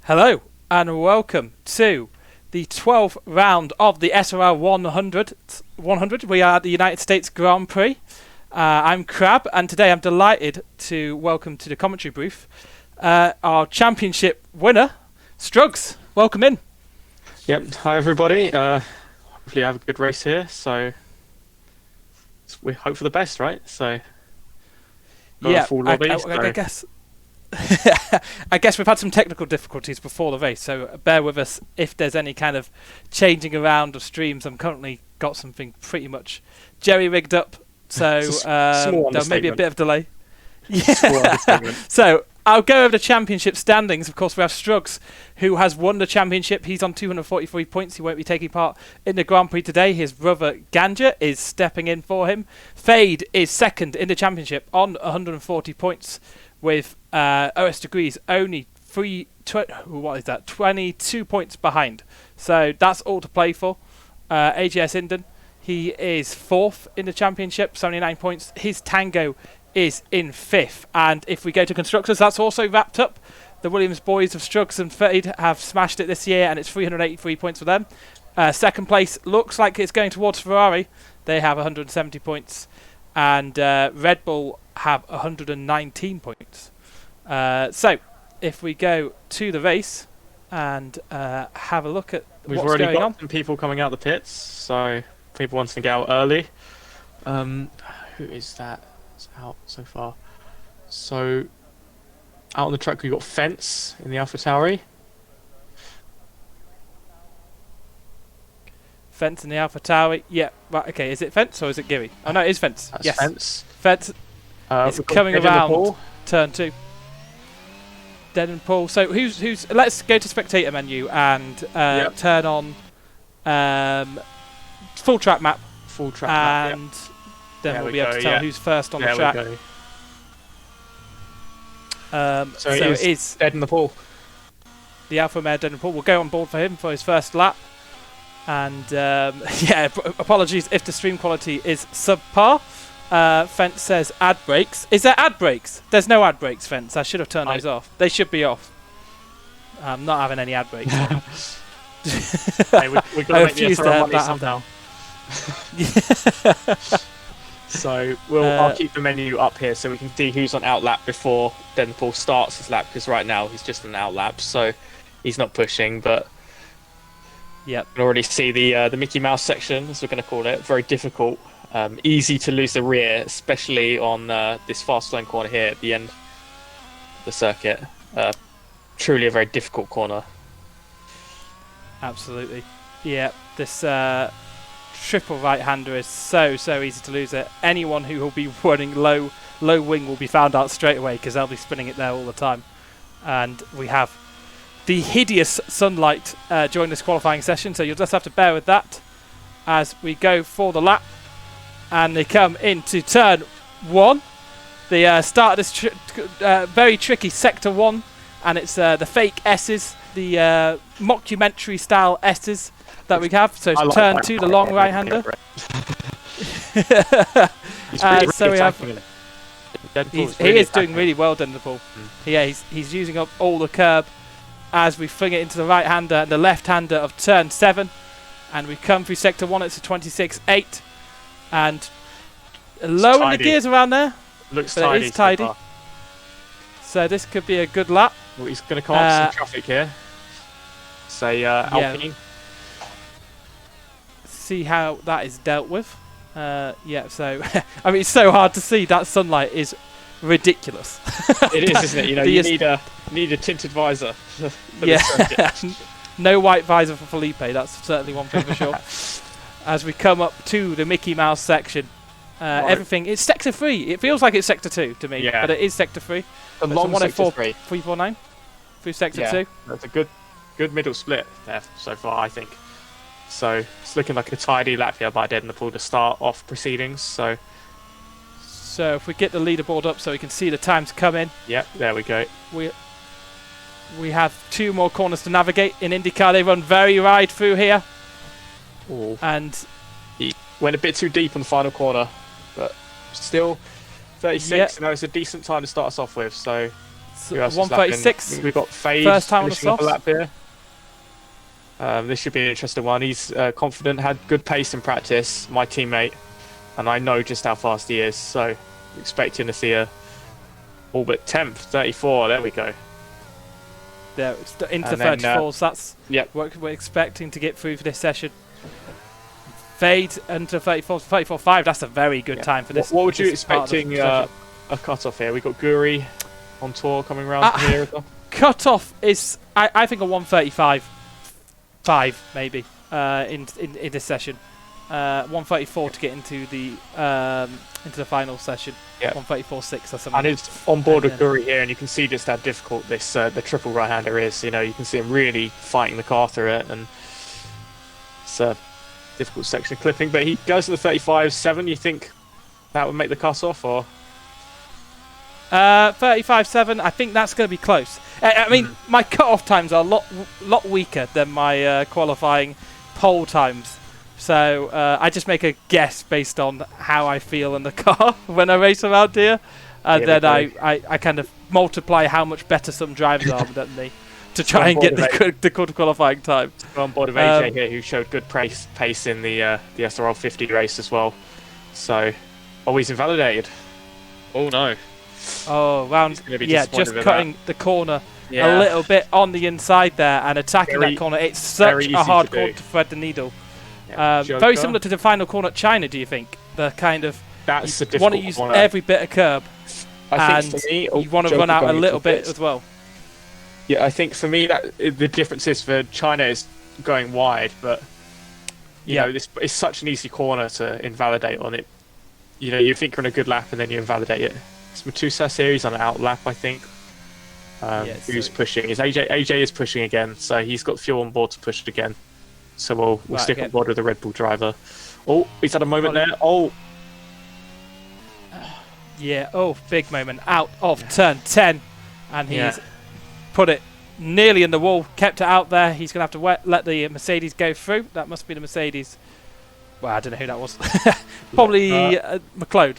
Hello and welcome to the 12th round of the SRL-100. We are at the United States Grand Prix. I'm Crab, and today I'm delighted to welcome to the commentary booth our championship winner, Strugz. Welcome in. Yep. Hi everybody. Hopefully I have a good race here. So we hope for the best, right? So Yeah, full lobby, I guess. I guess we've had some technical difficulties before the race, so bear with us if there's any kind of changing around of streams. I'm currently got something pretty much jerry-rigged up, so there may be a bit of delay. Yeah. So I'll go over the championship standings. Of course, we have Strugz, who has won the championship. He's on 243 points. He won't be taking part in the Grand Prix today. His brother Ganja is stepping in for him. Fade is second in the championship on 140 points, with OS Degrees only 22 points behind. So that's all to play for. AGS Inden, he is fourth in the championship, 79 points. His Tango is in fifth. And if we go to constructors, that's also wrapped up. The Williams boys of Strugz and Fade have smashed it this year, and it's 383 points for them. Second place looks like it's going towards Ferrari. They have 170 points. And Red Bull have 119 points. So, if we go to the race and have a look at We've what's already going got on. some people coming out the pits, so people wanting to get out early. Who is that? It's out so far. So, out on the track we've got Fence in the AlphaTauri. Fence in the AlphaTauri. Yeah, right, okay. Is it Fence or is it Geary? Oh no, it is Fence. That's yes. Fence. Fence is coming around turn 2. Dead and Paul. So who's let's go to spectator menu and turn on full track map. Full track map, and then we'll be able to tell who's first on the track. So it is Dead in the Pool. The Alpha Mare Dead and Paul. We'll go on board for him for his first lap. And yeah, apologies if the stream quality is subpar. Fence says ad breaks. Is there ad breaks? There's no ad breaks, Fence. I should have turned those off. They should be off. I'm not having any ad breaks. Hey, we've got to make the SRL money somehow. So I'll keep the menu up here so we can see who's on out lap before then Paul starts his lap, because right now he's just on out lap, so he's not pushing. But yep, you can already see the Mickey Mouse section, as we're going to call it. Very difficult, easy to lose the rear, especially on this fast flowing corner here at the end of the circuit. Truly a very difficult corner. Absolutely. Yeah, this triple right-hander is so easy to lose it. Anyone who will be running low wing will be found out straight away, because they'll be spinning it there all the time. And we have the hideous sunlight during this qualifying session, so you'll just have to bear with that as we go for the lap. And they come into turn 1. They start this very tricky sector 1, and it's the fake S's, the mockumentary style S's that we have. So it's turn 2, the long right-hander. So we have. He is doing really well, Deadpool. Yeah, he's using up all the curb as we fling it into the right-hander and the left-hander of turn 7, and we come through sector 1. It's a 26.8, and low in the gears around there. Looks but tidy. It is tidy. So this could be a good lap. Well, he's going to come up some traffic here. Say Alpine. See how that is dealt with. Yeah, so I mean, it's so hard to see. That sunlight is ridiculous. It is, isn't it? You know, you need a tinted visor. Yeah. No white visor for Felipe. That's certainly one thing for sure. As we come up to the Mickey Mouse section, everything it's sector 3. It feels like it's sector 2 to me, but it is sector 3. The long sector 3. 349 through sector 2. That's a good middle split there so far, I think. So it's looking like a tidy lap here by Dead in the Pool to start off proceedings. So if we get the leaderboard up so we can see the times come in. Yep, there we go. We have 2 more corners to navigate. In IndyCar, they run very wide through here. Ooh. And he went a bit too deep on the final corner, but still 36. You know, it's a decent time to start us off with. So Who else is lapping? 136. We've got Fade First time on the finishing up a softs. lap here. This should be an interesting one. He's confident, had good pace in practice, my teammate, and I know just how fast he is, so expecting to see a all but 10th, 34, there we go. There, it's into And the then, 34s, that's Yep. what we're expecting to get through for this session. Fade into 34, 34.5, that's a very good time for this. What would you this part of the expecting session. a cut-off here? We've got Guri on tour coming around here as well. Cut-off is, I think, a 135.5 maybe in this session. 134 to get into the final session. Yeah. 134.6 or something. And it's on board with And, Guri here, and you can see just how difficult this the triple right-hander is. You know, you can see him really fighting the car through it, and it's a difficult section of clipping. But he goes to the 35.7. You think that would make the cut-off, or? 35.7, I think that's going to be close. I mean, my cut-off times are a lot weaker than my qualifying pole times. So I just make a guess based on how I feel in the car when I race around here. And then I kind of multiply how much better some drivers are than me to try and get the qualifying time. We're on board with AJ here, who showed good pace in the SRL-100 race as well. So, he's invalidated. Oh no. Oh, round, yeah, just cutting the corner a little bit on the inside there and attacking that corner. It's such a hard corner to thread the needle. Yeah, very similar to the final corner at China, do you think? The kind of, that's you want to use every bit of curb, I think for me, you want to run out a little bit as well. Yeah, I think for me that the difference is for China is going wide, but you know, it's such an easy corner to invalidate on it. You know, you think you're on a good lap and then you invalidate it. It's Matusa series on an out lap, I think. Who's pushing? Is AJ? AJ is pushing again, so he's got fuel on board to push it again. So we'll stick on board with the Red Bull driver. Oh, he's had a moment there. Oh. Yeah, big moment. Out of turn 10. And he's put it nearly in the wall, kept it out there. He's going to have to let the Mercedes go through. That must be the Mercedes. Well, I don't know who that was. Probably McLeod.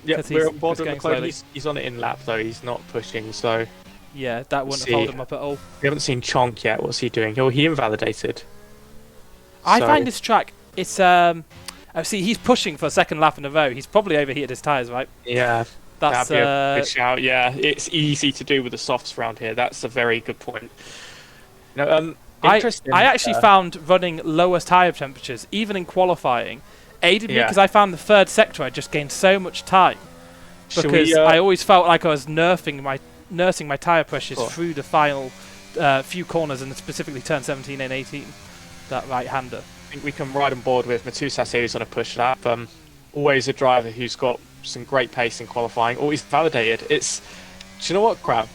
Yeah, we're on board with McLeod. He's on it in lap, though. He's not pushing, so... Yeah, that wouldn't hold him up at all. We haven't seen Chonk yet. What's he doing? Oh, he invalidated. I find this track, it's... see, he's pushing for a second lap in a row. He's probably overheated his tyres, right? Yeah. That's that'd be a good shout. Yeah, it's easy to do with the softs around here. That's a very good point. You know, interesting. I actually found running lower tyre temperatures, even in qualifying, aided me because I found the third sector I just gained so much time. Because I always felt like I was nursing my tyre pressures through the final few corners, and specifically turn 17 and 18, that right-hander. I think we can ride on board with Matusa who's on a push lap. Always a driver who's got some great pace in qualifying. Always validated. Do you know what, Crab?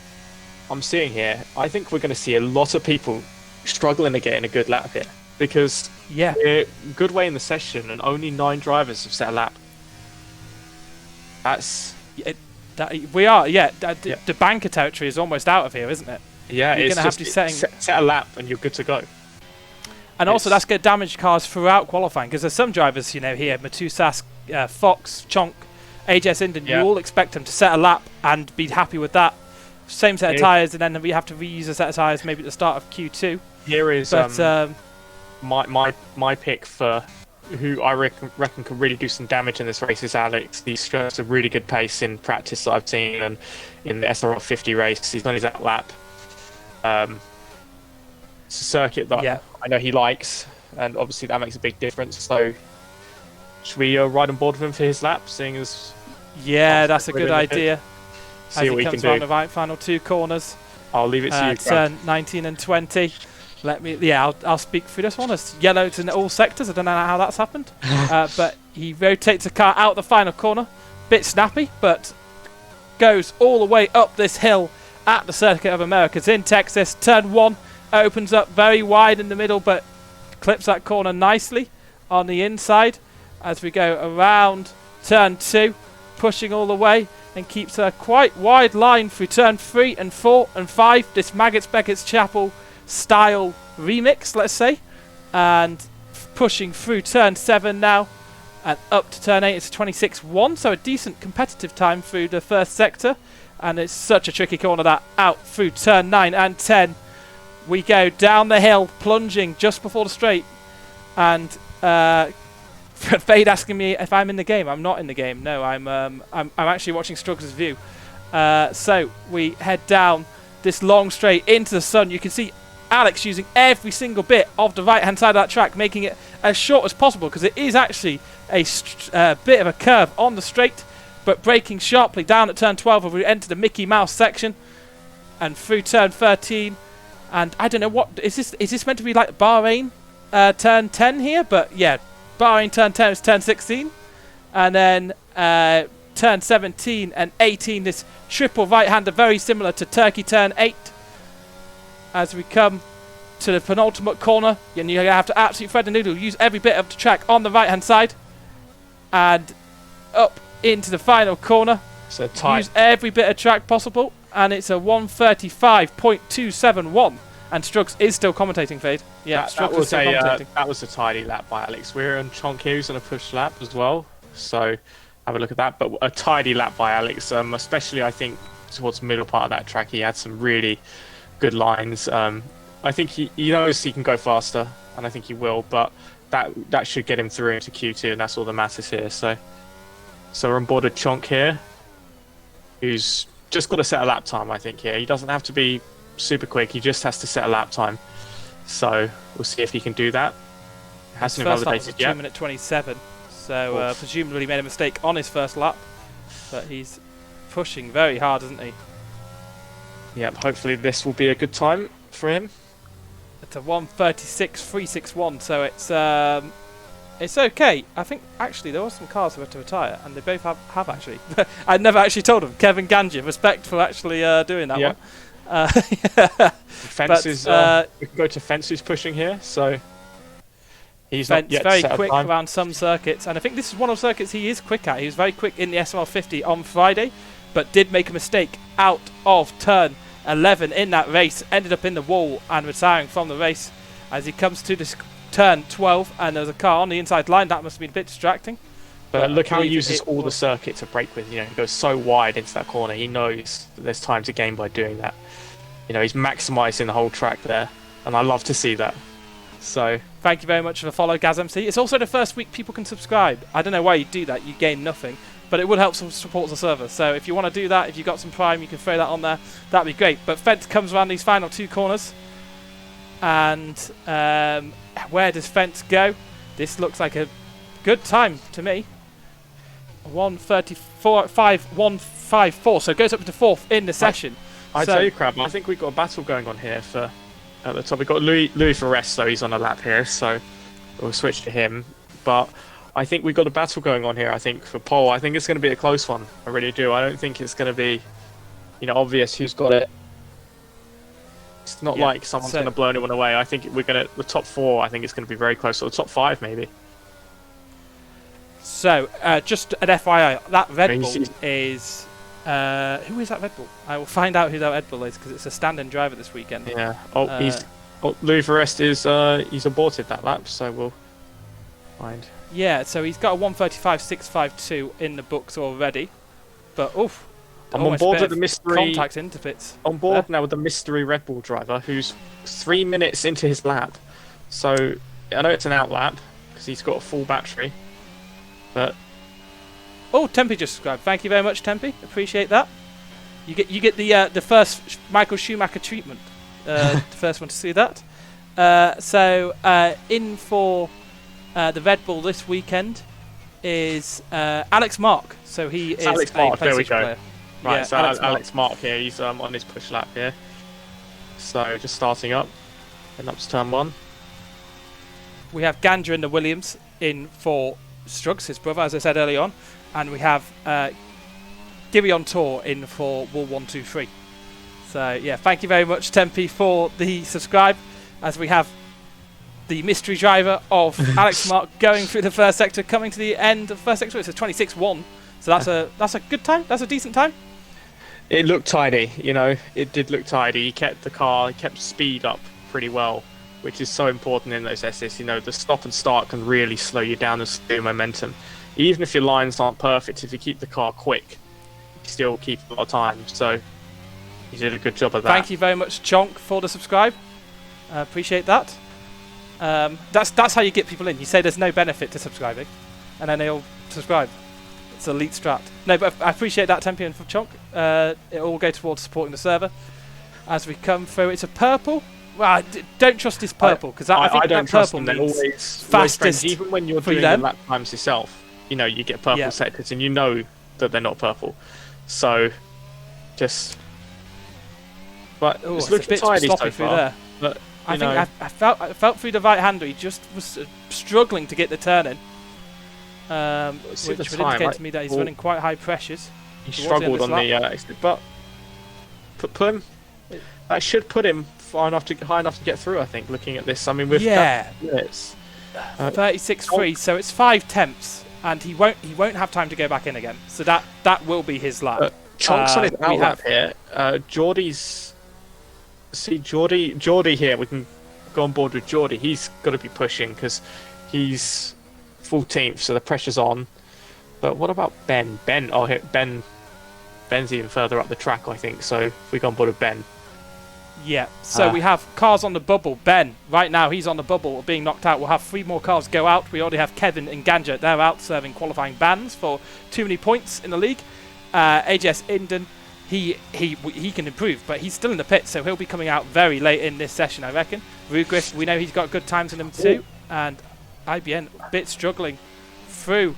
I'm seeing here. I think we're going to see a lot of people struggling to get in a good lap here because we're good way in the session and only 9 drivers have set a lap. That's we are. The banker territory is almost out of here, isn't it? Yeah, you're going to have to set a lap and you're good to go. And also, that's going to damage cars throughout qualifying because there's some drivers, here, Matusas, Fox, Chonk, AJ Sinden, you all expect them to set a lap and be happy with that. Same set of tyres, and then we have to reuse a set of tyres maybe at the start of Q2. Here is my pick for who I reckon can really do some damage in this race is Alex. He's shown a really good pace in practice that I've seen, and in the SRL-100 race, he's on his out lap. It's a circuit that I know he likes, and obviously that makes a big difference. So, should we ride on board with him for his lap, seeing as... Yeah, that's a good idea. See what we can do. Around the final 2 corners. I'll leave it to you, turn 19 and 20. Let me... I'll speak through this one. It's yellowed in all sectors. I don't know how that's happened. But he rotates the car out the final corner. Bit snappy, but goes all the way up this hill at the Circuit of Americas in Texas. Turn 1 opens up very wide in the middle, but clips that corner nicely on the inside as we go around turn 2, pushing all the way, and keeps a quite wide line through turn 3 and 4 and 5. This Maggots Beckett's Chapel style remix, let's say, and pushing through turn 7 now and up to turn 8. It's 26.1, so a decent competitive time through the first sector. And it's such a tricky corner that out through turn 9 and 10. We go down the hill, plunging just before the straight. And Fade asking me if I'm in the game. I'm not in the game. No, I'm actually watching Strugz' view. So we head down this long straight into the sun. You can see Alex using every single bit of the right-hand side of that track, making it as short as possible because it is actually a bit of a curve on the straight, but braking sharply down at turn 12 as we enter the Mickey Mouse section and through turn 13. And I don't know what is this. Is this meant to be like Bahrain turn 10 here? But yeah, Bahrain turn 10 is turn 16, and then turn 17 and 18. This triple right-hander, very similar to Turkey turn 8. As we come to the penultimate corner, and you have to absolutely thread the needle, use every bit of the track on the right-hand side, and up into the final corner. So tight. Use every bit of track possible, and it's a 1:35.271. And Strugz is still commentating, Fade. Yeah, that was a tidy lap by Alex. We're on Chonk here, who's on a push lap as well. So have a look at that. But a tidy lap by Alex, especially I think towards the middle part of that track. He had some really good lines. I think he knows he can go faster, and I think he will. But that should get him through into Q2, and that's all that matters here. So we're on board with Chonk here, who's just got to set a lap time. I think here he doesn't have to be super quick. He just has to set a lap time. So we'll see if he can do that. Hasn't been validated yet. 2:27. So presumably he made a mistake on his first lap, but he's pushing very hard, isn't he? Yep. Hopefully this will be a good time for him. It's a 1:36.361. So it's okay. I think actually there were some cars who had to retire, and they both have actually. I never actually told them. Kevin Gangia, respect for actually doing that one. Fences. We can go to Fences pushing here, so he's not yet very set quick time. around some circuits, and I think this is one of the circuits he is quick at. He was very quick in the SRL-50 on Friday, but did make a mistake out of turn 11 in that race. Ended up in the wall and retiring from the race as he comes to this turn 12, and there's a car on the inside line. That must have been a bit distracting. But look how he uses all the circuit to brake with. You know, he goes so wide into that corner. He knows that there's time to gain by doing that. You know, he's maximising the whole track there, and I love to see that. So thank you very much for the follow, GazMC. It's also the first week people can subscribe. I don't know why you do that. You gain nothing, but it would help support the server. So if you want to do that, if you've got some Prime, you can throw that on there. That'd be great. But Fent comes around these final two corners, and where does Fent go? This looks like a good time to me. 1:34.554. So it goes up to fourth in the session. I tell you, Crab, I think we've got a battle going on here for at the top. We've got Louis for rest, so he's on a lap here, so we'll switch to him. But I think we've got a battle going on here, I think, for pole. I think it's going to be a close one. I really do. I don't think it's going to be, obvious who's got it. It's not like someone's going to blow anyone away. I think we're going to, the top four, I think it's going to be very close. Or the top five, maybe. So, just an FYI, that Red Bull is... who is that Red Bull? I will find out who that Red Bull is because it's a stand-in driver this weekend. Yeah. Louis Forest is he's aborted that lap, so we'll find. Yeah. So he's got a 1:35.652 in the books already, but oof. I'm on board with the mystery contact into pits. On board now with the mystery Red Bull driver who's 3 minutes into his lap. So I know it's an out lap because he's got a full battery, but. Oh, Tempe just subscribed. Thank you very much, Tempe. Appreciate that. You get the first Michael Schumacher treatment. The first one to see that. So in for the Red Bull this weekend is Alex Mark. So he is Alex Mark. There we go. Player. Right. Yeah, So Alex Mark here. He's on his push lap here. So just starting up, and up to turn 1. We have Gandra in the Williams in for Strugz, his brother, as I said early on. And we have Gibby on tour in for Wall 123. So yeah, thank you very much, Tempe, for the subscribe. As we have the mystery driver of Alex Mark going through the first sector, coming to the end of the first sector. It's a 26.1. So that's a good time. That's a decent time. It looked tidy, It did look tidy. He kept the car, he kept speed up pretty well, which is so important in those S's. The stop and start can really slow you down and slow your momentum. Even if your lines aren't perfect, if you keep the car quick, still keep a lot of time. So he did a good job of that. Thank you very much, Chonk, for the subscribe. Appreciate that. That's how you get people in. You say there's no benefit to subscribing, and then they'll subscribe. It's elite strat. No, but I appreciate that champion from Chonk. It will go towards supporting the server. As we come through, it's a purple. Well, I don't trust this purple because I think don't that trust purple them. means They're always fastest. even when you're doing the lap times yourself, you know, you get purple sectors and you know that they're not purple. So, just. But it's looking tidy so far. There. But, I think I felt through the right-hander. He just was struggling to get the turn in, which would indicate to me that he's running quite high pressures. He struggled on the exit, but put him. That should put him high enough to get through. I think. Looking at this, I mean, with 36.3, so it's 5 tenths, and he won't have time to go back in again. So that will be his lap. Chonk's on his outlap here. Geordie's. See, Geordie here, we can go on board with Geordie. He's got to be pushing because he's 14th, so the pressure's on. But what about Ben? Ben's even further up the track, I think, so if we go on board with Ben. Yeah, so we have cars on the bubble. Ben, right now, he's on the bubble, being knocked out. We'll have 3 more cars go out. We already have Kevin and Ganja. They're out serving qualifying bans for too many points in the league. AJS Inden, he can improve, but he's still in the pit, so he'll be coming out very late in this session, I reckon. Rugriff, we know he's got good times in him too, and IBN a bit struggling through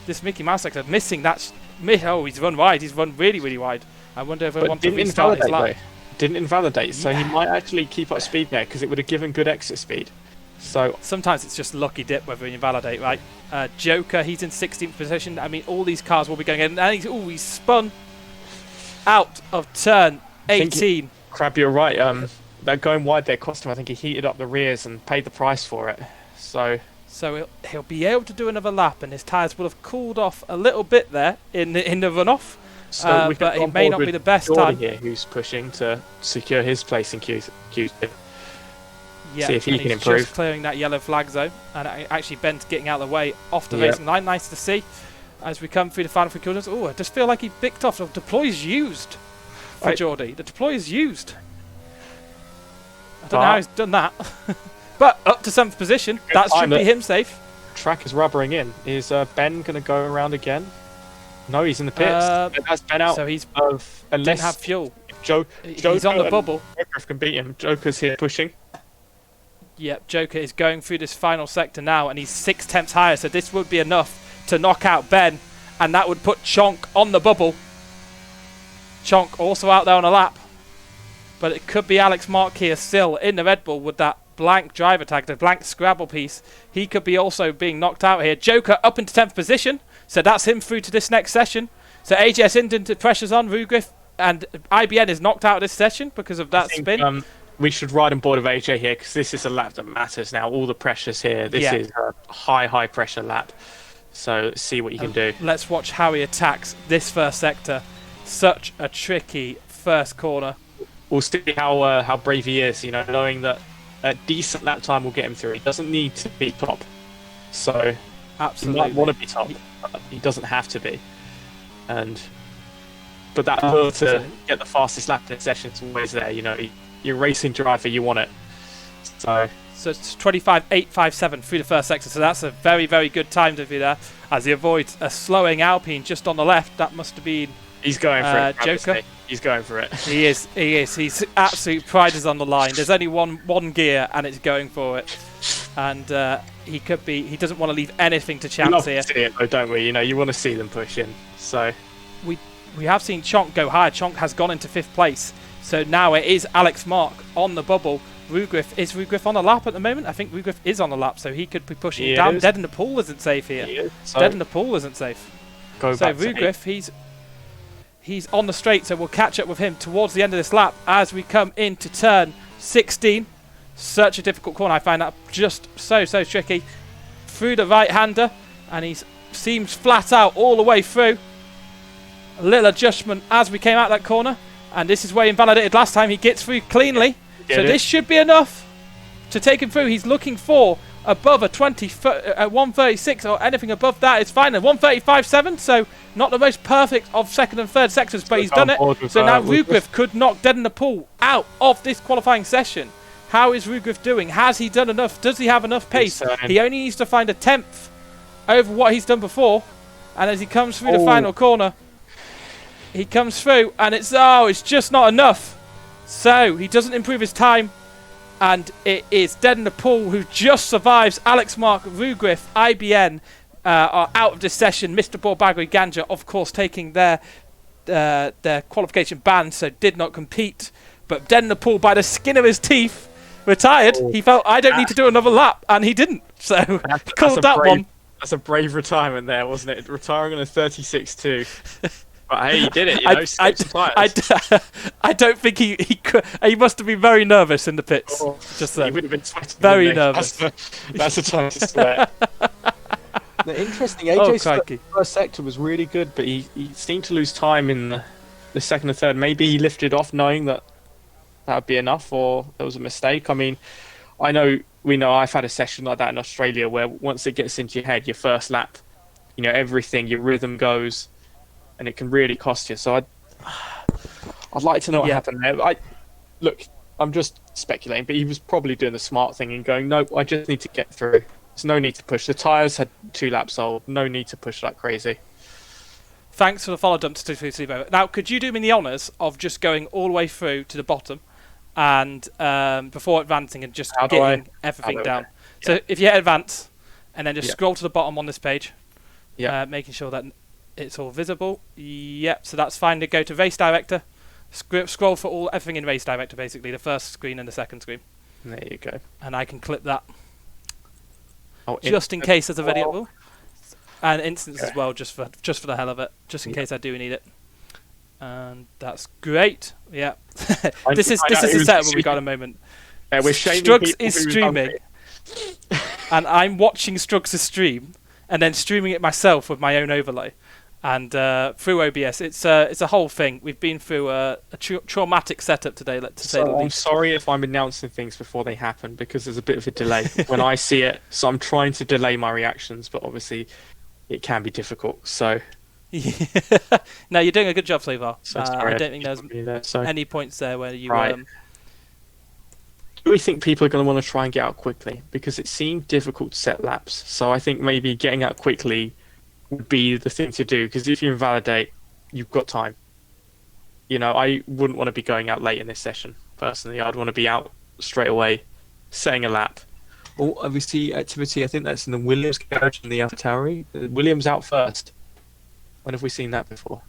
this Mickey Mouse sector, missing that. He's run wide. He's run really, really wide. I wonder if I want to restart his lap. Didn't invalidate, so he might actually keep up speed there because it would have given good exit speed. So sometimes it's just lucky dip whether you invalidate, right? Joker, he's in 16th position. I mean, all these cars will be going in, and he's spun out of turn 18. Crab, you're right. That going wide there cost him. I think he heated up the rears and paid the price for it. So he'll be able to do another lap, and his tyres will have cooled off a little bit there in the runoff. So but it may not be the best time here, who's pushing to secure his place in Q. Yeah, see if he can improve. Just clearing that yellow flag zone, and actually Ben's getting out of the way off the racing line. Nice to see. As we come through the final 3 quarters, I just feel like he picked off. The deploy is used for Geordie. The deploy is used. I don't know how he's done that. But up to 7th position, that should be him safe. Track is rubbering in. Is Ben going to go around again? No, he's in the pits. That's Ben out. So he's unless didn't have fuel. He's on the bubble. Joker can beat him. Joker's here pushing. Yep, Joker is going through this final sector now, and he's 6 tenths higher, so this would be enough to knock out Ben, and that would put Chonk on the bubble. Chonk also out there on a lap, but it could be Alex Mark here still in the Red Bull with that blank driver tag, the blank Scrabble piece. He could be also being knocked out here. Joker up into 10th position, so that's him through to this next session. So AJS Inden, the pressure's on. Rugriff and IBN is knocked out of this session because of that spin. We should ride on board of AJ here because this is a lap that matters now. All the pressure's here. This is a high pressure lap. So let's see what you can do. Let's watch how he attacks this first sector. Such a tricky first corner. We'll see how brave he is, knowing that a decent lap time will get him through. He doesn't need to be top. So absolutely, he might want to be top. But he doesn't have to be. But that will to get the fastest lap in the session is always there. You're a racing driver, you want it. So it's 25.857 through the first sector. So that's a very, very good time to be there. As he avoids a slowing Alpine just on the left. That must have been he's going for it. Joker. He's going for it. He is. His absolute pride is on the line. There's only one gear, and it's going for it. And he doesn't want to leave anything to chance here. We see it, though, don't we? You want to see them push in. So we have seen Chonk go higher. Chonk has gone into 5th place. So now it is Alex Mark on the bubble. Is Rugriff on a lap at the moment? I think Rugriff is on a lap, so he could be pushing down. Dead in the pool isn't safe here. Dead in the pool isn't safe. So Rugriff, he's on the straight, so we'll catch up with him towards the end of this lap as we come into turn 16. Such a difficult corner. I find that just so tricky. Through the right-hander, and he seems flat out all the way through. A little adjustment as we came out that corner. And this is where he invalidated last time. He gets through cleanly. So this should be enough to take him through. He's looking for above a 136 or anything above that is fine. 135.7, so not the most perfect of second and third sectors, but he's done it. So now Rugriff could knock Dead in the Pool out of this qualifying session. How is Rugriff doing? Has he done enough? Does he have enough pace? He only needs to find a 10th over what he's done before. And as he comes through the final corner, he comes through and it's just not enough. So he doesn't improve his time. And it is Dead in the Pool who just survives. Alex Mark, Rugriff, IBN are out of this session. Mr. Borbagui Ganja, of course, taking their qualification ban, so did not compete. But Dead in the Pool, by the skin of his teeth, retired. He felt, I don't need to do another lap, and he didn't. So he called that one. That's a brave retirement there, wasn't it? Retiring on a 36.2. But hey, he did it, you know. I don't think he could. He must have been very nervous in the pits. Just he would have been sweating. Very nervous. That's the time to sweat. The interesting, AJ's first sector was really good, but he seemed to lose time in the second and third. Maybe he lifted off knowing that would be enough, or there was a mistake. I mean, we know I've had a session like that in Australia where once it gets into your head, your first lap, you know, everything, your rhythm goes, and it can really cost you. So I'd like to know what happened there. Look, I'm just speculating, but he was probably doing the smart thing and going, no, I just need to get through. There's no need to push. The tyres had 2 laps old. No need to push like crazy. Thanks for the follow dump to Steve. Now, could you do me the honours of just going all the way through to the bottom and before advancing and just getting everything down? Yeah. So if you hit advance and then just scroll to the bottom on this page, making sure that it's all visible. Yep, so that's fine. To go to Race Director, scroll for everything in Race Director, basically, the first screen and the second screen. There you go. And I can clip that. Just in case there's a video, and instance as well, just for the hell of it, just in case I do need it. And that's great. Yeah, this is the setup we got a moment. Strugz is streaming, and I'm watching Strugz' stream, and then streaming it myself with my own overlay, and through OBS. It's a whole thing. We've been through a traumatic setup today. To say the least. I'm sorry if I'm announcing things before they happen because there's a bit of a delay when I see it. So I'm trying to delay my reactions, but obviously it can be difficult. So no, you're doing a good job so far. I don't think there's any points there where you. Right. Do we think people are going to want to try and get out quickly? Because it seemed difficult to set laps. So I think maybe getting out quickly would be the thing to do, because if you invalidate, you've got time. You know, I wouldn't want to be going out late in this session, personally. I'd want to be out straight away, setting a lap. Oh, obviously, activity, I think that's in the Williams garage and the AlphaTauri. Williams out first. When have we seen that before?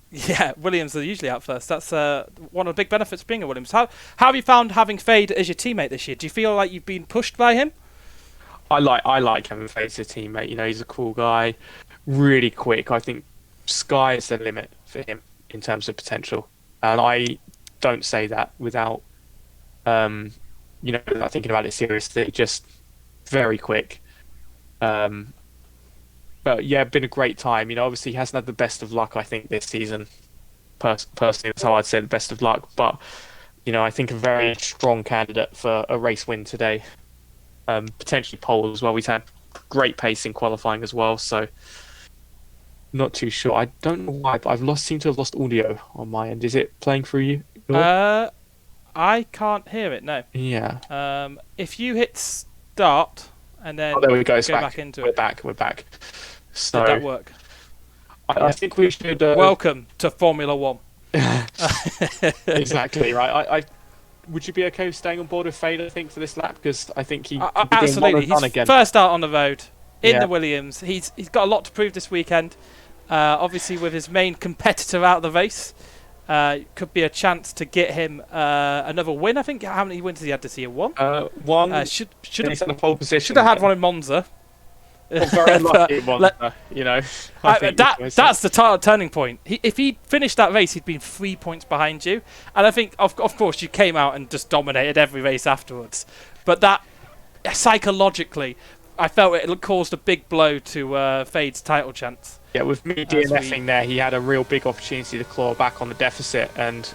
Yeah, Williams are usually out first. That's one of the big benefits of being a Williams. How have you found having Fade as your teammate this year? Do you feel like you've been pushed by him? I like having Fade as a teammate. You know, he's a cool guy, really quick. I think sky's the limit for him in terms of potential. And I don't say that without, not thinking about it seriously. Just very quick. But yeah, been a great time. You know, obviously he hasn't had the best of luck, I think, this season. Personally, that's how I'd say the best of luck. But, you know, I think a very strong candidate for a race win today. Potentially pole as well. He's had great pace in qualifying as well, so not too sure. I don't know why, but seem to have lost audio on my end. Is it playing through you? I can't hear it, no. Yeah. If you hit start and then there we go. Go back into it. We're back. So did that work? I think we should... Welcome to Formula 1. Exactly, right. Would you be okay with staying on board with Fade, I think, for this lap? Because I think he... absolutely. He's again. First out on the road in the Williams. He's got a lot to prove this weekend. Obviously, with his main competitor out of the race, could be a chance to get him another win. I think, how many wins has he had this year? One? One. Should have in a pole position. Should have had one in Monza. Well, very lucky Monza, you know. That's the title turning point. If he finished that race, he'd been 3 points behind you. And I think, of course, you came out and just dominated every race afterwards. But that, psychologically, I felt it caused a big blow to Fade's title chance. Yeah, with me DNFing there, he had a real big opportunity to claw back on the deficit. And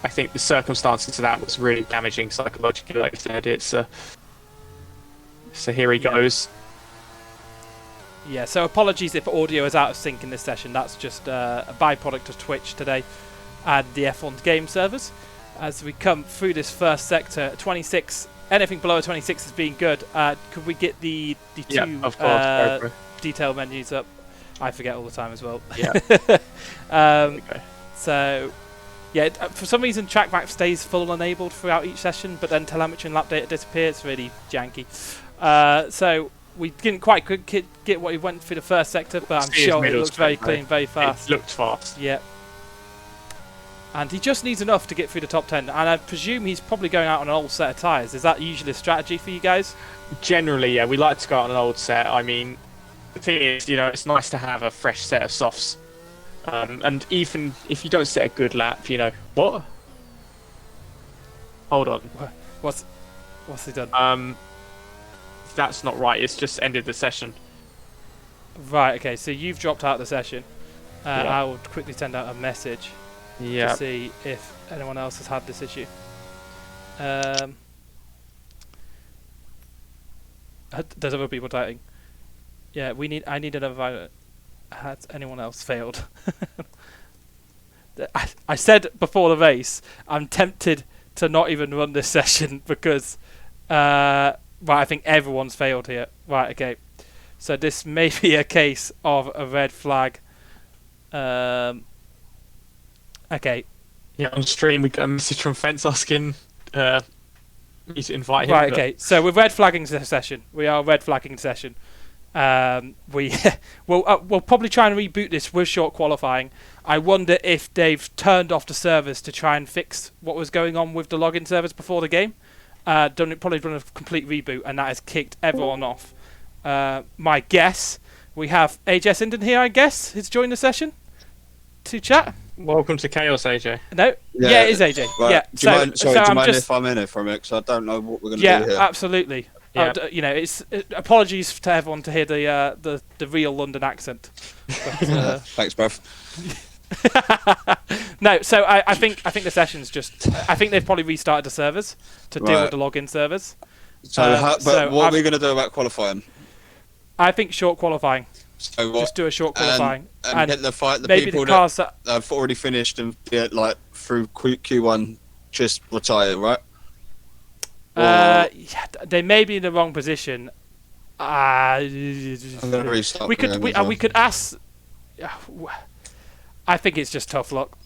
I think the circumstances of that was really damaging psychologically. Like I said, it's so here he goes. Yeah, so apologies if audio is out of sync in this session. That's just a byproduct of Twitch today and the F1 game servers. As we come through this first sector, 26, anything below 26 is being good. Could we get the two of course, detail menus up? I forget all the time as well. Yeah. Okay. So, yeah, for some reason track map stays full enabled throughout each session, but then telemetry and lap data disappears. It's really janky. So we didn't quite get what he went through the first sector, but I'm sure it looked very clean, very fast. It looked fast. Yeah. And he just needs enough to get through the top 10. And I presume he's probably going out on an old set of tyres. Is that usually a strategy for you guys? Generally, yeah. We like to go out on an old set. I mean, the thing is, it's nice to have a fresh set of softs. And even if you don't set a good lap, What? Hold on. What's he done? That's not right. It's just ended the session. Right, okay. So you've dropped out of the session. Yeah. I will quickly send out a message to see if anyone else has had this issue. There's other people typing. Yeah, I need another violet. Has anyone else failed? I said before the race, I'm tempted to not even run this session because, I think everyone's failed here. Right, okay. So this may be a case of a red flag. Okay. Yeah, on stream we got a message from Fence asking me to invite him. Right, okay. So we're red flagging the session. We are red flagging the session. We'll probably try and reboot this with short qualifying. I wonder if they've turned off the servers to try and fix what was going on with the login servers before the game. Probably done a complete reboot, and that has kicked everyone off. My guess, we have AJ Sinden here, I guess, who's joined the session to chat. Welcome to Chaos, AJ. No? Yeah, it is AJ. Right. Yeah. Do you mind if I'm in it for a minute? Because I don't know what we're going to do here. Yeah, absolutely. Yeah. It's apologies to everyone to hear the real London accent. But, Thanks, bruv. No, so I think the session's just. I think they've probably restarted the servers to deal with the login servers. So, what are we going to do about qualifying? I think short qualifying. So what? Just do a short qualifying and get the maybe people the cars that have already finished and through Q1 just retire, right? Yeah, they may be in the wrong position. I'm going to restart. We could ask. I think it's just tough luck.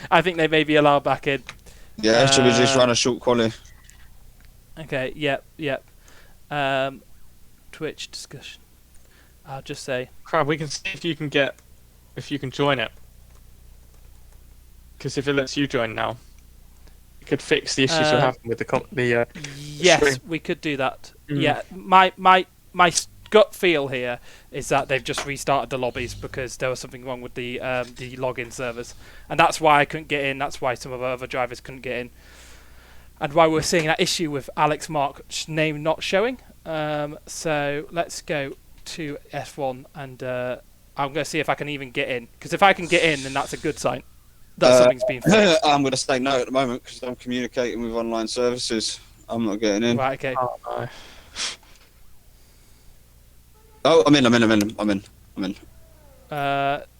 I think they may be allowed back in. Yeah, should we just run a short quali? Okay. Yep. Twitch discussion. I'll just say. Crap, we can see if you can join it. Because if it lets you join now, it could fix the issues you're having with the yes, stream. we could do that. Yeah, my gut feel here is that they've just restarted the lobbies because there was something wrong with the login servers, and that's why I couldn't get in. That's why some of our other drivers couldn't get in, and why we're seeing that issue with Alex Mark's name not showing. So let's go to F1, and I'm going to see if I can even get in. Because if I can get in, then that's a good sign that something's been fixed. I'm going to say no at the moment because I'm communicating with online services. I'm not getting in. Right, okay. Oh, no. Oh, I'm in.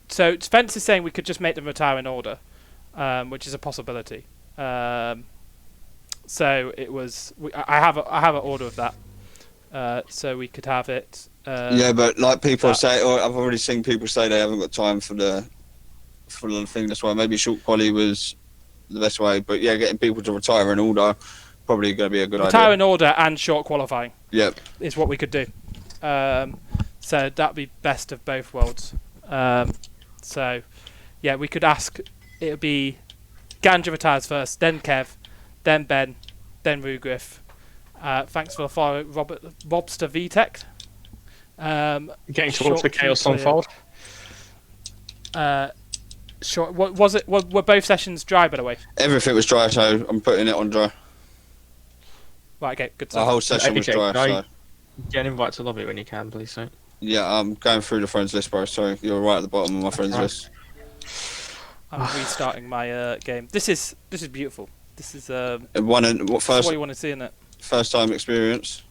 So Spence is saying we could just make them retire in order, which is a possibility. So it was. I have an order of that. So we could have it. Yeah, but like people say, or I've already seen people say they haven't got time for the thing. That's why maybe short quali was the best way. But yeah, getting people to retire in order probably going to be a good idea. Retire in order and short qualifying. Yep. Is what we could do. So that'd be best of both worlds. So yeah, we could ask. It would be Ganja retires first, then Kev, then Ben, then Rugriff. Thanks for the follow, Robster VTech. Getting towards the Chaos Unfold. Sure. What was it? Were both sessions dry, by the way? Everything was dry, so I'm putting it on dry. Right. Okay. Good. The whole session was dry. So. Get an invite to lobby when you can, please. Mate. Yeah, I'm going through the friends list, bro. Sorry, you're right at the bottom of my friends list. I'm restarting my game. This is beautiful. This is What what you first want to see in it. time experience?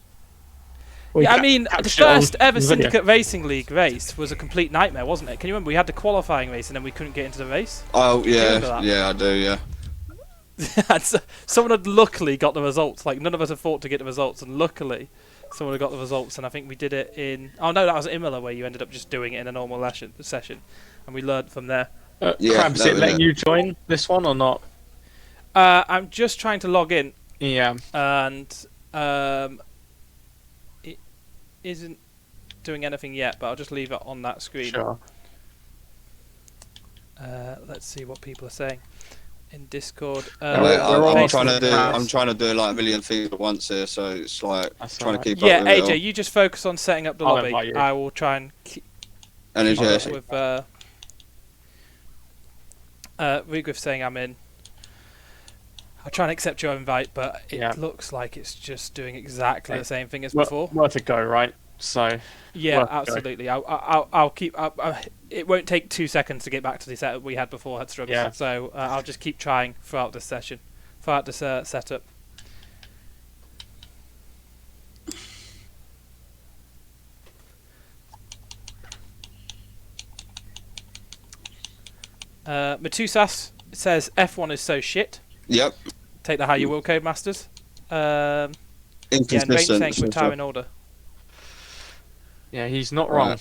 Well, Yeah, you I mean, the captured it on first ever video. Syndicate Racing League race was a complete nightmare, wasn't it? Can you remember? We had the qualifying race and then we couldn't get into the race. Oh remember that? yeah, I do. Yeah. And someone had luckily got the results. Like, none of us had fought to get the results, and luckily someone had got the results. And I think we did it in... Oh, no, that was Imola, where you ended up just doing it in a normal session. And we learned from there. Crabs, is it letting you join this one or not? I'm just trying to log in, Yeah. and it isn't doing anything yet, but I'll just leave it on that screen. Sure. Let's see what people are saying in Discord. I'm trying to do like a million things at once here, so it's like That's trying alright. to keep up Yeah, with it all. AJ, you just focus on setting up the I'll lobby. invite you. I will try and keep And it's up just, with Regriff saying I'm in. I'll try and accept your invite, but it looks like it's just doing exactly the same thing as before. Worth a go, right? So Yeah, worth a go. absolutely. I'll keep. It won't take 2 seconds to get back to the setup we had before at Strugz. Yeah. So I'll just keep trying throughout this session, throughout this setup. Matusas says F1 is so shit. yep, Take that how you will, Codemasters. Yeah, and Rain inconsistent. saying put time in order. Yeah, he's not wrong.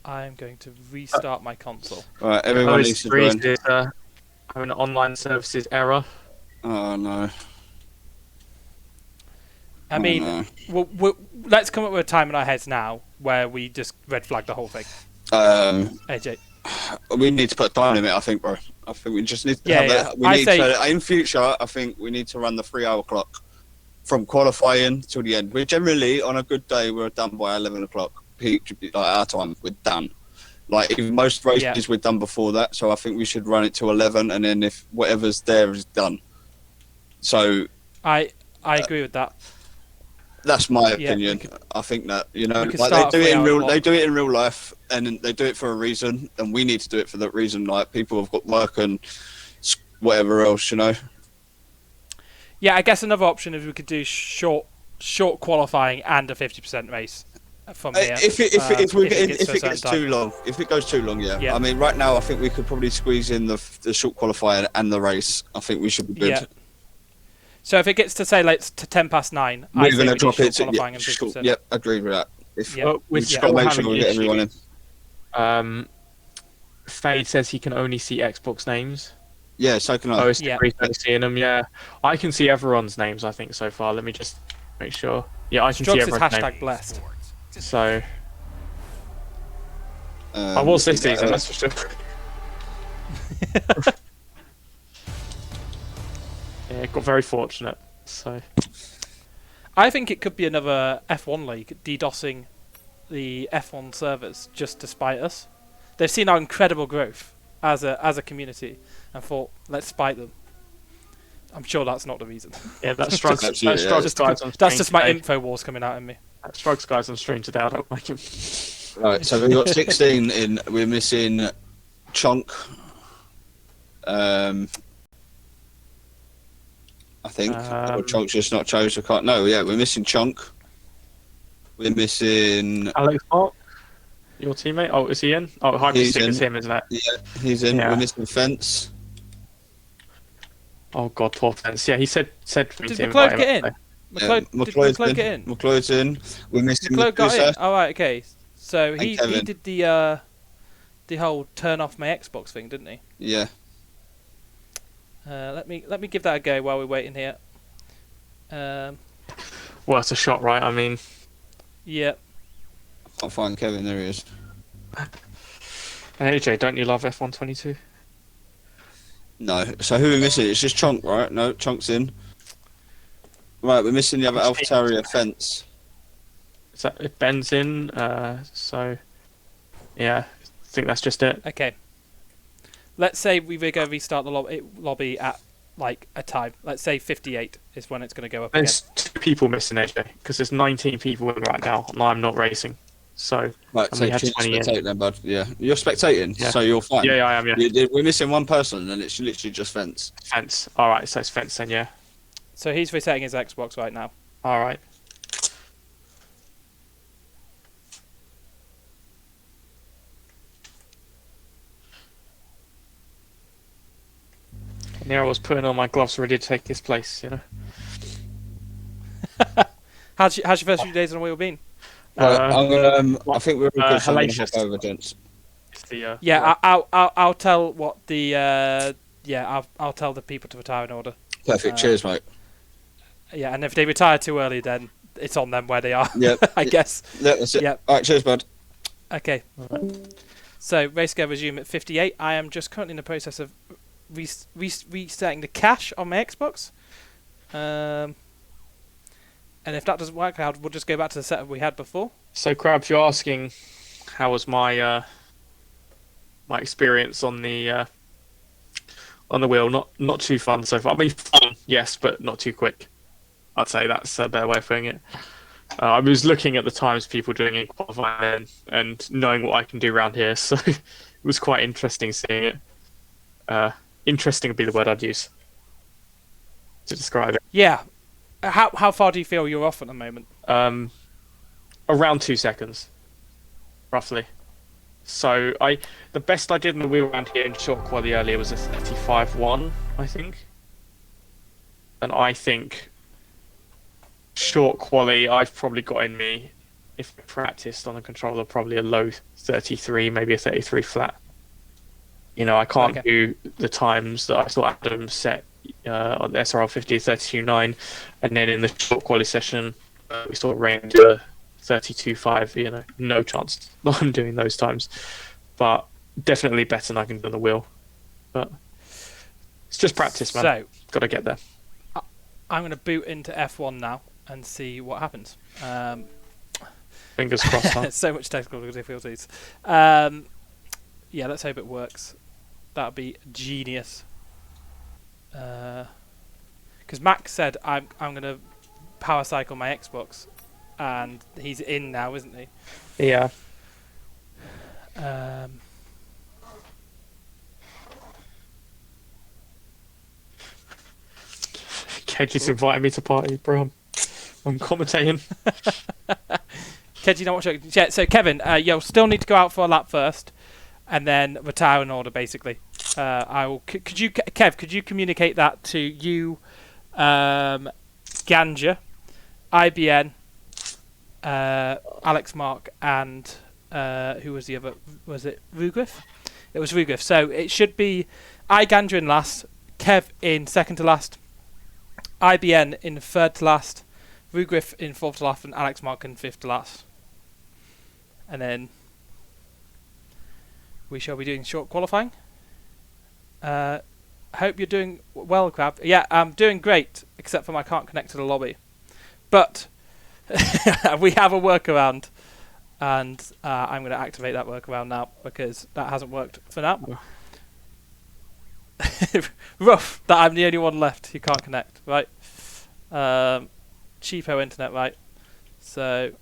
I'm going to restart my console. Right, everyone needs to join. Is having an online services error. Oh no. I mean, let's come up with a time in our heads now where we just red flag the whole thing. AJ. We need to put a time limit, I think, bro. I think we just need to have that. We need to, in future, I think we need to run the 3-hour clock from qualifying till the end. We're generally, on a good day, we're done by 11 o'clock. Peak, like our time, we're done. Like, in most races, we're done before that, so I think we should run it to 11, and then if whatever's there is done. So... I agree with that. That's my opinion. I think that, you know, like they do it in real life, and they do it for a reason, and we need to do it for that reason. Like, people have got work and whatever else, you know. Yeah, I guess another option is we could do short qualifying and a 50% race from here. If it gets too long, yeah. I mean, right now I think we could probably squeeze in the short qualifying and the race. I think we should be good. Yeah. So if it gets to say like to 9:10, we're going to drop it to qualifying and 50%. Yep, agreed with that. We just got to make sure we get everyone in. Fade says he can only see Xbox names. Yeah, so can I. Oh, it's seeing them. Yeah, I can see everyone's names. I think so far. Let me just make sure. Yeah, I can see Strugz is everyone's hashtag name. blessed. So I was this season, that's for sure. Yeah, got very fortunate. So I think it could be another F1 league DDoSing the F1 servers just to spite us. They've seen our incredible growth as a community and thought, let's spite them. I'm sure that's not the reason. Yeah, that's Strugz. That's just my info wars coming out in me. That Strugz guys on stream today. I don't like him. Right, so we've got 16 in. We're missing Chunk. I think. Or Chunk's just not chosen. No, yeah, we're missing Chunk. We're missing Alex Mark, your teammate. Oh, is he in? Oh, hard to stick. It's him, isn't it? Yeah, he's in. Yeah. We're missing Fence. Oh God, poor Fence. Yeah, he said for me Did to McLeod invite get him. in? Did McLeod get in? McLeod's in. We're missing McLeod got in. Medusa. Oh, right, okay. So he Kevin. did the whole turn off my Xbox thing, didn't he? Yeah. Let me give that a go while we're waiting here. Well, it's a shot, right? I mean, yeah. Can't find Kevin. There he is. AJ, don't you love F122? No. So who are we missing? It's just Chunk, right? No, Chunk's in. Right, we're missing the other Alpha Terrier Fence. Is that if Ben's in? So yeah, I think that's just it. Okay. Let's say we go restart the lobby at like a time. Let's say 58 is when it's going to go up There's 2 people missing, AJ, because there's 19 people in right now, and I'm not racing. So Right, and so we had choose 20 in. spectate then, bud. Yeah, you're spectating, Yeah. so you're fine. Yeah, I am. Yeah. We're missing one person, and it's literally just Fence. Fence. All right, so it's Fence then. Yeah. So he's resetting his Xbox right now. All right. And here I was putting on my gloves ready to take his place, you know. How's your first few days on the wheel been? Right, I'm gonna. I think we're all good, so I'm gonna hellacious. hop over, gents. It's the, Yeah, I'll tell what the I'll tell the people to retire in order. Perfect. Cheers, mate. Yeah, and if they retire too early, then it's on them where they are. Yep. I guess. Yeah, that's it. Yep. All right, cheers, bud. Okay. So race go resume at 58. I am just currently in the process of resetting the cache on my Xbox. And if that doesn't work out, we'll just go back to the setup we had before. So, Crabs, you're asking how was my my experience on the wheel? Not too fun so far. I mean, fun, yes, but not too quick. I'd say that's a better way of putting it. I was looking at the times people doing in qualifying and knowing what I can do around here, so it was quite interesting seeing it. Interesting would be the word I'd use to describe it. Yeah. How far do you feel you're off at the moment? Around 2 seconds, roughly. So the best I did in the wheel round here in short quali earlier was a 35.1, I think. And I think short quali I've probably got in me, if I practiced on the controller, probably a low 33, maybe a 33 flat. You know, I can't do the times that I saw Adam set on the SRL-100 32.9, and then in the short quali session we saw Rain do a 32.5. You know, no chance I'm doing those times, but definitely better than I can do on the wheel. But it's just practice, man. So Got to get there. I'm going to boot into F1 now and see what happens. Fingers crossed. Huh? So much technical difficulties. Yeah, let's hope it works. That would be genius. Because Max said I'm going to power cycle my Xbox, and he's in now, isn't he? Yeah. Kedge's invited me to party, bro. I'm commentating. Kedge, you know what? Yeah, so Kevin, you'll still need to go out for a lap first, and then retire in order, basically. I will. Could you, Kev? Could you communicate that to you, Ganja, IBN, Alex Mark, and who was the other? Was it Rugriff? It was Rugriff. So it should be Ganja in last, Kev in second to last, IBN in third to last, Rugriff in fourth to last, and Alex Mark in fifth to last. And then we shall be doing short qualifying. Hope you're doing well, Crab. Yeah, I'm doing great, except for I can't connect to the lobby. But we have a workaround, and I'm going to activate that workaround now because that hasn't worked for now. Rough that I'm the only one left who can't connect, right? Cheapo internet, right? So,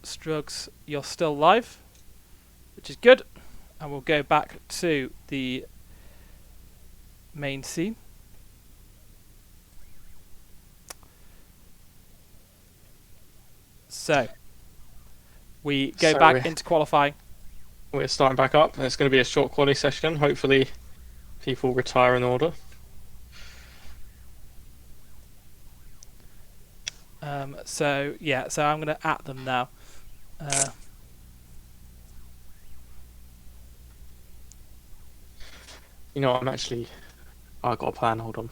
Strugz, you're still live, which is good. And we'll go back to the main scene. So, we go back into qualifying. We're starting back up. It's going to be a short quali session. Hopefully, people retire in order. So I'm going to at them now. You know, I've got a plan. Hold on.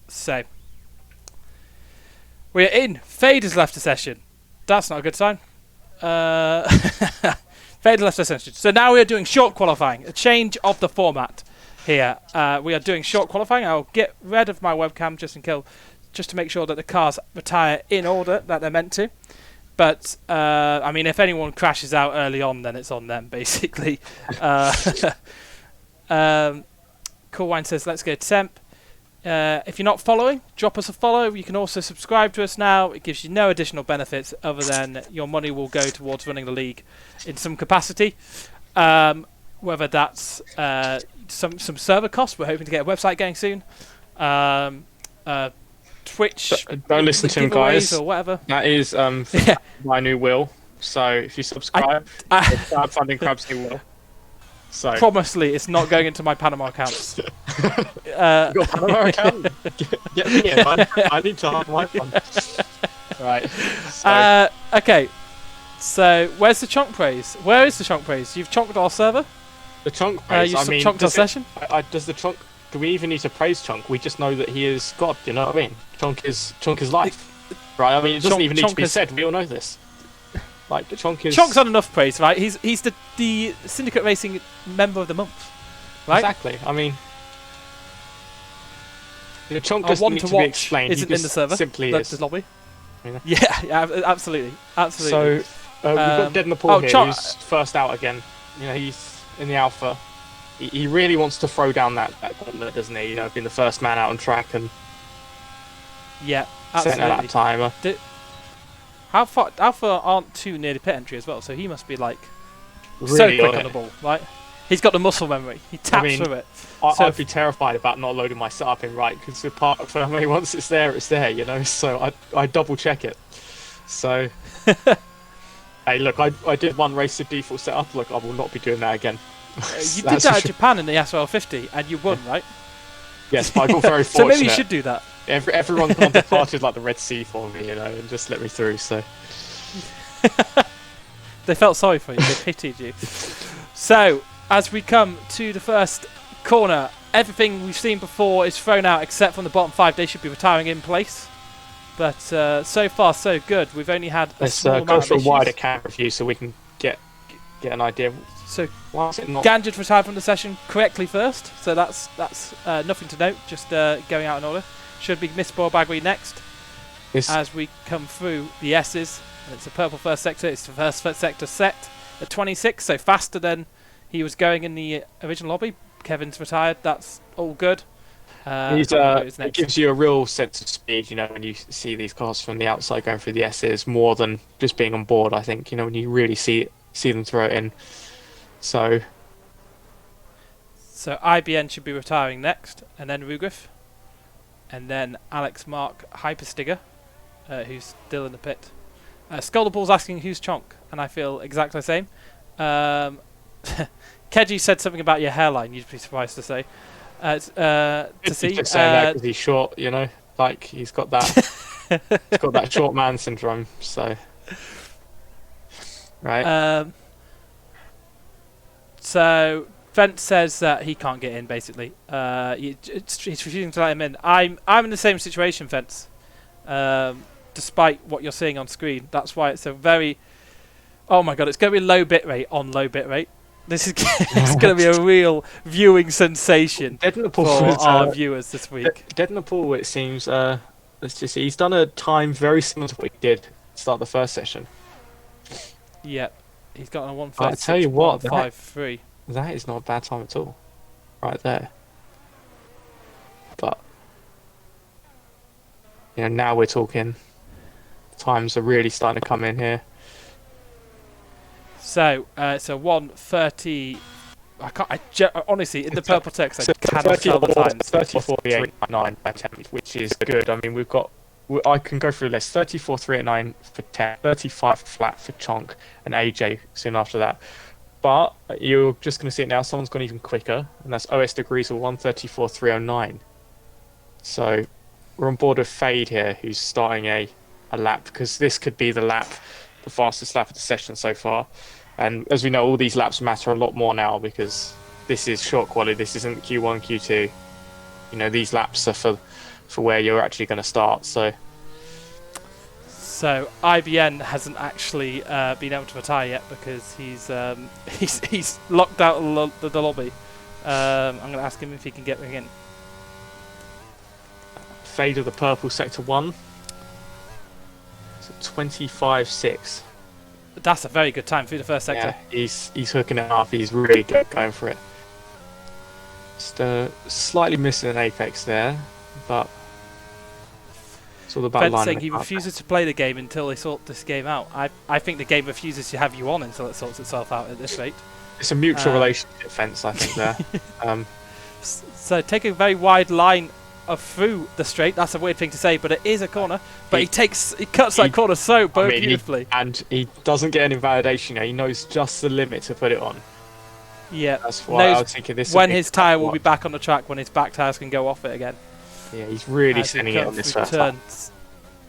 So we're in. Fade has left the session. That's not a good sign. Fade left the session. So now we are doing short qualifying. A change of the format here. We are doing short qualifying. I'll get rid of my webcam just to make sure that the cars retire in order that they're meant to. But I mean, if anyone crashes out early on, then it's on them basically. Cool Wine says, let's go temp. If you're not following, drop us a follow. You can also subscribe to us now. It gives you no additional benefits other than your money will go towards running the league in some capacity. Whether that's some server costs. We're hoping to get a website going soon. Twitch. Don't listen to him, guys. Or whatever. That is my new will. So if you subscribe, crowdfunding Crab's new will. So promisely, it's not going into my Panama accounts. Your Panama account? Get me in. I need to have my fun. Right. So. Okay. So where's the chonk praise? Where is the chonk praise? You've chonked our server. The chonk praise. You've chonked our session. Does the chonk? Do we even need to praise Chunk? We just know that he is God. You know what I mean? Chunk is life, right? I mean, it doesn't even need to be said. We all know this. Like Chonk's not enough praise, right? He's the Syndicate Racing Member of the Month, right? Exactly. I mean, Chunk doesn't need to be explained. Isn't in the server? Simply is. The lobby. Yeah, absolutely. So we've got Dead in the Pool here, who's first out again. You know, he's in the Alpha. He really wants to throw down that gauntlet, doesn't he? You know, being the first man out on track and setting a lap timer. Alpha aren't too near the pit entry as well, so he must be like really so quick on the ball, right? He's got the muscle memory. He taps through it. I'd be terrified about not loading my setup in right because once it's there, you know. So I double check it. So hey, look, I did one race to default setup. Look, I will not be doing that again. You did that at Japan in the SRL-100 and you won, right? Yes, but I got very fortunate. So maybe you should do that. Everyone kind of departed like the Red Sea for me, you know, and just let me through. So they felt sorry for you. They pitied you. So as we come to the first corner, everything we've seen before is thrown out except from the bottom 5. They should be retiring in place. But so far so good. We've only had a small amount of issues. Let's go for a wider camera view so we can get an idea. So Ganjard retired from the session correctly first, so that's nothing to note. Just going out in order. Should be Miss Bagui next. As we come through the S's, and it's a purple first sector. It's the first sector set at 26, so faster than he was going in the original lobby. Kevin's retired. That's all good. It gives you a real sense of speed, you know, when you see these cars from the outside going through the S's more than just being on board. I think, you know, when you really see them throw it in. So IBN should be retiring next, and then Rugriff, and then Alex Mark Hyperstiger, who's still in the pit. Skullaball's asking who's Chonk, and I feel exactly the same. Keji said something about your hairline. You'd be surprised to say. To see, just saying that because he's short, you know, like he's got that, he's got that short man syndrome. So, right. So Fent says that he can't get in. Basically, he's refusing to let him in. I'm in the same situation, Fence. Despite what you're seeing on screen, that's why it's a very. Oh my god, it's going to be low bitrate on low bitrate. This is it's going to be a real viewing sensation for our viewers this week. Dead in the Pool, it seems. Let's just see. He's done a time very similar to what he did to start the first session. Yeah, he's got a 1:36. I tell you what, 1:53. That is not a bad time at all, right there. But you know, now we're talking. Times are really starting to come in here. So it's a 1:30. Honestly, in the purple text, I cannot tell the times. 34.389 by 10, which is good. I mean, I can go through the list. 34.389 for 10, 35 flat for Chonk, and AJ soon after that. But you're just going to see it now. Someone's gone even quicker, and that's OS Degrees with 1:34.309. So we're on board with Fade here, who's starting a lap, because this could be the fastest lap of the session so far. And as we know, all these laps matter a lot more now because this is short quality. This isn't Q1, Q2. these laps are for where you're actually going to start. So IBN hasn't actually been able to retire yet because he's locked out of the lobby. I'm going to ask him if he can get back in. Fade of the purple sector 1. So 25.6. That's a very good time through the first sector. Yeah, he's hooking it up. He's really going for it. Just slightly missing an apex there, but it's all about Ben's lining saying it he up. refuses to play the game until they sort this game out. I think the game refuses to have you on until it sorts itself out at this rate. It's a mutual relationship fence, I think, there. So take a very wide line through the straight. That's a weird thing to say, but it is a corner. But he cuts that corner so beautifully. And he doesn't get an invalidation. He knows just the limit to put it on. Yeah, that's why I was thinking this. When his tyre will be back on the track, when his back tyres can go off it again. Yeah, he's really sending it on this first lap.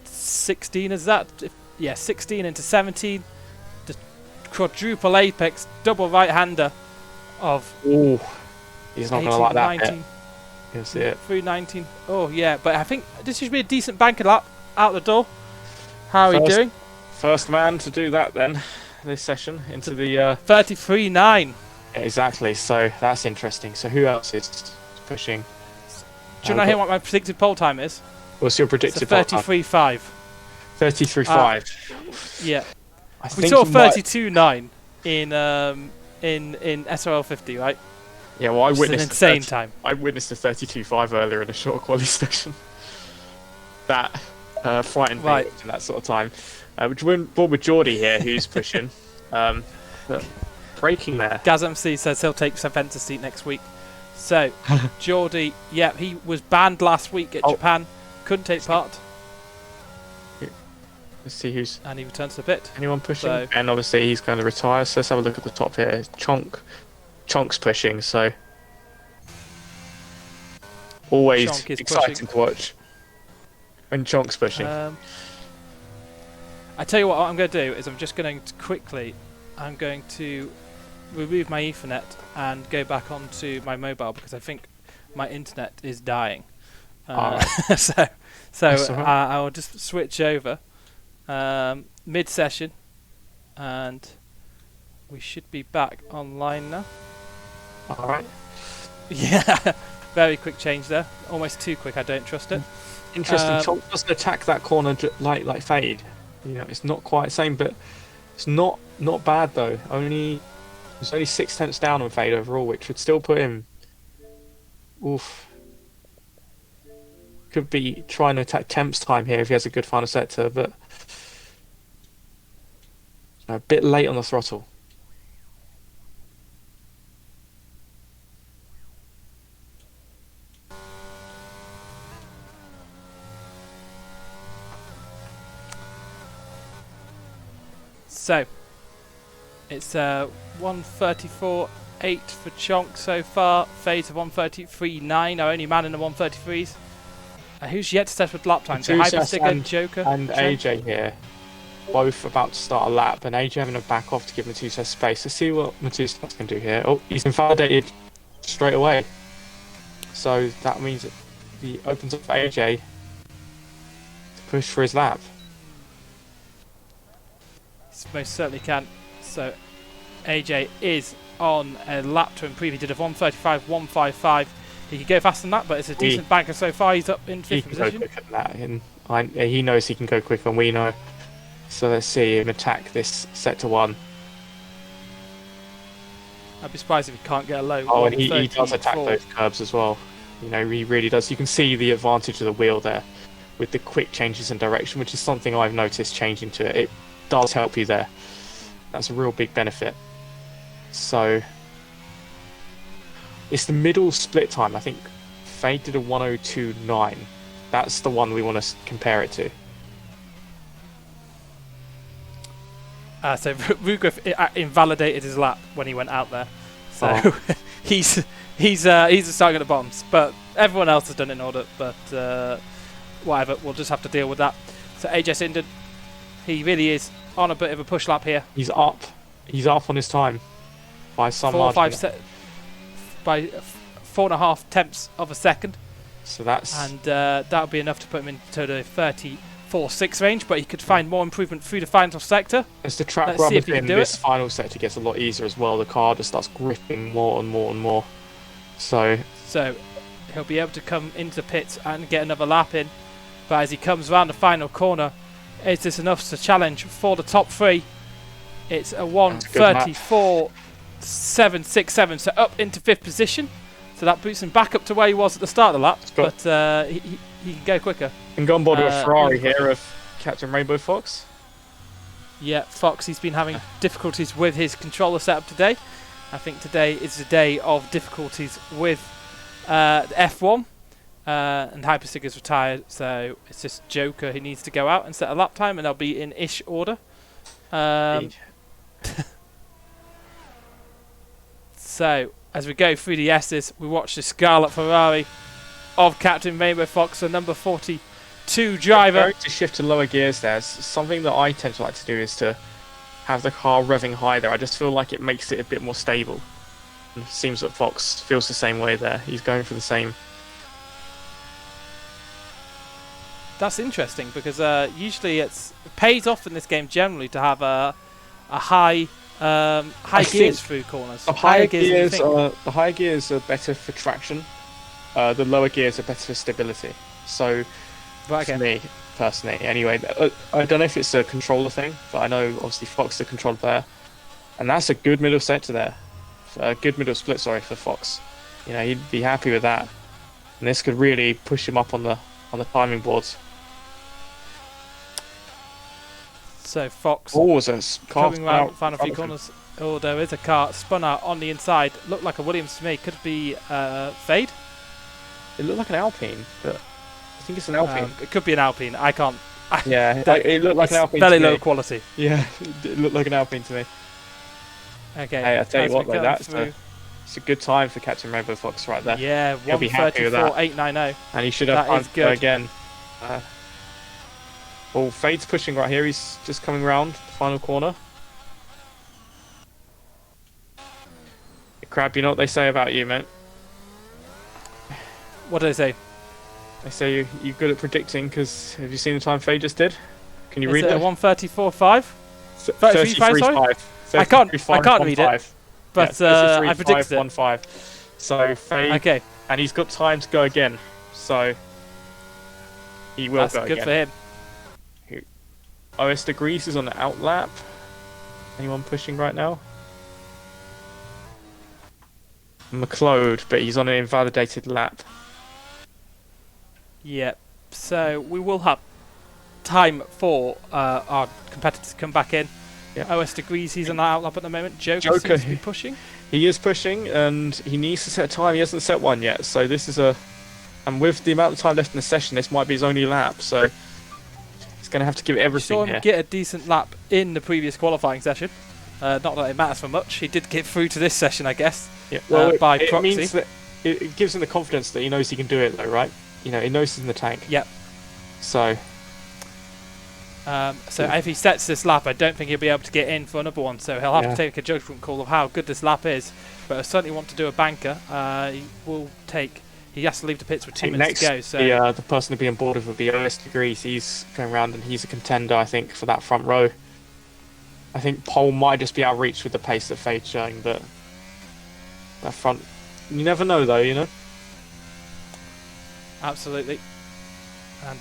16 is that? Yeah, 16 into 17. The quadruple apex, double right-hander of. Ooh, he's not going to like that 19. bit. You'll see it. 319. Oh yeah, but I think this should be a decent banker lap out the door. How are we doing? First man to do that then, this session into the 33.9. Yeah, exactly. So that's interesting. So who else is pushing? Do you want to hear what my predicted pole time is? What's your predicted pole time? 33.5. 33.5. Yeah. We saw 32.9 in SRL-50, right? Yeah, well, I witnessed an insane time. I witnessed a 32.5 earlier in a short quality session. That frightened me in that sort of time. Which we're bored with Geordie here, who's pushing. But braking there. Gaz MC says he'll take Spencer's seat next week. So, Geordie, yeah, he was banned last week at Japan. Couldn't take part. Let's see who's... And he returns to the pit. Anyone pushing? And obviously he's going to retire, so let's have a look at the top here. Chonk's pushing, so... Always exciting to watch when Chonk's pushing. I tell you what I'm going to do is I'm just going to quickly... I'm going to remove my Ethernet and go back onto my mobile because I think my internet is dying. So I'll just switch over mid-session and we should be back online now. Alright. Yeah, very quick change there. Almost too quick, I don't trust it. Interesting, Chonk doesn't attack that corner like Fade. It's not quite the same, but it's not bad though. It's only 6/10 down on Fade overall, which would still put him. Oof. Could be trying to attack Temp's time here if he has a good final sector, but a bit late on the throttle. So, it's 134.8 for Chonk so far. Fade's 133.9, our only man in the 133s. Who's yet to test with lap time? So Hypersticker, Joker, and AJ here, both about to start a lap, and AJ having to back off to give Matusas space. Let's see what Matusas can do here. Oh, he's invalidated straight away. So that means he opens up for AJ to push for his lap. Most certainly can. So AJ is on a lap to improve. He did a 1:35.155. He could go faster than that, but it's a decent banker so far. He's up in 5th position. He can go quicker than that, and he knows he can go quicker, and we know. So let's see him attack this sector 1. I'd be surprised if he can't get a low. Oh, and he does attack those curbs as well. He really does. You can see the advantage of the wheel there with the quick changes in direction, which is something I've noticed changing to it. It does help you there. That's a real big benefit. So it's the middle split time. I think Fade did a 1:02.9. That's the one we want to compare it to. So Rugriff invalidated his lap when he went out there. So he's starting at the bottoms. But everyone else has done it in order. But whatever, we'll just have to deal with that. So AJ Sinden, he really is on a bit of a push lap here. He's up on his time by some margin. By 4.5 tenths of a second. So that's... And that'll be enough to put him into the 34.6 range, but he could find more improvement through the final sector. As the track Let's see if he rubbers can in, do this final sector gets a lot easier as well. The car just starts gripping more and more and more. So he'll be able to come into the pits and get another lap in. But as he comes around the final corner, is this enough to challenge for the top 3? It's a 1:34.767, so up into 5th position. So that boots him back up to where he was at the start of the lap, but he can go quicker. And go on board with a Ferrari here of Captain Rainbow Fox. Yeah, Fox, he's been having difficulties with his controller setup today. I think today is the day of difficulties with F1. And Hypersig is retired, so it's just Joker who needs to go out and set a lap time, and they'll be in ish order. So as we go through the S's, we watch the Scarlet Ferrari of Captain Rainbow Fox, the number 42 driver. Going to shift to lower gears there. Something that I tend to like to do is to have the car revving high there. I just feel like it makes it a bit more stable. And it seems that Fox feels the same way there. He's going for the same. That's interesting because usually it pays off in this game generally to have a high gears through corners. The higher gears are better for traction. The lower gears are better for stability. So, for me personally, anyway, I don't know if it's a controller thing, but I know obviously Fox is the controller player, and that's a good middle sector there. A good middle split, sorry, for Fox. You know, he'd be happy with that, and this could really push him up on the timing boards. So Fox coming around final few corners. Oh, there is a car spun out on the inside. Looked like a Williams to me. Could be Fade. It looked like an Alpine, but I think it's an Alpine. It could be an Alpine. I can't. Yeah, it looked like an Alpine. Very low quality. Yeah, it looked like an Alpine to me. Okay. Hey, I tell you what, though, it's a good time for Captain Rainbow Fox right there. Yeah, he'll be happy with that. 1:34.890. And he should have time to go again. Well, Fade's pushing right here. He's just coming round the final corner. Crab, you know what they say about you, mate? What do they say? They say you're good at predicting because have you seen the time Fade just did? Can you read it? 1:34.5. 33.5. Sorry. I can't read it. But I predicted it. 1.5. So Fade. Okay. And he's got time to go again. So he will go again. That's good for him. OS Degrees is on the out lap. Anyone pushing right now? McLeod, but he's on an invalidated lap. Yeah, so we will have time for our competitors to come back in. Yep. OS Degrees, he's on that out lap at the moment. Joker seems to be pushing. He is pushing, and he needs to set a time. He hasn't set one yet, so this is a... And with the amount of time left in the session, this might be his only lap, so... He's going to have to give it everything here. Saw him get a decent lap in the previous qualifying session. Not that it matters for much. He did get through to this session, I guess. Yeah. Well, by it proxy. Means that it gives him the confidence that he knows he can do it, though, right? You know, he knows he's in the tank. Yep. So if he sets this lap, I don't think he'll be able to get in for another one. So he'll have to take a judgment call of how good this lap is. But I certainly want to do a banker. He has to leave the pits with 2 minutes to go. So the person to be on board with would be OS Degrees. He's going around and he's a contender, I think, for that front row. I think Pole might just be outreached with the pace that Fade's showing, but that front, you never know, though, you know. Absolutely. And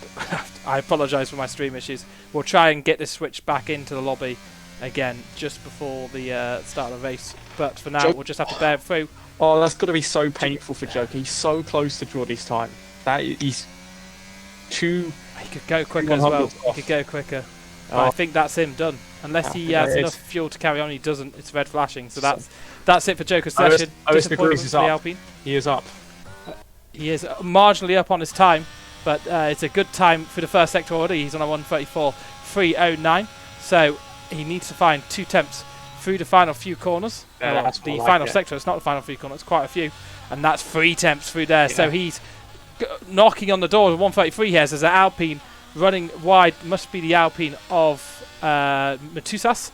I apologise for my stream issues. We'll try and get this switch back into the lobby again just before the start of the race. But for now, we'll just have to bear it through. Oh, that's got to be so painful for Joker. He's so close to Geordie's time. He's too... He could go quicker as well. He could go quicker. I think that's him done. Unless he has enough fuel to carry on, he doesn't. It's red flashing. So that's it for Joker's session. Disappointment for the Alpine. He is up. He is marginally up on his time, but it's a good time for the first sector already. He's on a 1:34.309. So he needs to find 2 temps through the final few corners. The final sector, it's not the final few corners, quite a few. And that's 3 temps through there. Yeah. So he's knocking on the door of 1:33 here. There's an Alpine running wide. Must be the Alpine of Matusas.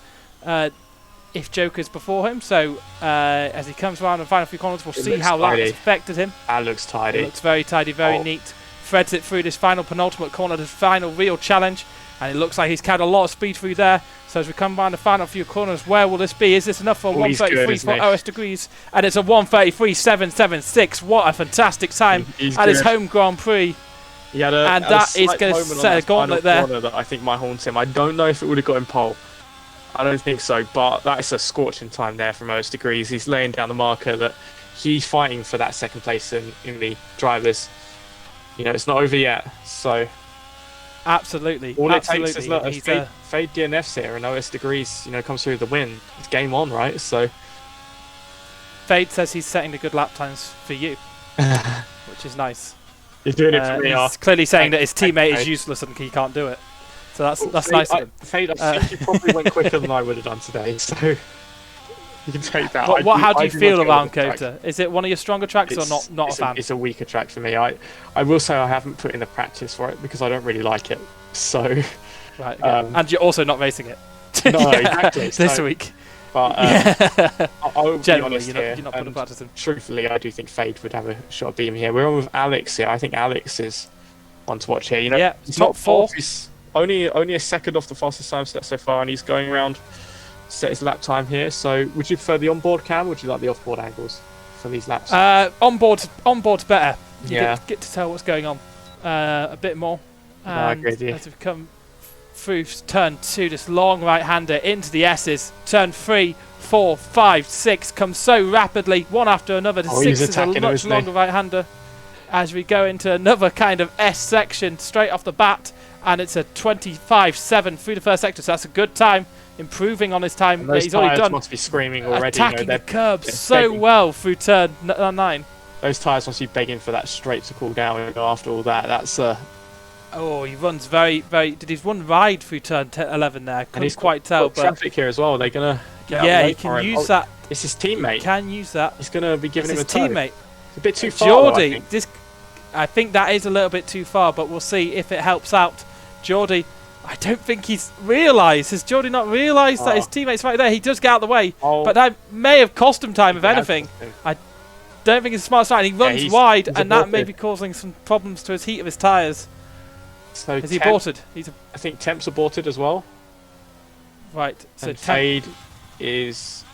if Joker's before him. So as he comes around the final few corners, we'll see looks how that tidy. has affected him. That looks tidy. It looks very tidy, very neat. Threads it through this final penultimate corner, this final real challenge. And it looks like he's carried a lot of speed through there. So as we come around the final few corners, where will this be? Is this enough for 133 for OS Degrees? And it's a 133.776. What a fantastic time at his home Grand Prix. He had and that is going to set a gauntlet there. That I think might haunt him. I don't know if it would have got him pole. I don't think so, but that's a scorching time there from OS Degrees. He's laying down the marker that he's fighting for that second place in the drivers. You know, it's not over yet, so... Absolutely. All absolutely. it takes is look, Fade DNFs here and OS Degrees, you know, comes through the win. It's game on, right? So Fade says he's setting the good lap times for you, which is nice. He's doing it for me. He's clearly saying that his teammate is useless and he can't do it. So that's Fade, nice of him. Fade, I think you probably went quicker than I would have done today, so you can take that. How do you feel around Kota? Is it one of your stronger tracks or not a fan? It's a weaker track for me. I will say I haven't put in the practice for it because I don't really like it. So, right, okay. And you're also not racing it. No, exactly. This week. But I will be generally, honest you're not putting practice in. Truthfully, I do think Fade would have a shot at beating here. We're on with Alex here. I think Alex is one to watch here. You know, yeah, he's top not four. He's only a second off the fastest time set so far, and he's going around set his lap time here. So, would you prefer the onboard cam, or would you like the offboard angles for these laps? Onboard's better. You Yeah. get to tell what's going on a bit more. No, I agree with you. As we come through turn 2, this long right-hander into the S's. Turn 3, 4, 5, 6 comes so rapidly, one after another. The 6 is a much longer right-hander. As we go into another kind of S section straight off the bat, and it's a 25.7 through the first sector. So that's a good time, improving on his time that he's already done. Must be screaming already. Attacking the curbs so well through turn 9. Those tyres must be begging for that straight to cool down after all that. That's Oh, he runs very, very... Did he run wide through turn 11 there? Couldn't quite tell. But traffic here as well. They're going to get yeah, he can use that. It's his teammate. He can use that. He's going to be giving him a teammate. It's a bit too far, Geordie, I think that is a little bit too far, but we'll see if it helps out. Geordie, I don't think he's realised. Has Geordie not realised that his teammate's right there? He does get out of the way, but that may have cost him time, if anything. I don't think it's a smart start. He runs wide, and that may be causing some problems to his heat of his tyres. So is he aborted? I think Temp's aborted as well. Right. So Fade is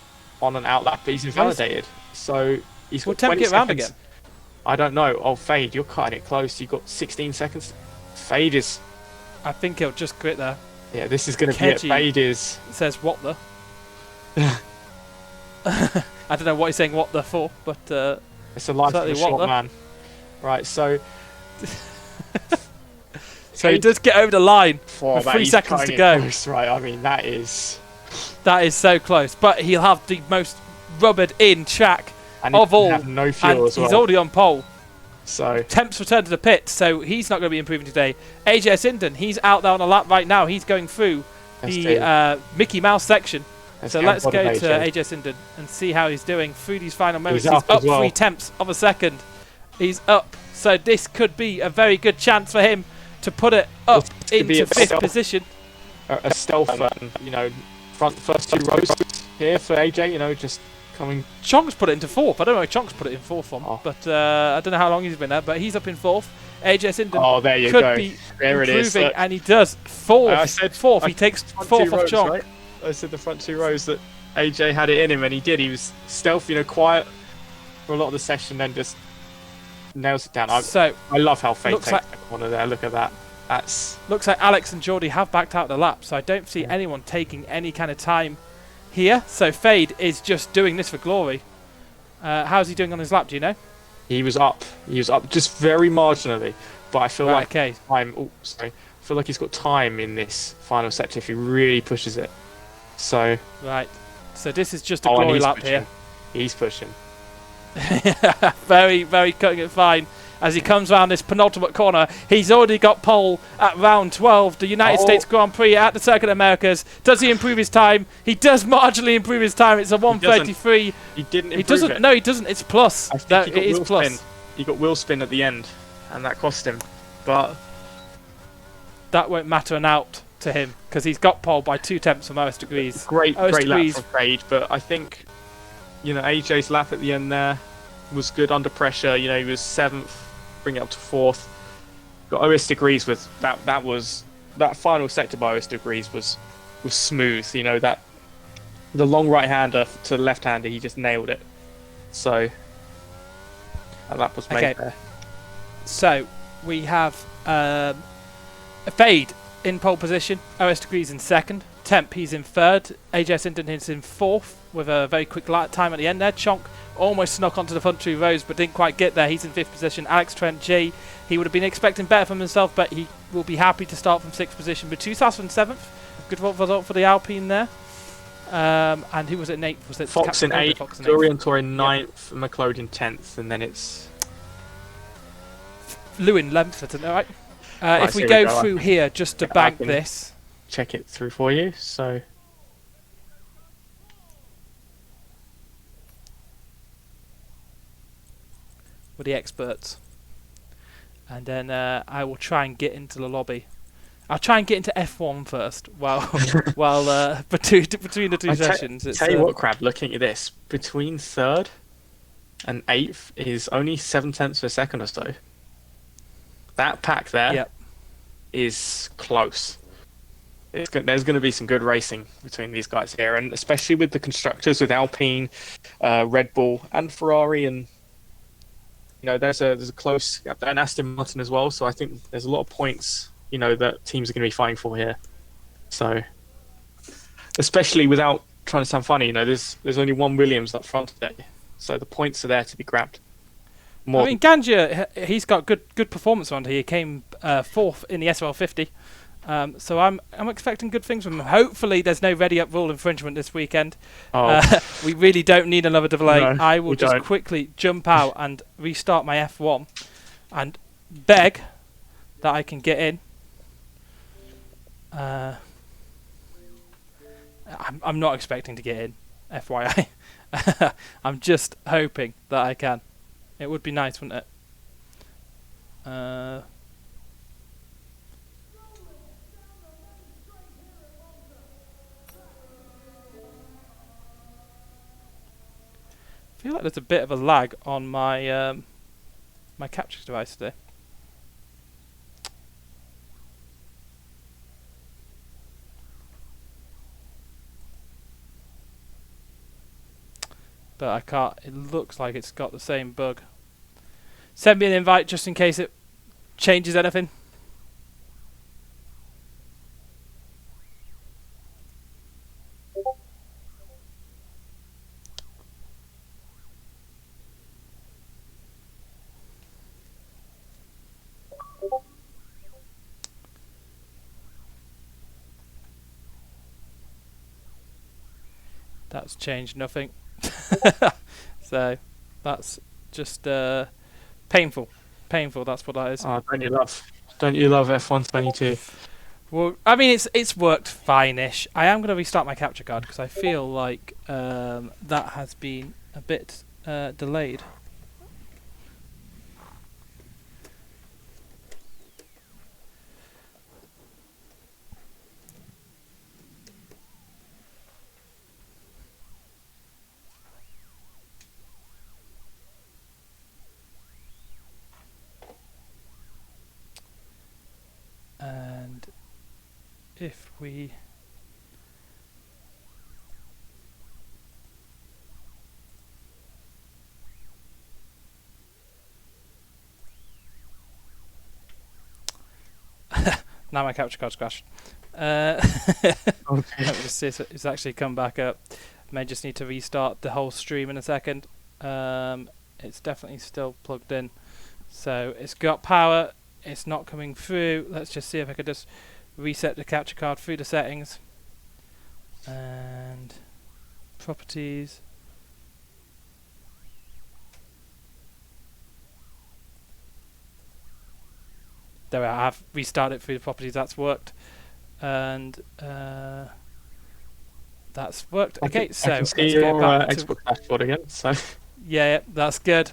on an outlap, but he's invalidated. So he's got 20 get round seconds. Again? I don't know. Oh, Fade, you're cutting it close. You've got 16 seconds. Fade is... I think he'll just quit there. Yeah, this is going to be it. Fade is... It says what the? I don't know what he's saying what the for, but... it's a life of a short man. Right, so... So he does get over the line with 3 seconds to go. Close, right, I mean, that is so close. But he'll have the most rubbered in track of all. Have no fuel as well. He's already on pole. So Temp's returned to the pit, so he's not going to be improving today. AJ Sinden, he's out there on a lap right now. He's going through the Mickey Mouse section. So let's go to AJ Sinden and see how he's doing through these final moments. He's up 3 tenths of a second. He's up. So this could be a very good chance for him to put it up into 5th position. A stealth, you know, first 2 rows here for AJ, you know, just coming. Chong's put it into 4th. I don't know where Chong's put it in 4th from, but I don't know how long he's been there, but he's up in 4th. AJ Sinden could be improving, and he does. 4th. I said 4th. He takes 4th off Chong. Right? I said the front 2 rows that AJ had it in him, and he did. He was stealth, you know, quiet for a lot of the session, then just nails it down. I love how Fade takes that corner there. Look at that. Looks like Alex and Geordie have backed out the lap, so I don't see anyone taking any kind of time here. So Fade is just doing this for glory. How's he doing on his lap? Do you know? He was up. He was up just very marginally, but I feel like time. Oh, sorry. I feel like he's got time in this final sector if he really pushes it. So right. So this is just a glory lap here. He's pushing. Very, very cutting it fine. As he comes around this penultimate corner, he's already got pole at round 12, the United States Grand Prix at the Circuit Americas. Does he improve his time? He does marginally improve his time. It's a 1:33. He didn't improve it. No, he doesn't. It's plus. It is plus. He got wheel spin at the end, and that cost him. But that won't matter an out to him because he's got pole by 2 tenths from OS Degrees. Great OS lap Degrees, from Fade, but I think, AJ's lap at the end there was good under pressure. He was 7th, bring it up to 4th. Got OS Degrees with that final sector by OS Degrees was smooth. That the long right-hander to the left-hander, he just nailed it. So that lap was made there. So we have Fade in pole position, OS Degrees in 2nd, Temp he's in 3rd, AJ Sinton is in 4th with a very quick time at the end there. Chonk almost snuck onto the front 2 rows but didn't quite get there. He's in 5th position. Alex Trent G, he would have been expecting better from himself, but he will be happy to start from 6th position. But 2007th, good result for the Alpine there. And who was it in 8th? Was it Fox in 8th, Dorian Tour in 9th, McLeod in 10th, and then it's Lewin 11th, isn't it, right? If we go through here just to bank this. Check it through for you. So with the experts. And then I will try and get into the lobby. I'll try and get into F1 first while between the 2 sessions. Tell you what, Crab, looking at this, between 3rd and 8th is only 7 tenths of a second or so. That pack there is close. There's going to be some good racing between these guys here, and especially with the constructors, with Alpine, Red Bull, and Ferrari, and there's a close gap there, and Aston Martin as well. So I think there's a lot of points, that teams are going to be fighting for here. So, especially without trying to sound funny, there's only one Williams up front today, so the points are there to be grabbed. Ganja, he's got good performance on here. He came 4th in the SRL-100. So I'm expecting good things from him. Hopefully there's no ready up rule infringement this weekend. We really don't need another delay. No, I will just quickly jump out and restart my F1 and beg that I can get in. I'm not expecting to get in, FYI. I'm just hoping that I can. It would be nice, wouldn't it? I feel like there's a bit of a lag on my my capture device today. But I can't. It looks like it's got the same bug. Send me an invite just in case it changes anything. That's changed nothing. So that's just painful. That's what that is. Oh, don't you love F1 22? Well, I mean, it's worked fine-ish. I am going to restart my capture card because I feel like that has been a bit delayed. And if we now my capture card's crashed. Okay. Let me just see if it's actually come back up. May just need to restart the whole stream in a second. It's definitely still plugged in, so it's got power. It's not coming through. Let's just see if I could just reset the capture card through the settings and properties. There we are. I've restarted it through the properties. That's worked, and that's worked. Okay, so I can see your Xbox dashboard again. So yeah, that's good.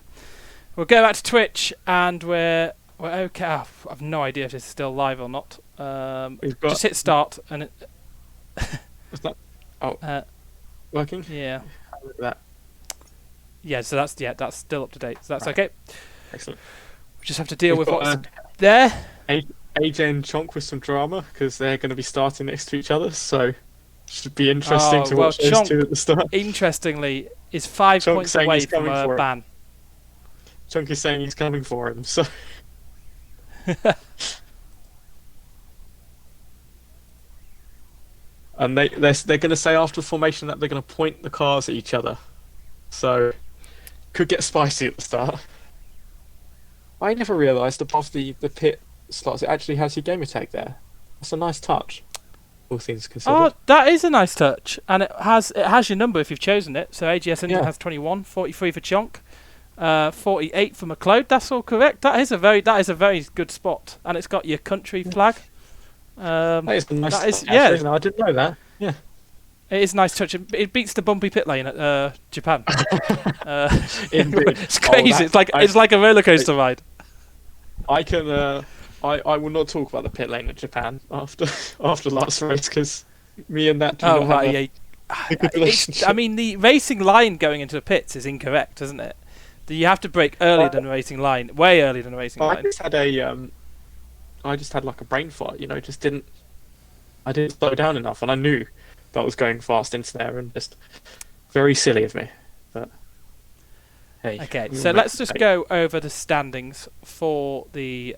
We'll go back to Twitch, and we're okay. I have no idea if this is still live or not. We've got. Just hit start and it, Is that? Oh, working. yeah. Look at that. Yeah, so that's still up to date. So that's okay. Excellent. We just have to deal We've with got, what's there. AJ and Chonk with some drama because they're going to be starting next to each other, so should be interesting to watch those Chonk, two at the start. Interestingly, is 5 Chonk points saying away he's from coming a for it. ban. Chonk is saying he's coming for him, so. And they're going to say after the formation that they're going to point the cars at each other, so could get spicy at the start. I never realised above the pit slots it actually has your gamer tag there. That's a nice touch, all things considered. Oh, that is a nice touch, and it has your number if you've chosen it. So AGS India has 21, 43 for Chonk, 48 for McLeod. That's all correct. That is a very good spot, and it's got your country flag. That is a nice touch, yeah. actually. No, I didn't know that. Yeah. It is a nice touch. It beats the bumpy pit lane at Japan. It's crazy. It's like a roller coaster ride. I can. I will not talk about the pit lane at Japan after last race because me and that do not have a good relationship. I mean, the racing line going into the pits is incorrect, isn't it? You have to brake earlier than the racing line, way earlier than the racing line. I just had like a brain fart, I didn't slow down enough, and I knew that I was going fast into there, and just very silly of me. But hey. Okay, so let's just go over the standings for the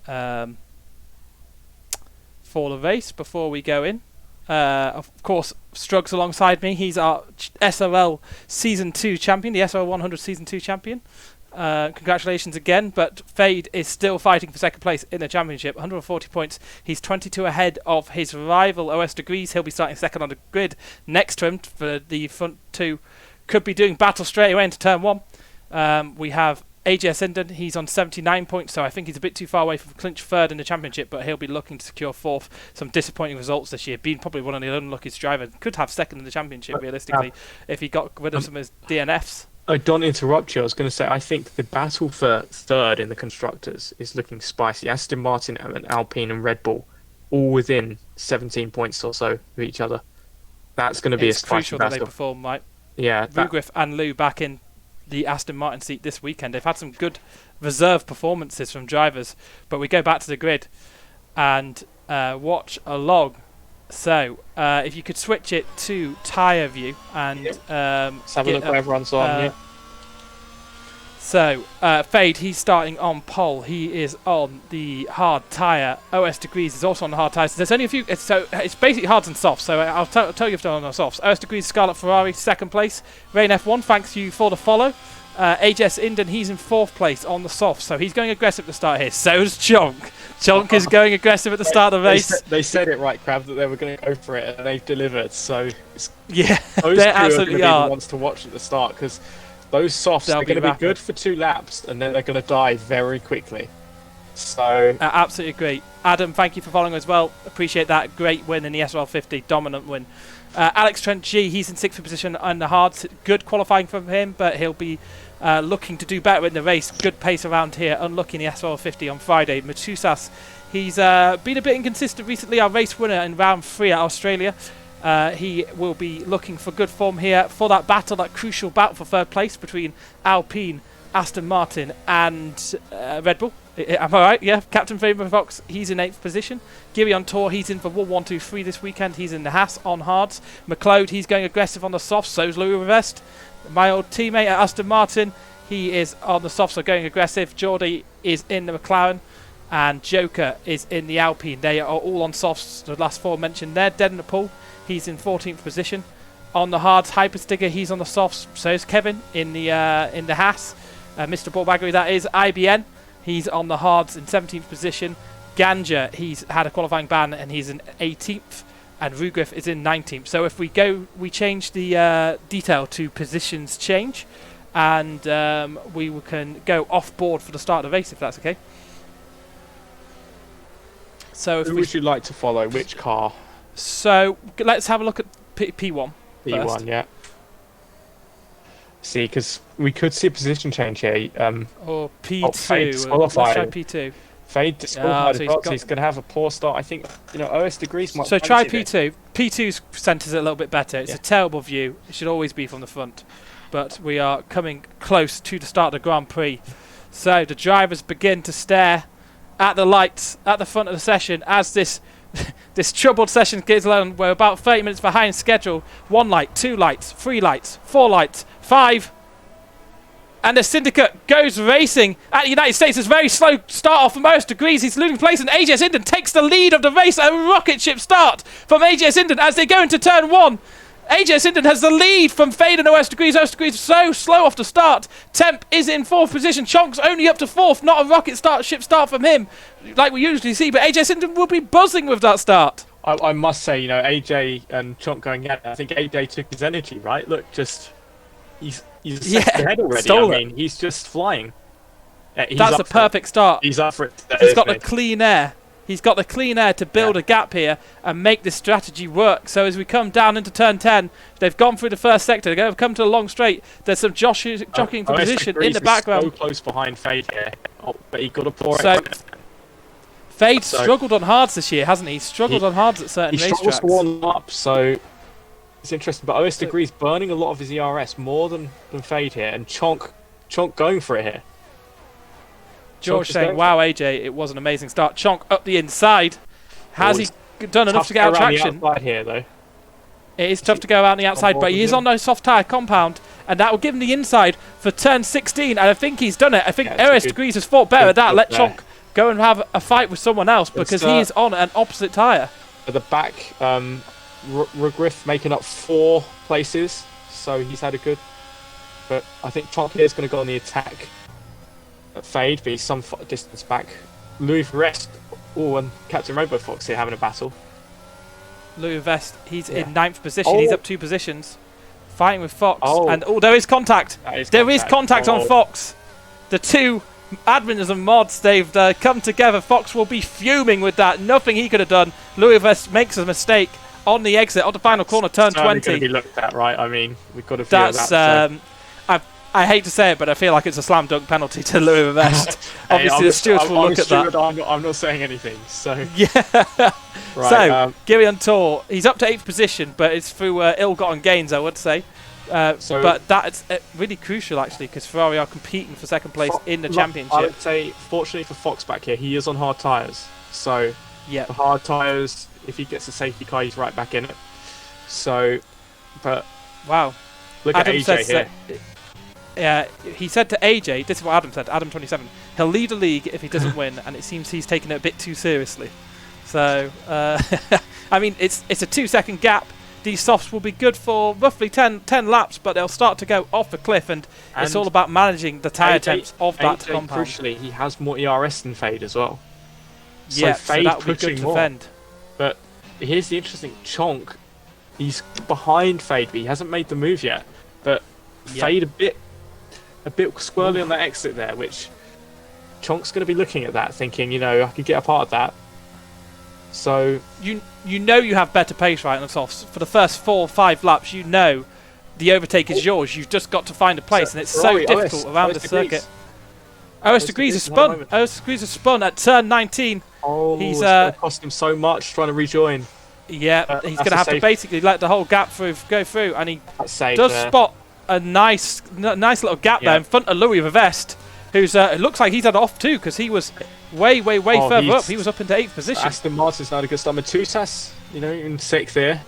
race before we go in. Of course, Strugz alongside me. He's our SRL Season 2 champion, the SRL-100 Season 2 champion. Congratulations again, but Fade is still fighting for second place in the championship, 140 points. He's 22 ahead of his rival OS Degrees. He'll be starting second on the grid next to him for the front two. Could be doing battle straight away into turn one. We have AJS Inden. He's on 79 points, so I think he's a bit too far away from clinch third in the championship, but he'll be looking to secure fourth. Some disappointing results this year, being probably one of the unluckiest drivers. Could have second in the championship realistically if he got rid of some of his DNFs. I don't interrupt you. I was going to say I think the battle for third in the constructors is looking spicy. Aston Martin and Alpine and Red Bull all within 17 points or so of each other. That's going to be a spicy crucial battle. That they perform right. Yeah, Rugriff and Lou back in the Aston Martin seat this weekend. They've had some good reserve performances from drivers, but we go back to the grid and watch a log. So if you could switch it to tyre view and let's have a look where everyone's on. So Fade, he's starting on pole. He is on the hard tyre. OS Degrees is also on the hard tyres. There's only a few. It's basically hards and softs. So I'll tell you if they're on the softs. OS Degrees, Scarlet Ferrari, second place. Rain F1, thanks you for the follow. AJS Inden, he's in fourth place on the softs. So he's going aggressive at the start here. So is Chonk. Chonk is going aggressive at the start of the race. They said it right, Crab, that they were going to go for it, and they've delivered. So yeah, those they absolutely are the ones to watch at the start because those softs are going to be good for 2 laps, and then they're going to die very quickly. So absolutely agree. Adam, thank you for following as well. Appreciate that. Great win in the SRL-50, dominant win. Alex Trent G, he's in 6th position on the hards. Good qualifying from him, but he'll be looking to do better in the race. Good pace around here. Unlucky in the SRL-50 on Friday. Matusas, he's been a bit inconsistent recently. Our race winner in round 3 at Australia. He will be looking for good form here for that battle, that crucial battle for third place between Alpine, Aston Martin and Red Bull. Am I right? Yeah. Captain Faber Fox, he's in 8th position. Geary on tour, he's in for 1, 2, 3 this weekend. He's in the Haas on hards. McLeod, he's going aggressive on the softs. So's Louis Rivest. My old teammate at Aston Martin, he is on the softs, so going aggressive. Geordie is in the McLaren. And Joker is in the Alpine. They are all on softs. The last 4 mentioned there. Dead in the pool. He's in 14th position. On the hards, Hypersticker, he's on the softs. So is Kevin in the Haas. Mr. Ballbaggery, that is. IBN, he's on the hards in 17th position. Ganja, he's had a qualifying ban and he's in 18th. And Rugriff is in 19th. So if we change the detail to positions change. And we can go off board for the start of the race if that's okay. So if who would you like to follow? Which car? So let's have a look at P1 P1, first. yeah. See, because we could see a position change here. Or P2. Fade's qualifying. Let's try P2. Fade disqualified as well, so he's going to have a poor start. I think, OS Degrees might... So try P2. P2's centres it a little bit better. It's a terrible view. It should always be from the front. But we are coming close to the start of the Grand Prix. So the drivers begin to stare at the lights at the front of the session as this this troubled session gets along. We're about 30 minutes behind schedule. 1 light, 2 lights, 3 lights, 4 lights, 5... And the Syndicate goes racing at the United States. It's a very slow start off from OS Degrees. He's losing place, and AJ Sinden takes the lead of the race. A rocket ship start from AJ Sinden as they go into turn 1. AJ Sinden has the lead from Fade and OS Degrees. OS Degrees so slow off the start. Temp is in 4th position. Chonk's only up to 4th. Not a rocket ship start from him, like we usually see. But AJ Sinden will be buzzing with that start. I must say, AJ and Chonk going at it. I think AJ took his energy, right? Look, just... He's ahead already. He's just flying. That's a perfect start. He's up for it today, He's got the clean air. He's got the clean air to build a gap here and make this strategy work. So as we come down into turn 10, they've gone through the first sector. They're going to come to the long straight. There's some jockeying for position in the background. So close behind Fade here. But he got a poor. So Fade struggled on hards this year, hasn't he? He's struggled on hards at certain racetracks. He struggles to warm up, so... It's interesting, but OS Degrees burning a lot of his ERS more than Fade here, and Chonk going for it here. George saying, "Wow, AJ, it was an amazing start." Chonk up the inside. Has he done enough to get out traction? Here, though. It is tough to go out on the outside, but he is on no soft tyre compound, and that will give him the inside for turn 16. And I think he's done it. I think OS Degrees has fought better at that. Let Chonk go and have a fight with someone else because he is on an opposite tyre. At the back. Regriff making up 4 places, so he's had a good. But I think Chonk here is going to go on the attack at Fade, but he's some distance back. Louis Vest, and Captain Rainbow Fox here having a battle. Louis Vest, he's in 9th position. He's up 2 positions, fighting with Fox, and there is contact. There is contact on Fox. The 2 admins and mods, they've come together. Fox will be fuming with that. Nothing he could have done. Louis Vest makes a mistake on the exit, on the final corner, turn 20. Going to be looked at, right? I mean, we've got to feel that. I hate to say it, but I feel like it's a slam dunk penalty to Louis Vest. Obviously, the stewards will look at that. I'm not saying anything, so... Yeah. Right, so, Gillian Tour, he's up to 8th position, but it's through ill-gotten gains, I would say. But that's really crucial, actually, because Ferrari are competing for 2nd place in the championship. I would say, fortunately for Fox back here, he is on hard tyres. So, the hard tyres... If he gets a safety car, he's right back in it. So, but... Wow. Look Adam at AJ here. He said to AJ, this is what Adam said, Adam27, he'll lead the league if he doesn't win, and it seems he's taken it a bit too seriously. So, I mean, it's a 2-second gap. These softs will be good for roughly 10 laps, but they'll start to go off the cliff, and it's all about managing the tyre temps of that compound. Crucially, he has more ERS than Fade as well. So Fade that would be good to defend. But here's the interesting, Chonk, he's behind Fade, but he hasn't made the move yet. But Fade a bit squirrely on that exit there, which Chonk's going to be looking at that, thinking, I could get a part of that. So you have better pace right on the softs. For the first 4 or 5 laps, the overtake is yours. You've just got to find a place, and it's so difficult around the circuit. OS Degrees has spun. OS Degrees has spun at turn 19. He's going to cost him so much trying to rejoin. Yeah, he's going to have to basically let the whole gap go through, and he does spot a nice little gap there in front of Louis Vest, who's it looks like he's had off too, because he was way further up. He was up into 8th position. Aston Martin's not a good start. Matusas, in 6th here.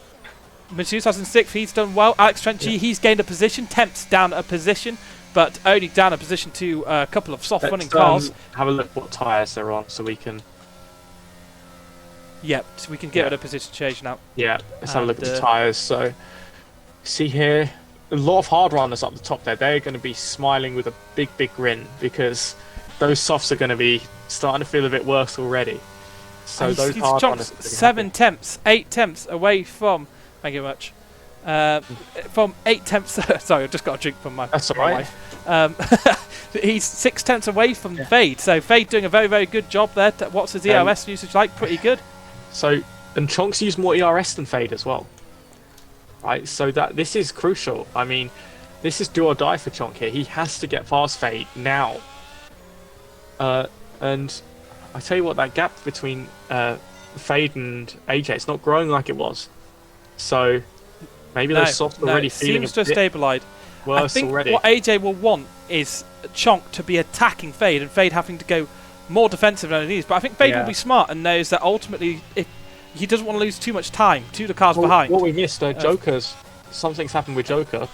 Matusas in 6th. He's done well. Alex Trenchy, he's gained a position. Temp's down a position, but only down a position to a couple of soft running cars. Have a look what tyres they're on, so we can. Yep, so we can get a position change now. Yeah, let's have a look at the tyres. So, see here, a lot of hard runners up the top there. They're going to be smiling with a big grin because those softs are going to be starting to feel a bit worse already. So those hard runners. 7 temps, 8 temps away from. Thank you very much. From 8 temps. Sorry, I've just got a drink from my. That's all right. He's 6 tenths away from Fade. So Fade doing a very good job there. What's his ERS usage like? Pretty good. So, and Chonk's used more ERS than Fade as well. Right, so this is crucial. I mean, this is do or die for Chonk here. He has to get past Fade now. And I tell you what, that gap between Fade and AJ, it's not growing like it was. So maybe those softs are already feeling seems to have stabilised. Worse I think already. what AJ will want is Chonk to be attacking Fade and Fade having to go more defensive than it is. But I think Fade will be smart and knows that ultimately he doesn't want to lose too much time to the cars behind. What we missed, Joker's. Something's happened with Joker.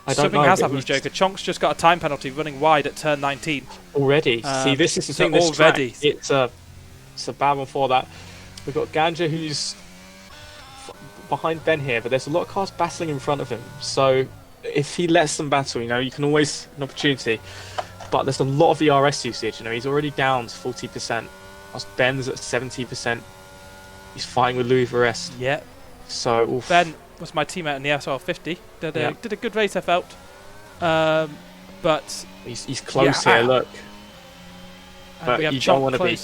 Something has happened with Joker. Chonk's just got a time penalty running wide at turn 19. Already. See, this is the thing. This already. Track, it's a bad one for that. We've got Ganja who's behind Ben here, but there's a lot of cars battling in front of him. So if he lets them battle, you can always an opportunity. But there's a lot of ERS usage. He's already down to 40%. Whilst Ben's at 70%. He's fighting with Louis Varese. Yeah. So oof. Ben was my teammate in the SRL-100. Did a good race, I felt. But he's close here. Look. But we have you don't want to be.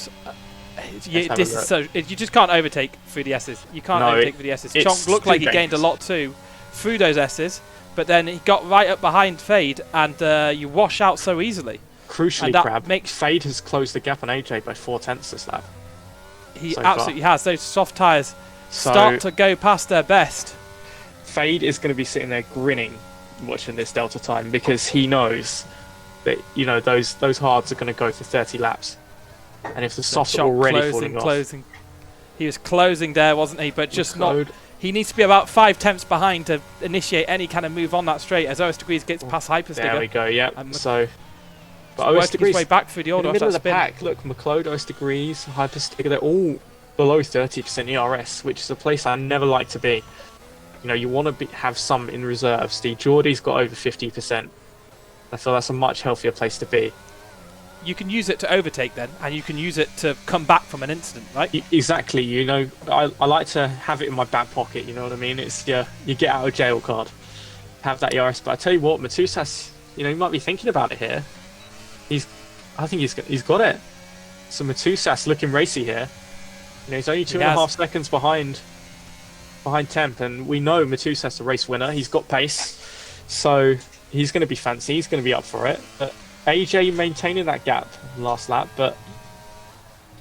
This is so. You just can't overtake through the S's. You can't overtake through the S's. Chonk looked like he gained a lot too through those S's, but then he got right up behind Fade, and you wash out so easily. Crucially, Crab, Fade has closed the gap on AJ by 4/10 this lap. He absolutely has. Those soft tyres start to go past their best. Fade is going to be sitting there grinning, watching this Delta time, because he knows that those hards are going to go for 30 laps. And if the softs are already falling off. He was closing there, wasn't he? But just not. He needs to be about 5 tenths behind to initiate any kind of move on that straight as OS Degrees gets past Hypersticker. There we go, yeah. But OS Degrees his way back through the order in the middle of the spin. pack, look, McLeod, OS Degrees, Hypersticker, they're all below 30% ERS, which is a place I never like to be. You want to have some in reserve. Steve Geordie's got over 50%. I feel that's a much healthier place to be. You can use it to overtake then, and you can use it to come back from an incident, right? Exactly. I like to have it in my back pocket. You know what I mean? It's you get out of jail card, have that ERS. But I tell you what, Matusas, he might be thinking about it here. I think he's got it. So Matusas looking racy here. He's only 2.5 seconds behind Temp, and we know Matusas the race winner. He's got pace, so he's going to be fancy. He's going to be up for it. But AJ maintaining that gap last lap, but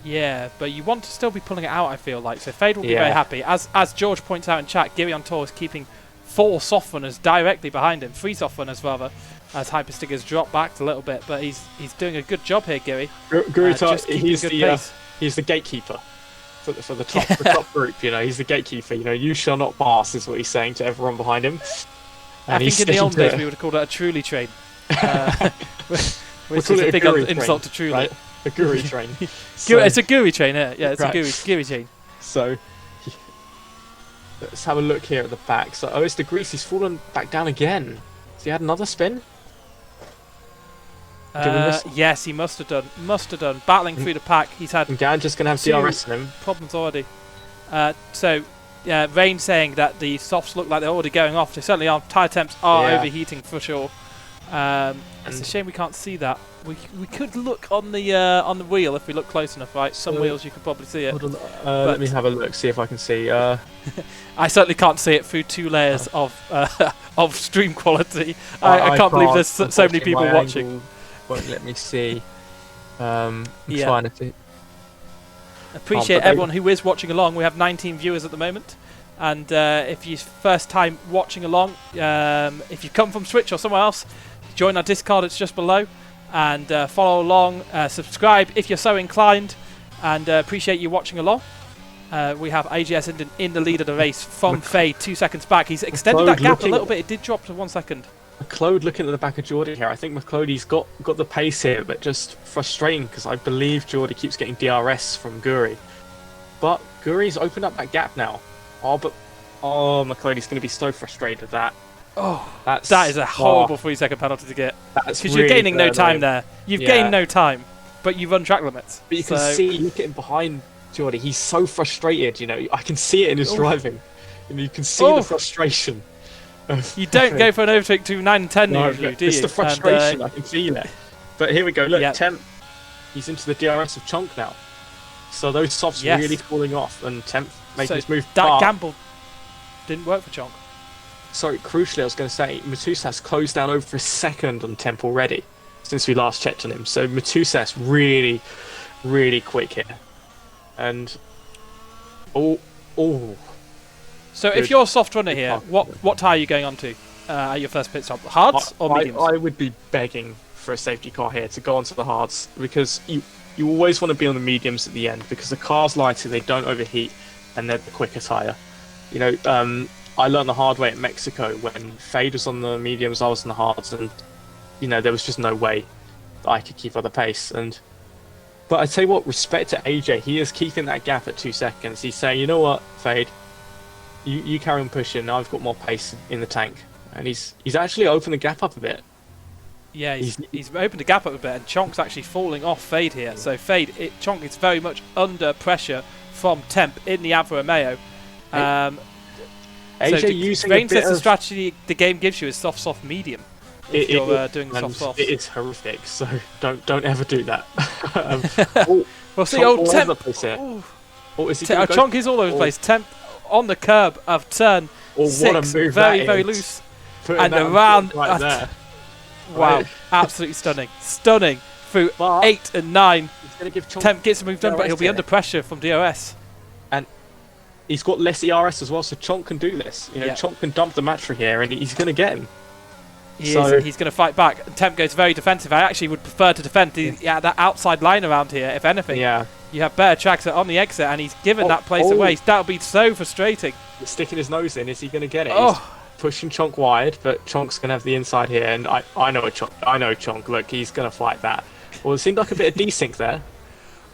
you want to still be pulling it out. I feel like so. Fade will be very happy. As George points out in chat, Geary on tour is keeping 4 soft runners directly behind him, 3 soft runners rather, as Hypersticker's dropped back a little bit. But he's doing a good job here, Geary. He's the gatekeeper for the top group. He's the gatekeeper. You shall not pass is what he's saying to everyone behind him. And I think in the old days we would have called it a truly train. Which is a big insult to truly. Right? A Guri train. It's a Guri train, yeah. It's a Guri train. So let's have a look here at the back. So OS Degrees, he's fallen back down again. Has he had another spin? Yes, he must have done. Battling through the pack, he's had. Ganja's going to have DRS in him. Problems already. Rain saying that the softs look like they're already going off. They certainly are. Tyre temps are overheating for sure. It's a shame we can't see that. We could look on the wheel if we look close enough, right? Some wheels you can probably see it. Hold on, let me have a look, see if I can see. I certainly can't see it through 2 layers of stream quality. I can't believe there's so many people watching. Won't let me see. I'm trying to see. Appreciate everyone who is watching along. We have 19 viewers at the moment. And if you're first time watching along, if you come from Switch or somewhere else, join our Discord, it's just below. And follow along, subscribe if you're so inclined. And appreciate you watching along. We have AGS in the lead of the race from Fade, 2 seconds back. He's extended that gap a little bit. It did drop to 1 second. McLeod looking at the back of Geordie here. I think McLeod's got the pace here, but just frustrating because I believe Geordie keeps getting DRS from Guri. But Guri's opened up that gap now. McLeod's going to be so frustrated at that. That is a horrible 3-second penalty to get. Because you're gaining no time there. You've gained no time, but you run track limits. But you can see, look at him behind Geordie. He's so frustrated. I can see it in his driving. You can see the frustration. You don't go for an overtake to 9 and 10 usually, do you? It's the frustration. I can feel it. But here we go. Look, Temp. He's into the DRS of Chonk now. So those softs really falling off, and Temp making his move. That gamble didn't work for Chonk. Sorry, crucially, I was going to say Matusas closed down over a second on Temp already since we last checked on him. So Matusas really really quick here. And oh. So Good. if you're a soft runner here, what tyre are you going on to at your first pit stop? Hards or mediums? I would be begging for a safety car here to go onto the hards, because you always want to be on the mediums at the end, because the car's lighter, they don't overheat, and they're the quicker tyre. You know, I learned the hard way at Mexico when Fade was on the mediums, I was on the hards, and you know, there was just no way that I could keep up the pace. But I tell you what, respect to AJ, he is keeping that gap at 2 seconds. He's saying, you know what, Fade, you carry on pushing. I've got more pace in the tank, and he's actually opened the gap up a bit. Yeah, he's opened the gap up a bit, and Chonk's actually falling off Fade here. So Chonk is very much under pressure from Temp in the Alfa Romeo. AJ so using Rain a bit says the of... strategy the game gives you is soft, medium. If you're doing soft softs. It is horrific, so don't ever do that. We'll see. Chonk Temp. Chonk Chonk is all over the place. Temp on the curb of turn 6, what a move very loose, and around. Right there. Wow, Right. absolutely stunning through 8 and 9. He's going to give Chonk Temp gets the move done, but he'll be here. under pressure from DRS. And he's got less ERS as well, so Chonk can do this. You know, Chonk can dump the match through here, and he's going to get him. He's going to fight back. Temp goes very defensive. I actually would prefer to defend that outside line around here, if anything. Yeah. You have better tracks on the exit, and he's given that place away. That'll be so frustrating. He's sticking his nose in. Is he going to get it? Oh. He's pushing Chonk wide, but Chonk's going to have the inside here, and I know Chonk. Look, he's going to fight that. Well, it seemed like a bit of desync there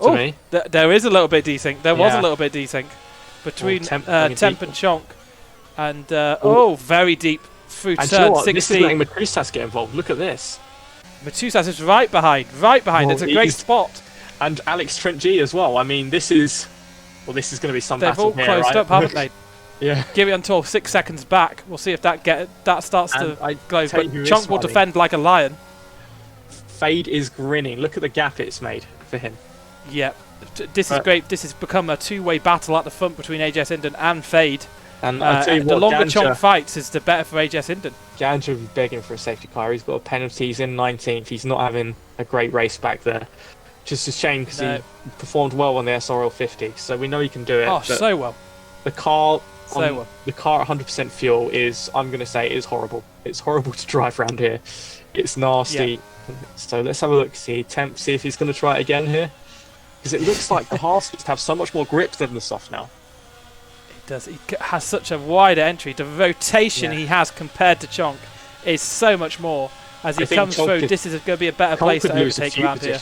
to me. There is a little bit desync. There was a little bit desync between Temp and Chonk. And, very deep through and turn you know what? 16. This is letting Matusas get involved. Look at this. Matusas is right behind. It's a great spot. And Alex Trent G as well. I mean, this is going to be some They've battle all here, closed right? up, haven't they? Yeah. Give it until 6 seconds back. We'll see if that starts to close. But Chonk will defend like a lion. Fade is grinning. Look at the gap it's made for him. Yeah, this is great. This has become a two-way battle at the front between AJ Sinden and Fade. And I tell you the what, longer Ganja, Chonk fights, is the better for AJ Sinden. Ganja will be begging for a safety car. He's got a penalty. He's in 19th. He's not having a great race back there. Just a shame, because he performed well on the SRL-100, so we know he can do it. Oh, so well. The car, The car at 100% fuel is, I'm going to say, is horrible. It's horrible to drive around here. It's nasty. Yeah. So let's have a look. See if he's going to try it again here, because it looks like the hards have so much more grip than the soft now. It does. He has such a wider entry. The rotation he has compared to Chonk is so much more. As he comes through, this is going to be a better place to overtake around here.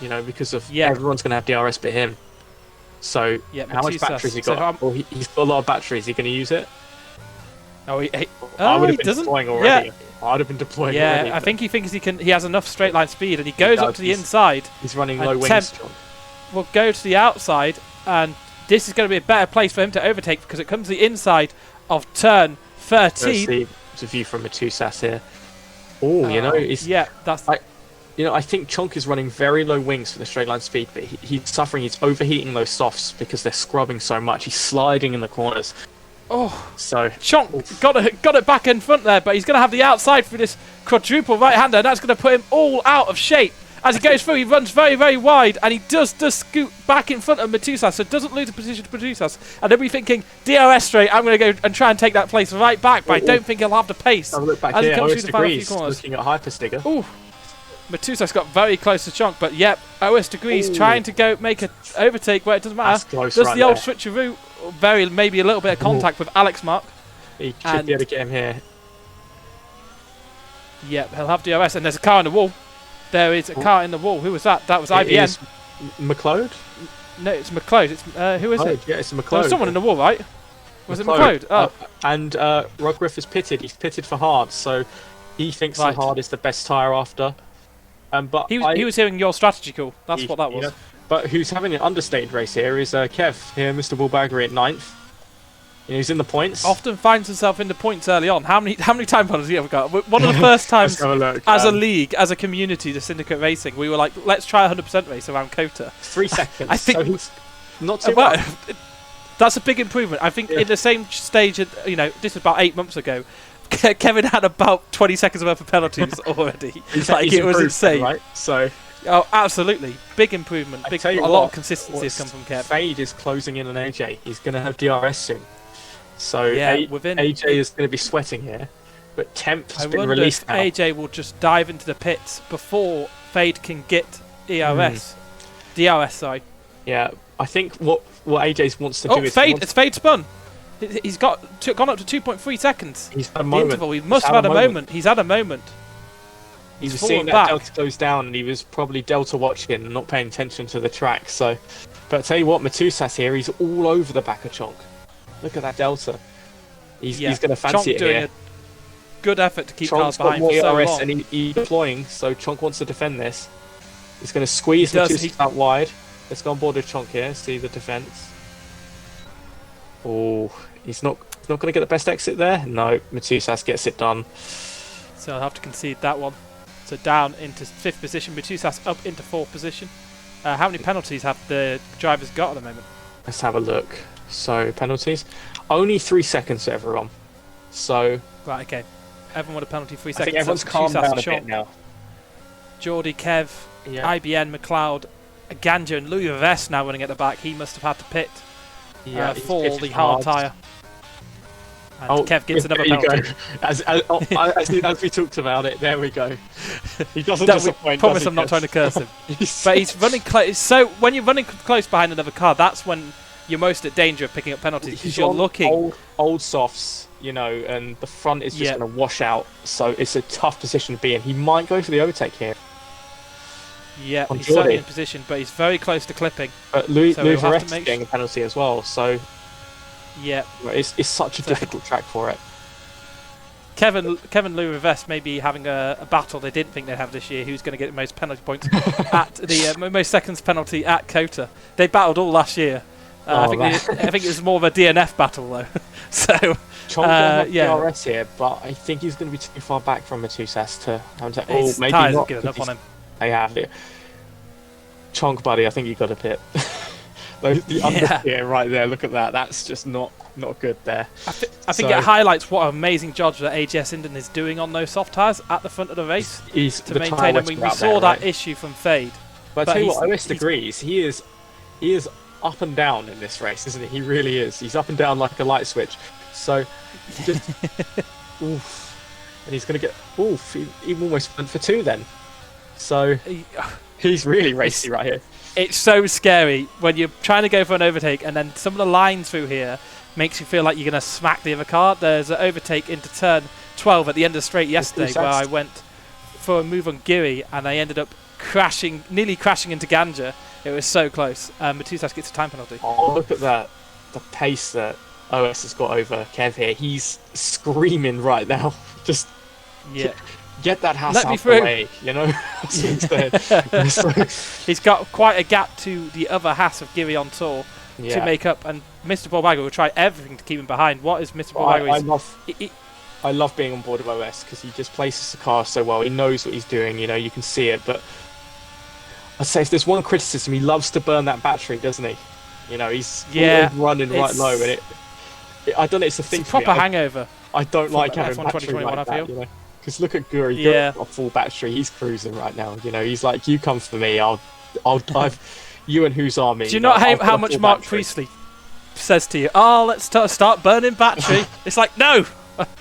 You know, because of everyone's going to have DRS but him. So how much batteries he got? Well, he's got a lot of batteries. Is he going to use it? Oh, I would have been doesn't. deploying already. I'd have been deploying already. I think he thinks he has enough straight line speed, and he goes up to the inside. He's running low wings. Will go to the outside, and this is going to be a better place for him to overtake, because it comes to the inside of turn 13. It's a view from Matusas here. Oh, you know, that's. I think Chonk is running very low wings for the straight line speed, but he's suffering. He's overheating those softs because they're scrubbing so much. He's sliding in the corners. Oh, so Chonk got it back in front there, but he's going to have the outside for this quadruple right-hander, and that's going to put him all out of shape. As he goes through, he runs very, very wide, and he does scoot back in front of Matusas, so doesn't lose the position to Matusas. And they'll be thinking, DRS straight, I'm going to go and try and take that place right back, but I don't think he'll have the pace. Have a look back as here, he comes through the final few corners. Looking at Hyperstiger. Ooh. Matusas got very close to Chonk, but OS Degrees trying to go make an overtake where it doesn't matter. Does the old switcheroo, maybe a little bit of contact with Alex Mark. He should be able to get him here. Yep, he'll have DRS, and there's a car in the wall. There is a car in the wall. Who was that? That was IBM. McLeod? No, it's McLeod. It's who is it? Yeah, it's McLeod. There was someone in the wall, right? Was it McLeod? Oh. And Rugriff is pitted. He's pitted for hard, so he thinks the hard is the best tyre after. But he was hearing your strategy call. That's what that was. But who's having an understated race here is Kev here, Mr. Bullbaggery at 9th. He's in the points. Often finds himself in the points early on. How many time runners has he ever got? One of the first times as a league, as a community, the Syndicate Racing, we were like, let's try a 100% race around Kota. 3 seconds. I think so he's not too bad. That's a big improvement. I think in the same stage, this was about 8 months ago. Kevin had about 20 seconds worth of penalties already. He's it was insane. Right? So Oh, absolutely. Big improvement. I Big, tell you a lot what, of consistency has come from Kev. Fade is closing in on AJ. He's going to have DRS soon. So Yeah, AJ is going to be sweating here. But Temp has I been wonder released if now. AJ will just dive into the pits before Fade can get ERS. DRS, sorry. Yeah, I think what AJ wants to do is... Fade! It's Fade spun! He's gone up to 2.3 seconds. He's had a The moment. interval. He must have had a moment. He's had a moment. He was fallen seeing that back. Delta goes down, and he was probably Delta watching and not paying attention to the track. So, but I tell you what, Matusas here, he's all over the back of Chonk. Look at that Delta. He's going to fancy Chonk it doing here. a good effort to keep cars Chonk's got behind more for so ERS long. and he's deploying, so Chonk wants to defend this. He's going to squeeze He does, Matusas out wide. Let's go on board with Chonk here, see the defense. Oh, he's not going to get the best exit there. No, Matusas gets it done. So I'll have to concede that one. So down into 5th position. Matusas up into 4th position. How many penalties have the drivers got at the moment? Let's have a look. So, penalties. Only 3 seconds for everyone. So, Right, okay. Everyone with a penalty, 3 I seconds. think everyone's That's calmed Matusas, down a Chonk, bit now. Geordie, Kev, Yeah. IBN, McLeod, Ganja, and Louis Vest now running at the back. He must have had to pit He's for pitched the hard tyre. And Kev gets another there you penalty. go. As we talked about it, there we go. He doesn't That we disappoint. promise does I'm he, not Kev? trying to curse him. But he's running close. So when you're running close behind another car, that's when you're most at danger of picking up penalties, because He's you're on looking. old softs, and the front is just going to wash out. So it's a tough position to be in. He might go for the overtake here. Yeah, on he's certainly Geordie. in position, but he's very close to clipping. But Louis So he'll have Varese to is make getting a penalty as well. So Yeah, it's such a difficult track for it. Kevin Lou Rivest may be having a battle they didn't think they'd have this year. Who's going to get the most penalty points at the most seconds penalty at Cota? They battled all last year. I think it was more of a DNF battle though. So Chonk yeah, DRS here, but I think he's going to be too far back from Matusas to. his Maybe tyres not. have given up on him. I have it. Chonk, buddy, I think you got a pit. The understeer right there. Look at that. That's just not good there. I think it highlights what an amazing job that AGS Inden is doing on those soft tyres at the front of the race to maintain them. We saw that issue from Fade. But I tell you what, OS Degrees, he is up and down in this race, isn't he? He really is. He's up and down like a light switch. So, just oof, and he's going to get oof. He almost went for 2 then. So he's really racy right here. It's so scary when you're trying to go for an overtake and then some of the lines through here makes you feel like you're going to smack the other car. There's an overtake into turn 12 at the end of the straight yesterday where I went for a move on Giri and I ended up nearly crashing into Ganja. It was so close. Matusas gets a time penalty. Oh, look at that. The pace that OS has got over Kev here. He's screaming right now. Just get that house out the way, That's what he's saying. He's got quite a gap to the other Haas of Giri on tour to make up, and Mr. Borbago will try everything to keep him behind. What is Mr. Borbago? I love being on board with OS because he just places the car so well. He knows what he's doing, you can see it. But I'd say if there's one criticism, he loves to burn that battery, doesn't he? He's always running right low, and I don't know. It's a thing. It's a proper hangover. I don't like having F1 battery 2021, like I that, feel. Because look at Guri, got a full battery. He's cruising right now. He's like, you come for me, I'll dive. You and whose army? Do you not hate how much Mark Priestley says to you? Oh, let's start burning battery. It's like, no,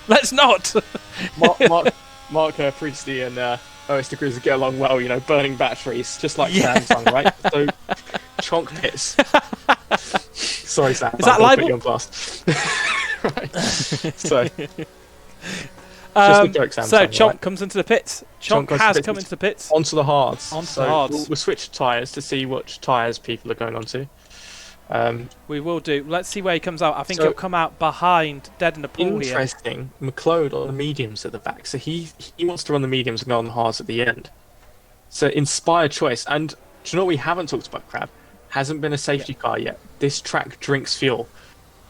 let's not. Mark Priestley and OS Degrees get along well. Burning batteries, just like Samsung, right? So Chonk pits. Sorry, Sam. Is that libel? Put you on blast. Right. So. Just a joke, Samsung, so Chonk right? comes into the pits. Chonk has come into the pits. Onto the hards. We'll switch tyres to see which tyres people are going onto. We will do. Let's see where he comes out. I think he'll come out behind Dead in the Pool here. Interesting. McLeod on the mediums at the back. So he wants to run the mediums and go on the hards at the end. So inspired choice. And do you know what we haven't talked about, Crab? Hasn't been a safety car yet. This track drinks fuel.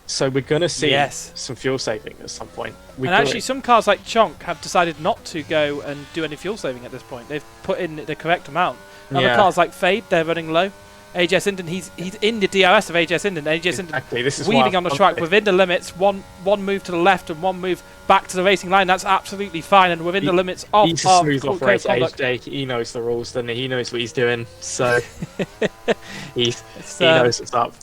So we're going to see some fuel saving at some point. Actually, some cars like Chonk have decided not to go and do any fuel saving at this point. They've put in the correct amount. Other cars like Fade, they're running low. AJ Sinden, he's in the DRS of AJ Sinden. AJ Sinden Exactly. This is weaving on the track within the limits. One move to the left and one move back to the racing line. That's absolutely fine, and within the limits of he's a smooth code operator. conduct. AJ, he knows the rules, doesn't he? He knows what he's doing. So he knows what's up.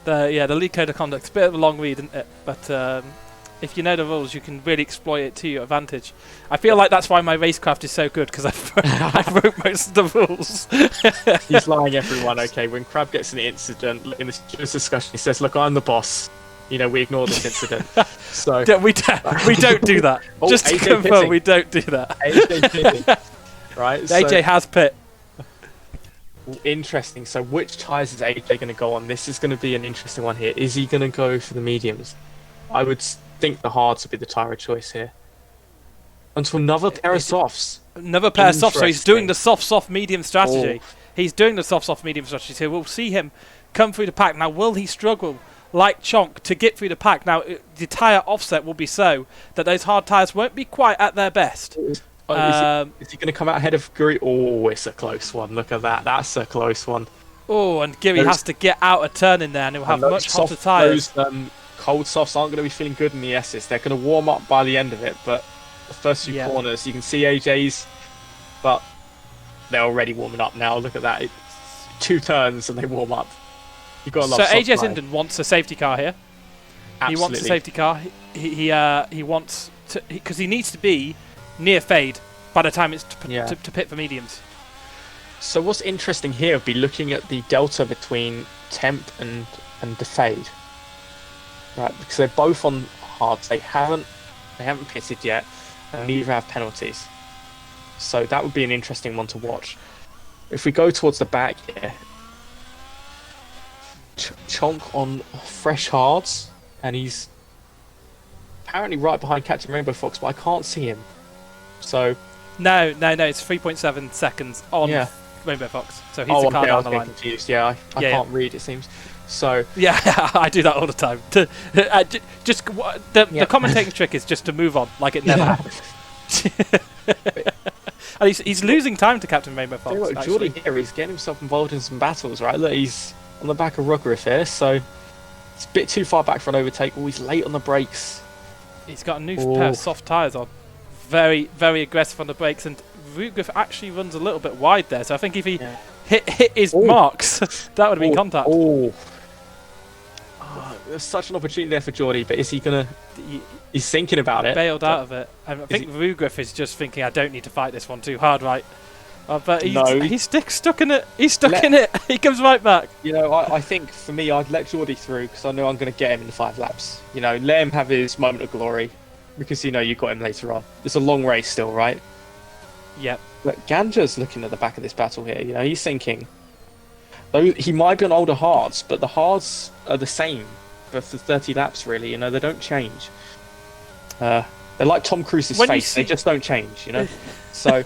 The league code of conduct's a bit of a long read, isn't it? But if you know the rules, you can really exploit it to your advantage. I feel like that's why my racecraft is so good, because I wrote most of the rules. He's lying, everyone. Okay, when Crab gets an incident in this discussion, he says, "Look, I'm the boss. You know, we ignore this incident." So we don't do that. Just to AJ confirm, pitting. we don't do that. AJ pitting, right? AJ has pit. Interesting. So which tyres is AJ going to go on? This is going to be an interesting one here. Is he going to go for the mediums? I would think the hards would be the tyre of choice here. Onto another pair of softs. Another pair of softs. So he's doing the soft, medium strategy. He's doing the soft, medium strategy. So we'll see him come through the pack. Now, will he struggle like Chonk to get through the pack? Now, the tyre offset will be so that those hard tyres won't be quite at their best. Is he going to come out ahead of Guri? Oh, it's a close one. Look at that. That's a close one. Oh, and Giri has to get out a turn in there, and he'll have much hotter tyres. Those cold softs aren't going to be feeling good in the S's. They're going to warm up by the end of it, but the first few corners, you can see AJ's, but they're already warming up now. Look at that. It's 2 turns and they warm up. You've got to love so AJ soft Sinden wants a safety car here. Absolutely. He wants a safety car. He wants to, because he needs to be near fade by the time it's to pit for mediums. So what's interesting here would be looking at the delta between temp and the fade, right? Because they're both on hards. They haven't pitted yet, and neither have penalties. So that would be an interesting one to watch. If we go towards the back here, Chonk on fresh hards, and he's apparently right behind Captain Rainbow Fox, but I can't see him. So no, it's 3.7 seconds on Rainbow Fox. So he's the car down the line. Confused. Yeah, I can't read. It seems. So yeah, I do that all the time. The commentating trick is just to move on like it never happened. And he's losing time to Captain Rainbow Fox. Jordy here, he's getting himself involved in some battles, right? Look, he's on the back of Rugriff here, so it's a bit too far back for an overtake. Oh, he's late on the brakes. He's got a new pair of soft tyres on. Very, very aggressive on the brakes, and Rugriff actually runs a little bit wide there. So I think if he hit his marks, that would have been contact. There's such an opportunity there for Jordy, but is he gonna? He's thinking about it. Bailed out of it. I think Rugriff is just thinking, I don't need to fight this one too hard, right? But he's stuck in it. He's stuck in it. He comes right back. You know, I think for me, I'd let Jordy through because I know I'm going to get him in the 5 laps. You know, let him have his moment of glory because you know you got him later on. It's a long race still, right? Yep. But Ganja's looking at the back of this battle here. You know, he's thinking, though he might be on older hards, but the hards are the same for 30 laps. Really, you know, they don't change. They're like Tom Cruise's face; they just don't change. You know, so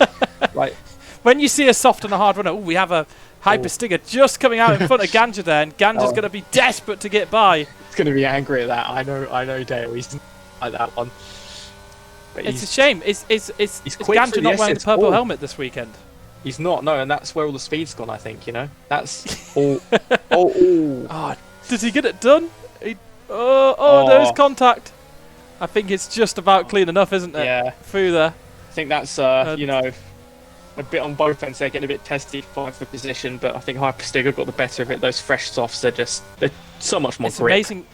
like. When you see a soft and a hard runner, we have a Hyper Stinger just coming out in front of Ganja there, and Ganja's going to be desperate to get by. He's going to be angry at that. I know Dale. He's like that one. But it's a shame. Is Ganja not wearing the purple helmet this weekend? He's not, no, and that's where all the speed's gone, I think, you know? That's all... Does he get it done? There's contact. I think it's just about clean enough, isn't it? Yeah. Through there. I think that's, you know... a bit on both ends. They're getting a bit testy for position, but I think Hyperstinger got the better of it. Those fresh softs, they're so much more grip. It's amazing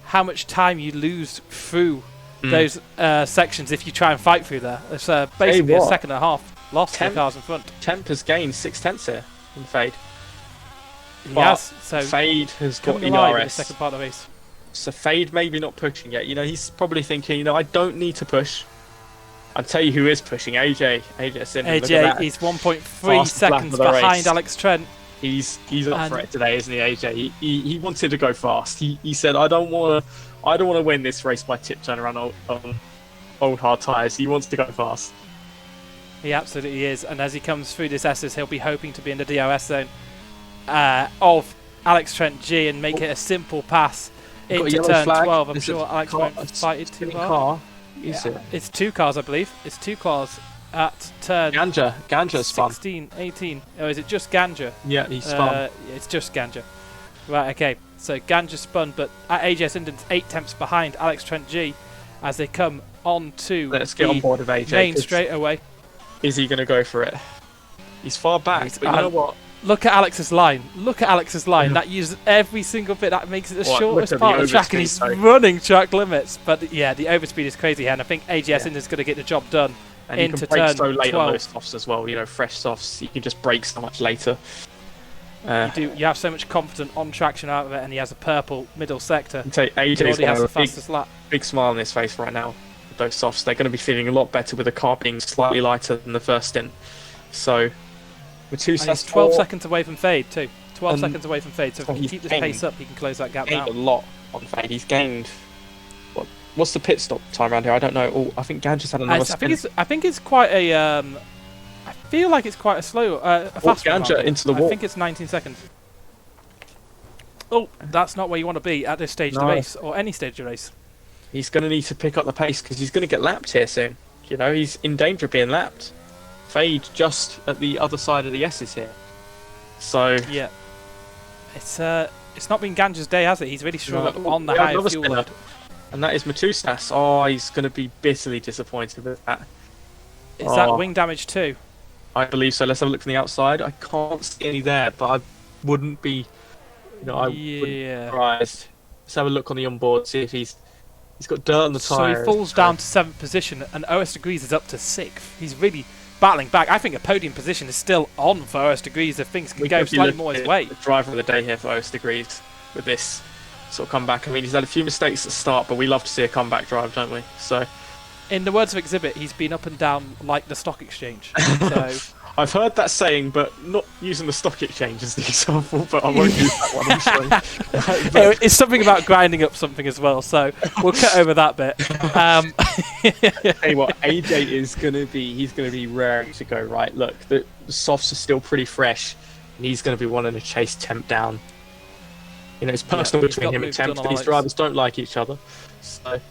how much time you lose through those sections if you try and fight through there. It's basically a second and a half lost to the cars in front. Temp has gained 6/10 here in Fade. Yes, so Fade has got in the second part of the race. So Fade maybe not pushing yet. You know, he's probably thinking, you know, I don't need to push. I'll tell you who is pushing, AJ Sinden. AJ, he's 1.3 seconds behind Alex Trent. He's up for it today, isn't he, AJ? He wanted to go fast. He said, I don't want to win this race by tiptoeing around old hard tyres. He wants to go fast. He absolutely is, and as he comes through this SS, he'll be hoping to be in the DRS zone of Alex Trent G and make it a simple pass into turn 12. I'm sure Alex won't fight it too hard. Is it? It's 2 cars, I believe. It's 2 cars at turn Ganja spun. 16, 18. Oh, is it just Ganja? Yeah, he spun. It's just Ganja. Right, okay. So Ganja spun, but at AJ Essendon's 8 tenths behind Alex Trent G as they come on to Let's get on board with AJ. main straightaway. Is he going to go for it? He's far back, but you know what? Look at Alex's line. Look at Alex's line. That uses every single bit. That makes it the shortest part of the track, and he's running track limits. But yeah, the overspeed is crazy here, and I think AJ Essendon's going to get the job done. And into you can brake turn so late 12. on those softs as well. You know, fresh softs. You can just brake so much later. You have so much confident on traction out of it, and he has a purple middle sector. AJ's already has the got a fastest lap. big smile on his face right now with those softs. They're going to be feeling a lot better with the car being slightly lighter than the first stint. So, with And he's 12 seconds away from fade too. 12 seconds away from fade. So if he can keep this pace up, he can close that gap gained down. a lot on fade. He's gained. What's the pit stop time around here? I don't know. Oh, I think Ganja's had another spin. I think it's quite a. I feel like it's quite a slow, a fast one. Ganja into the wall. I think it's 19 seconds. Oh, that's not where you want to be at this stage of the race, or any stage of the race. He's going to need to pick up the pace because he's going to get lapped here soon. You know, he's in danger of being lapped. Fade just at the other side of the S's here. So yeah, it's not been Ganja's day, has it? He's really struggled on the high fuel load. And that is Matusas. Oh, he's going to be bitterly disappointed with that. Is that wing damage too? I believe so. Let's have a look from the outside. I can't see any there, but I wouldn't be, I wouldn't be surprised. Let's have a look on the onboard, see if he's got dirt on the tyre. So he falls down to 7th position, and OS Degrees is up to 6th. He's really battling back. I think a podium position is still on for OS Degrees if things can go slightly more his way. The driver of the day here for OS Degrees with this sort of comeback. I mean, he's had a few mistakes at the start, but we love to see a comeback drive, don't we? So, in the words of Exhibit, he's been up and down like the stock exchange. So I've heard that saying, but not using the stock exchange as the example, but I won't use that one, I'm sorry. It's something about grinding up something as well, so we'll cut over that bit. Hey, what AJ is going to be, he's going to be raring to go, right? Look, the softs are still pretty fresh, and he's going to be wanting to chase Temp down. You know, it's personal between him and Temp. These drivers don't like each other. So.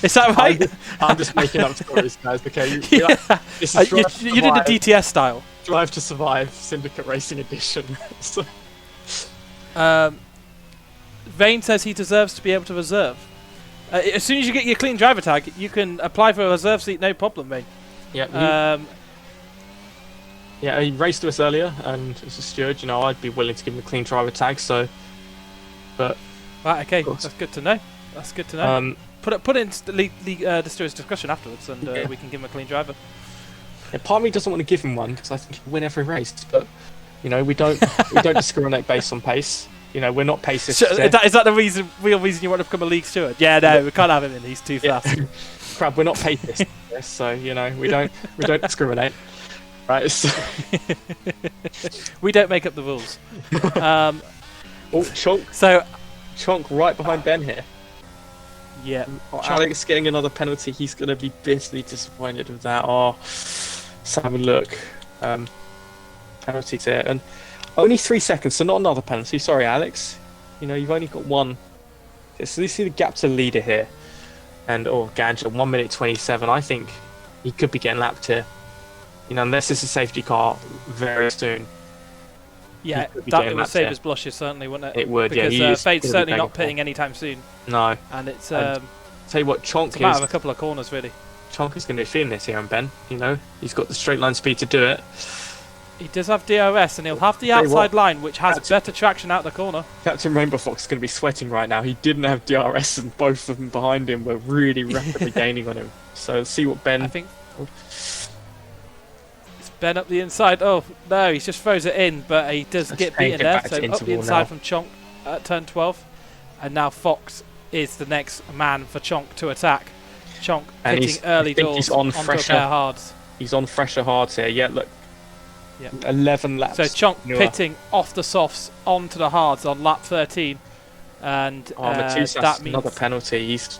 Is that right? I'm just making up stories, guys. Okay, this is you did the DTS style. Drive to Survive Syndicate Racing Edition. So. Vane says he deserves to be able to reserve. As soon as you get your clean driver tag, you can apply for a reserve seat, no problem, Vane. Yeah. Yeah, he raced to us earlier, and as a steward, you know, I'd be willing to give him a clean driver tag. So, but right, okay, that's good to know. That's good to know. Put it into the stewards' discussion afterwards, and we can give him a clean driver. Yeah, part of me doesn't want to give him one because I think he'll win every race, but you know, we don't discriminate based on pace. You know, we're not pacists. So, is that the real reason you want to become a league steward? Yeah, no, we can't have him in. He's too fast. Crab, we're not pacists, so you know, we don't discriminate. Right. So. We don't make up the rules. Chonk. So, Chonk right behind Ben here. Yeah. Alex getting another penalty. He's going to be bitterly disappointed with that. Oh, let's have a look. Penalties here. And only 3 seconds, so not another penalty. Sorry, Alex. You know, you've only got one. So you see the gap to leader here. And, Ganja, 1 minute 27. I think he could be getting lapped here. You know, unless it's a safety car very soon. Yeah, that would save his blushes, certainly, wouldn't it? It would, because, yeah. Fade's certainly not pitting anytime soon. No. And it's... tell you what, Chonk it's a matter of a couple of corners, really. Chonk is going to be feeling this here on Ben. You know, he's got the straight line speed to do it. He does have DRS, and he'll have the outside line, which has better traction out the corner. Captain Rainbow Fox is going to be sweating right now. He didn't have DRS, and both of them behind him were really rapidly gaining on him. So let's see what Ben... I think... Ben up the inside. Oh, no, he just throws it in, but he does get beaten there. So up the inside from Chonk at turn 12. And now Fox is the next man for Chonk to attack. Chonk hitting early doors onto a pair of hards. He's on fresher hards here. Yeah, look. Yeah. 11 laps. So Chonk pitting off the softs onto the hards on lap 13. And that means... another penalty. He's...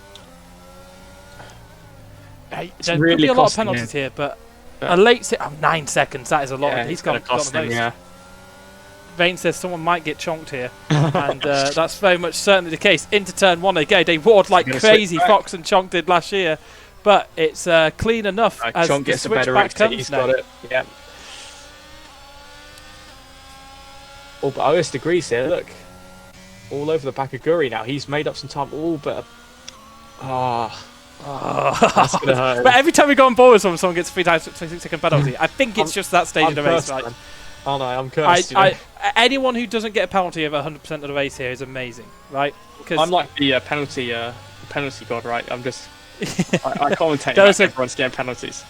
There could be a lot of penalties here, but... A late 9 seconds, that is a lot. Yeah, He's got the most. Yeah. Vane says someone might get chonked here. And that's very much certainly the case. Into turn 1 they go. They roared like crazy, Fox and Chonk did last year. but it's clean enough as Chonk the gets a better switchback exit. comes He's now. got it. Yeah. Oh, but OS degrees here. Look, all over the back of Guri now. He's made up some time. Oh, but that's gonna hurt. But every time we go on board with someone gets a 3-second penalty. I think it's just that stage of the race. Like, oh no, I'm cursed. anyone who doesn't get a penalty over 100% of the race here is amazing, right? Because I'm like the penalty god, right? I'm just I commentate like everyone's getting penalties.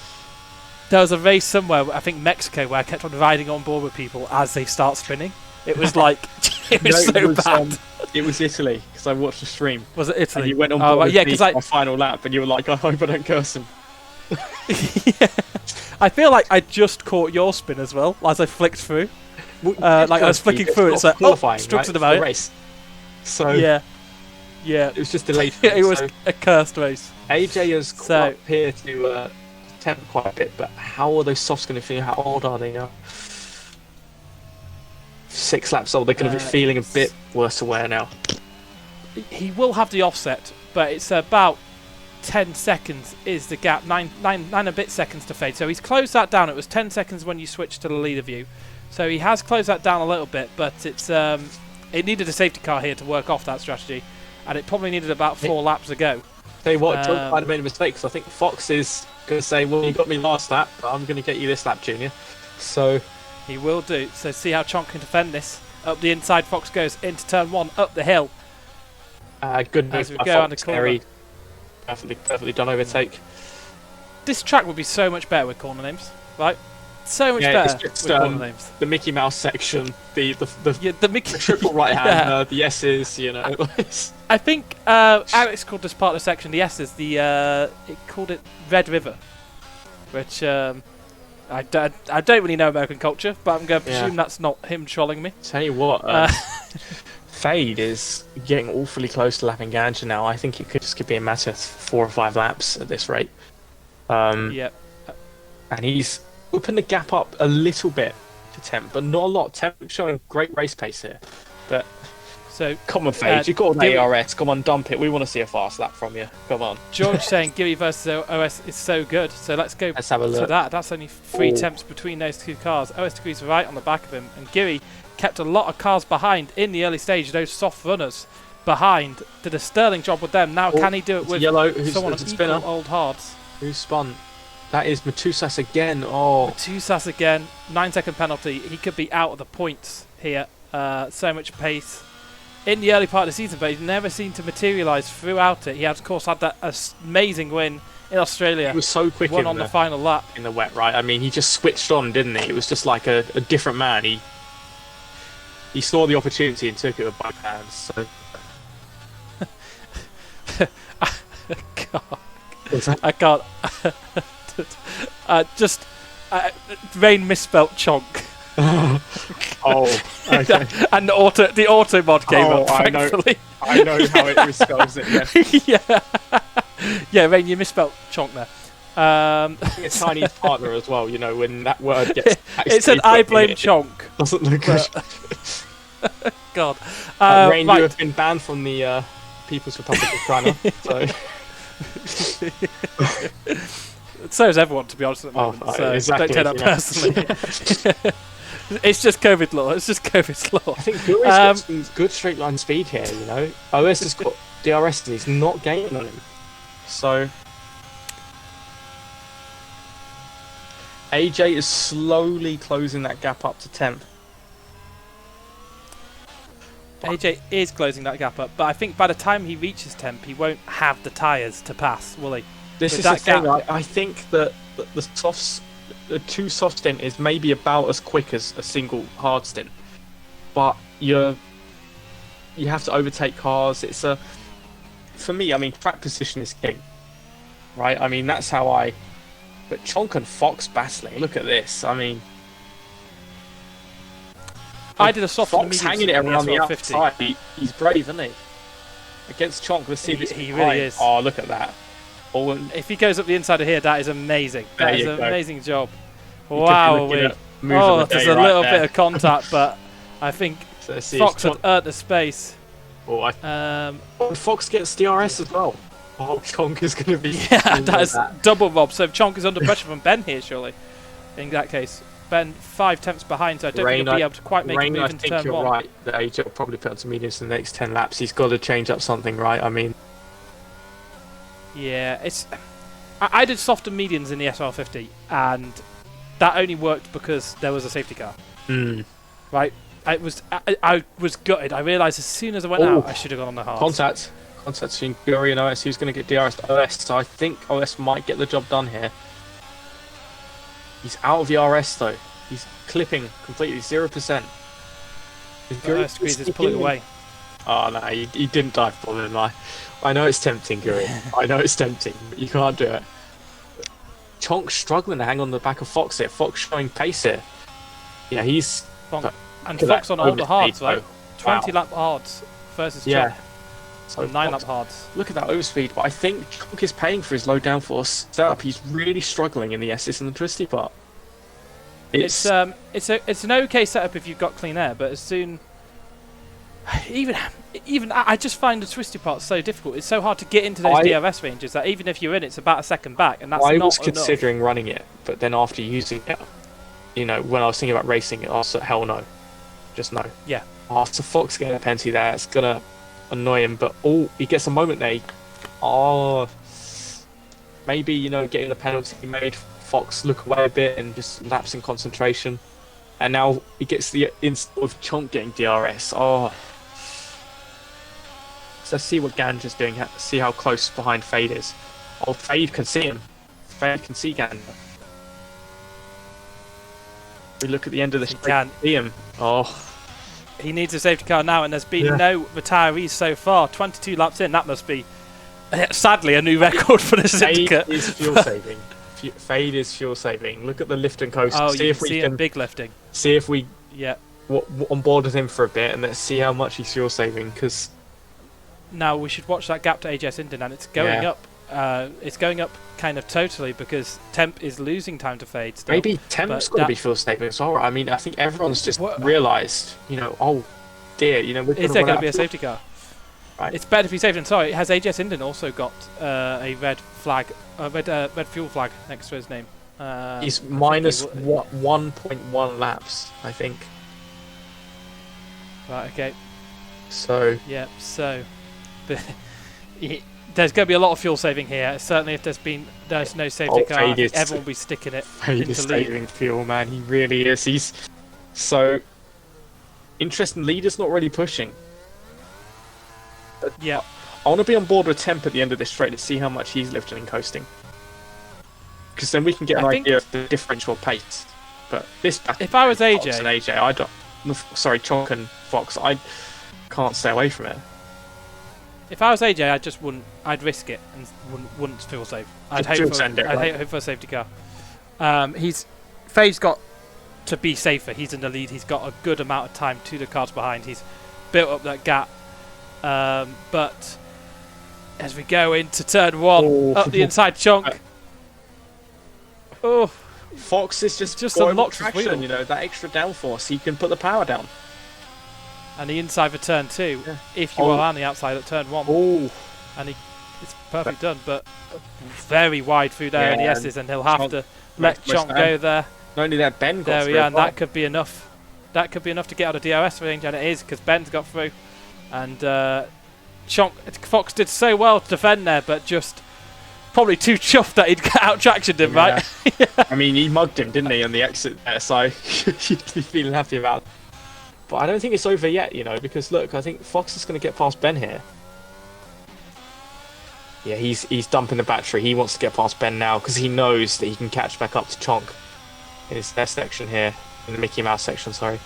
There was a race somewhere, I think Mexico, where I kept on riding on board with people as they start spinning. It was like it was bad. It was Italy because I watched the stream. Was it Italy? And you went on board yeah, with me on final lap, and you were like, "I hope I don't curse him." Yeah. I feel like I just caught your spin as well as I flicked through. Like I was flicking through, it's like Strugz right, about the race. So yeah, it was just delayed. it was a cursed race. AJ has come up here to temp quite a bit, but how are those softs going to feel? How old are they now? 6 laps old. They're going to be feeling a bit worse aware now. He will have the offset, but it's about 10 seconds is the gap. 9 a bit seconds to fade. So he's closed that down. It was 10 seconds when you switched to the leader view. So he has closed that down a little bit, but it's it needed a safety car here to work off that strategy, and it probably needed about 4 laps ago. Tell you what, John might have made a mistake, because I think Fox is going to say, well, you got me last lap, but I'm going to get you this lap, Junior. So he will do. So see how Chonk can defend this. Up the inside, Fox goes into turn 1, up the hill. Good as move we by go around the Fox, corner. perfectly done overtake. This track would be so much better with corner names, right? So much better with corner names. The Mickey Mouse section, the Mickey triple right hand, the S's, you know. I think Alex called this part of the section the S's. It called it Red River, which I don't really know American culture, but I'm going to presume that's not him trolling me. Tell you what, Fade is getting awfully close to lapping Ganja now. I think it could be a matter of 4 or 5 laps at this rate. Yep. And he's opened the gap up a little bit to Temp, but not a lot. Temp showing great race pace here. But so come on, Fade, you've got an ARS. Come on, dump it. We want to see a fast lap from you. Come on. George saying Giri versus OS is so good. So let's go have a look. to that. That's only 3 temps between those 2 cars. OS degrees right on the back of him, and Giri kept a lot of cars behind in the early stage. Those soft runners behind did a sterling job with them. Now can he do it with yellow? Someone of equal old hards? Who spun? That is Matusas again. Oh, Matusas again. 9-second penalty. He could be out of the points here. So much pace in the early part of the season, but he's never seemed to materialise throughout it. He had, of course, had that amazing win in Australia. He was so quick. Won on the final lap in the wet, right? I mean, he just switched on, didn't he? It was just like a different man. He saw the opportunity and took it with both hands. So. God. I can't. Rain misspelt chonk. Oh, okay. And the auto mod came up. Thankfully. I know how it misspells it. Yeah, Rain, you misspelt chonk there. A Chinese partner as well. You know when that word gets. It said I blame chonk. Doesn't look good. God. Rain, you have been banned from the People's Republic of China. So. So is everyone, to be honest, at the moment. So exactly, don't take that personally. It's just COVID law. It's just COVID's law. I think Guri's got some good straight line speed here, you know. OS has got DRS and he's not gaining on him. So AJ is slowly closing that gap up to 10th. AJ is closing that gap up, but I think by the time he reaches temp, he won't have the tyres to pass, will he? This is the thing. I think that the 2 soft stint is maybe about as quick as a single hard stint, but you have to overtake cars. For me, I mean, track position is king, right? I mean, that's how I. But Chonk and Fox battling. Look at this. I mean. I did a soft Fox hanging it around the outside. He's brave, isn't he? Against Chonk, let's see this. He really is. Oh, look at that. If he goes up the inside of here, that is amazing. That is an amazing job. Wow. There's a little bit of contact, but I think Fox had earned the space. Fox gets DRS as well. Oh, Chonk is going to be... Yeah, that's double rob. So Chonk is under pressure from Ben here, surely. In that case, Ben 5 tenths behind, so I don't think he'll be able to quite make a move into turn 1. I think you're right that AJ will probably put on some mediums in the next 10 laps. He's got to change up something, right? I mean... Yeah, it's... I did softer mediums in the SRL-100, and that only worked because there was a safety car. Right? I was gutted. I realised as soon as I went out, I should have gone on the hard. Contact between Guri and OS. Who's going to get DRS to OS? So I think OS might get the job done here. He's out of the RS though. He's clipping completely, 0%. OS squeezes pulling away. Oh no, he didn't dive bomb him. I know it's tempting, Guri. I know it's tempting, but you can't do it. Chonk's struggling to hang on the back of Fox here. Fox showing pace here. Yeah, he's... And Fox on all the hards, right? 20 lap hards versus Chonk. Yeah. So 9 lap hards. Look at that overspeed, but I think Chonk is paying for his low downforce setup. He's really struggling in the S's and the twisty part. It's an okay setup if you've got clean air, but as soon... Even I just find the twisty part so difficult. It's so hard to get into those DRS ranges that even if you're in, it's about a second back, and that's not enough. I was considering running it, but then after using it, you know, when I was thinking about racing it, I was like, hell no. Just no. Yeah. After Fox getting a penalty there, it's gonna annoy him, but he gets a moment there. Maybe, you know, getting the penalty made Fox look away a bit and just lapse in concentration. And now he gets the install of Chonk getting DRS. So let's see what Ganja's doing, see how close behind Fade is. Oh, Fade can see him. Fade can see Ganja. We look at the end of the straight, see him. Oh. He needs a safety car now, and there's been no retirees so far. 22 laps in, that must be, sadly, a new record for the Syndicate. Fade is fuel saving. Fade is fuel saving. Look at the lift and coast. Oh, see you if we see can him big lifting. See if we on board with him for a bit, and let's see how much he's fuel saving. Because now we should watch that gap to AJ Sinden, and it's going up. It's going up kind of totally because Temp is losing time to Fade still. Maybe Temp's got to be fuel saving as well. I mean, I think everyone's just realised, you know, oh dear, you know, is there going to be a safety car? Right. It's better to be safe than sorry. Has AJ Sinden also got a red flag, red fuel flag next to his name? He's minus 1.1 laps, I think. Right. Okay. So. Yeah. So. There's going to be a lot of fuel saving here. Certainly, if there's no safety car, everyone will be sticking it into saving fuel, man. He really is. He's so interesting. Leader's not really pushing. Yeah. I want to be on board with Temp at the end of this straight to see how much he's lifting and coasting. Because then we can get an idea of the differential pace. But this if I was AJ, Fox and AJ, I don't. Sorry, Chonk and Fox, I can't stay away from it. If I was AJ, I just wouldn't. I'd risk it and wouldn't feel safe. I'd hope for a safety car. Faye's got to be safer. He's in the lead. He's got a good amount of time to the cars behind. He's built up that gap. But as we go into turn 1, up the inside Chonk. Fox is just unlocked traction. You know, that extra downforce. He can put the power down. And the inside for turn 2, if you are on the outside at turn 1. And it's perfectly done, but very wide through there in the S's, and he'll have to let Chonk go there. Not only that, Ben got through. And that could be enough. That could be enough to get out of DRS range, and it is, because Ben's got through. And Fox did so well to defend there, but just probably too chuffed that he'd out-tractioned him, right? I mean, he mugged him, didn't he, on the exit there, so you'd be feeling happy about it. But I don't think it's over yet, you know, because look, I think Fox is going to get past Ben here. Yeah, he's dumping the battery. He wants to get past Ben now because he knows that he can catch back up to Chonk in his best section here, in the Mickey Mouse section, sorry.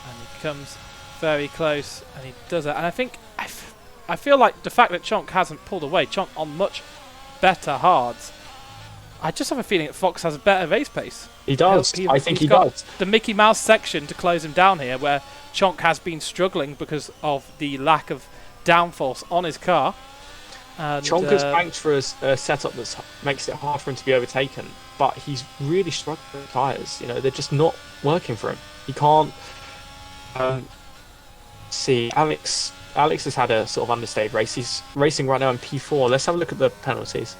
And he comes very close, and he does it. And I think, I feel like the fact that Chonk hasn't pulled away, Chonk on much better hards, I just have a feeling that Fox has a better race pace. He does. I think he does. The Mickey Mouse section to close him down here, where Chonk has been struggling because of the lack of downforce on his car. And Chonk has banked for a setup that makes it hard for him to be overtaken, but he's really struggling with tyres. You know, they're just not working for him. He can't see Alex Alex has had a sort of understated race. He's racing right now in P4. Let's have a look at the penalties.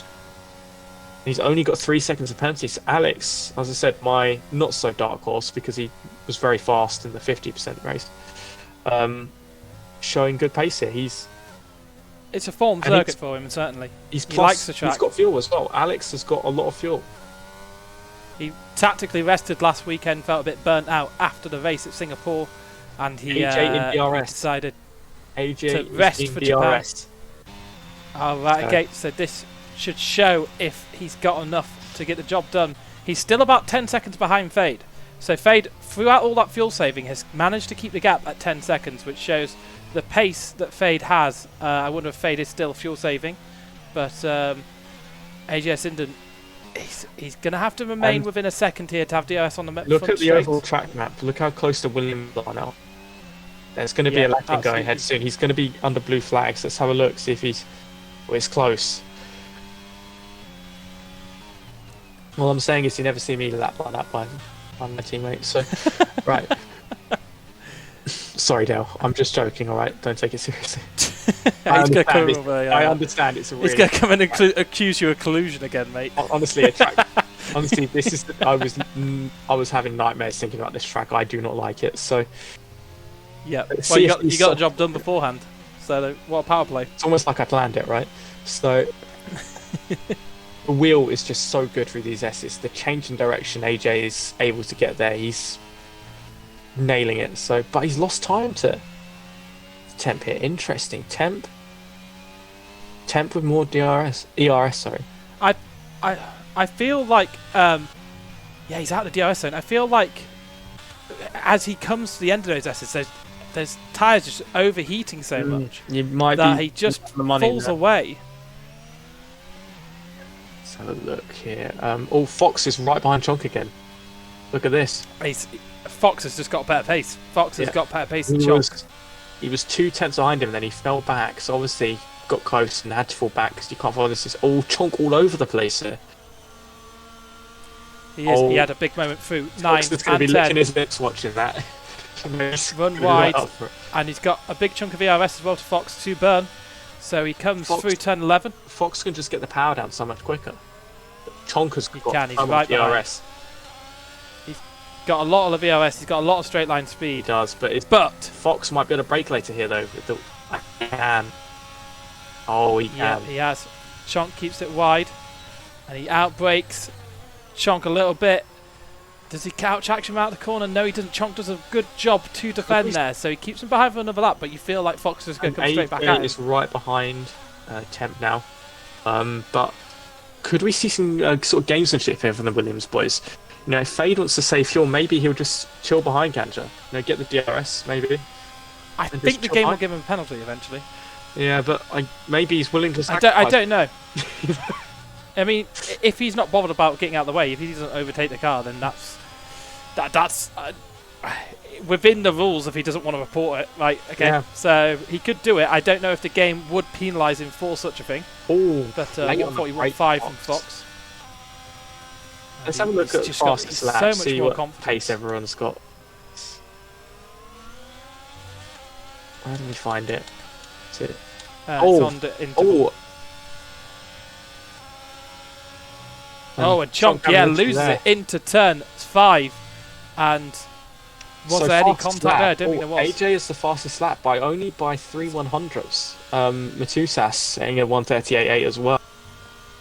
He's only got 3 seconds of penalties. Alex, as I said, my not so dark horse because he was very fast in the 50% race. Showing good pace here. It's a form circuit for him, certainly. He likes the track. He's got fuel as well. Alex has got a lot of fuel. He tactically rested last weekend, felt a bit burnt out after the race at Singapore, and he decided to rest for Japan. Oh, right, okay, so this should show if he's got enough to get the job done. He's still about 10 seconds behind Fade. So Fade, throughout all that fuel saving, has managed to keep the gap at 10 seconds, which shows the pace that Fade has. I wonder if Fade is still fuel saving, but AJS Sinden, he's going to have to remain within a second here to have DRS on the front Look at the straight. overall track map. Look how close to Williams are now. There's going to be a lapping going ahead soon. He's going to be under blue flags. Let's have a look, see if he's... Well, it's close. All I'm saying is you never see me lap like that by my teammates. So, right. Sorry, Dale. I'm just joking, alright? Don't take it seriously. I understand it's a really... He's going to come and accuse you of collusion again, mate. Honestly, honestly, this is... I was having nightmares thinking about this track. I do not like it, so... Yeah, well, you got the job done beforehand. So, what a power play. It's almost like I planned it, right? So... The wheel is just so good through these S's. The change in direction, AJ is able to get there. He's nailing it. So, but he's lost time to Temp here. Interesting. Temp with more ERS. Sorry. I feel like he's out of the DRS zone. I feel like as he comes to the end of those S's, there's tyres just overheating so much that he just falls away. Let's have a look here. Fox is right behind Chonk again. Look at this. Fox has just got better pace. Fox has got better pace than Chonk. He was 2 tenths behind him, then he fell back. So obviously got close and had to fall back because you can't follow this. It's all Chonk all over the place here. He had a big moment through 9 and 10. Going to be licking his lips watching that. Run wide, and he's got a big chunk of ERS as well to Fox to burn. So he comes through turn 11. Fox can just get the power down so much quicker. Chonk has got he's so much ERS. He's got a lot of ERS. He's got a lot of straight line speed. He does, but Fox might be able to brake later here though. He can. He can. He has. Chonk keeps it wide, and he outbrakes Chonk a little bit. Does he couch action out the corner? No, he doesn't. Chonk does a good job to defend there, so he keeps him behind for another lap, but you feel like Fox is going to come straight back at him. Is right behind Temp now. But could we see some sort of gamesmanship here from the Williams boys? You know, if Fade wants to save fuel, maybe he'll just chill behind Ganja. You know, get the DRS, maybe. I think the game will give him a penalty eventually. Yeah, but maybe he's willing to sacrifice. I don't know. I mean, if he's not bothered about getting out of the way, if he doesn't overtake the car, then that's within the rules if he doesn't want to report it, right? Okay, so he could do it. I don't know if the game would penalise him for such a thing. But 141.5 from Fox. Let's have a look at fastest lap. So much see more what confidence. Pace everyone's got. Where do we find it? It's on the interval. And Chonk, loses it into turn 5. And was there any contact there? I don't think there was. AJ is the fastest lap by 3/100ths. Matusas saying a 138.8 as well.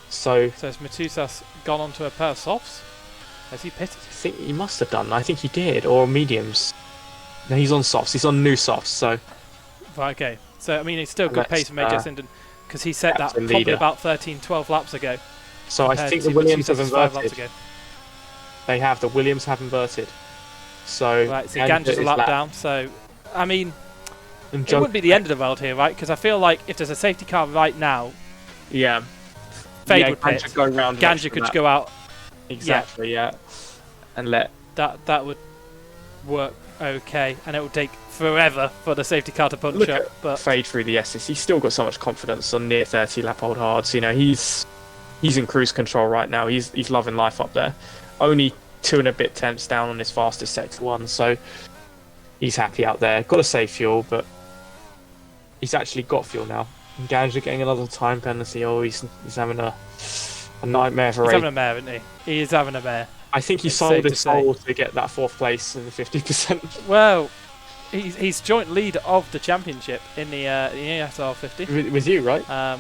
So has Matusas gone on to a pair of softs? Has he pitted? I think he must have done. I think he did, or mediums. No, he's on softs. He's on new softs. So right, okay. So I mean, it's still good pace from AJ Sinden because he said that probably about 13-12 laps ago. So I think the Williams have inverted. They have. The Williams have inverted. So Ganja's a lap down. So, I mean, it wouldn't be the end of the world here, right? Because I feel like if there's a safety car right now, Fade would pit. Ganja could go out. Exactly, and let that would work okay, and it would take forever for the safety car to punch up. But Fade through the S's. He's still got so much confidence on near 30 lap old hards. You know, he's in cruise control right now. He's loving life up there. Only 2 and a bit tenths down on his fastest sector 1, so he's happy out there. Got to save fuel, but he's actually got fuel now. And Ganja getting another time penalty. Oh, he's having a nightmare for He's race. having a mare, isn't he? He is having a mare. I think he It's sold safe his to say. soul to get that 4th place in the 50%. Well, he's joint leader of the championship in the SRL-50. With you, right?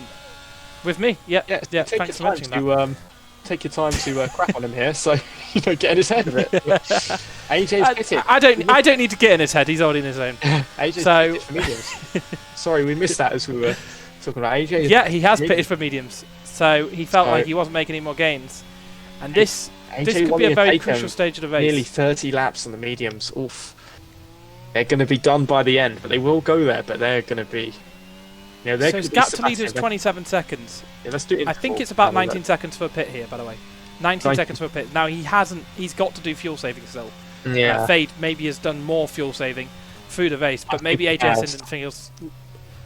With me, yeah. Yeah. Take Thanks for your mentioning that. time to take your time to crap on him here, so get in his head of it. AJ's pitted. I don't need to get in his head. He's already in his own. AJ's So- pitted for mediums. Sorry, we missed that as we were talking about AJ. Yeah, he has medium. pitted for mediums, so he felt So- like he wasn't making any more gains. And this AJ could won be a the very take-home. crucial stage of the race. Nearly 30 laps on the mediums. Oof. They're going to be done by the end, but they will go there. But they're going to be. You know, So his gap to leader is 27 seconds. Yeah, let's do it. I think it's about 19 seconds for a pit here, by the way. 19 seconds for a pit. Now he's got to do fuel saving still. Yeah. Fade maybe has done more fuel saving through the race, but maybe think he AJ has. Sinden feels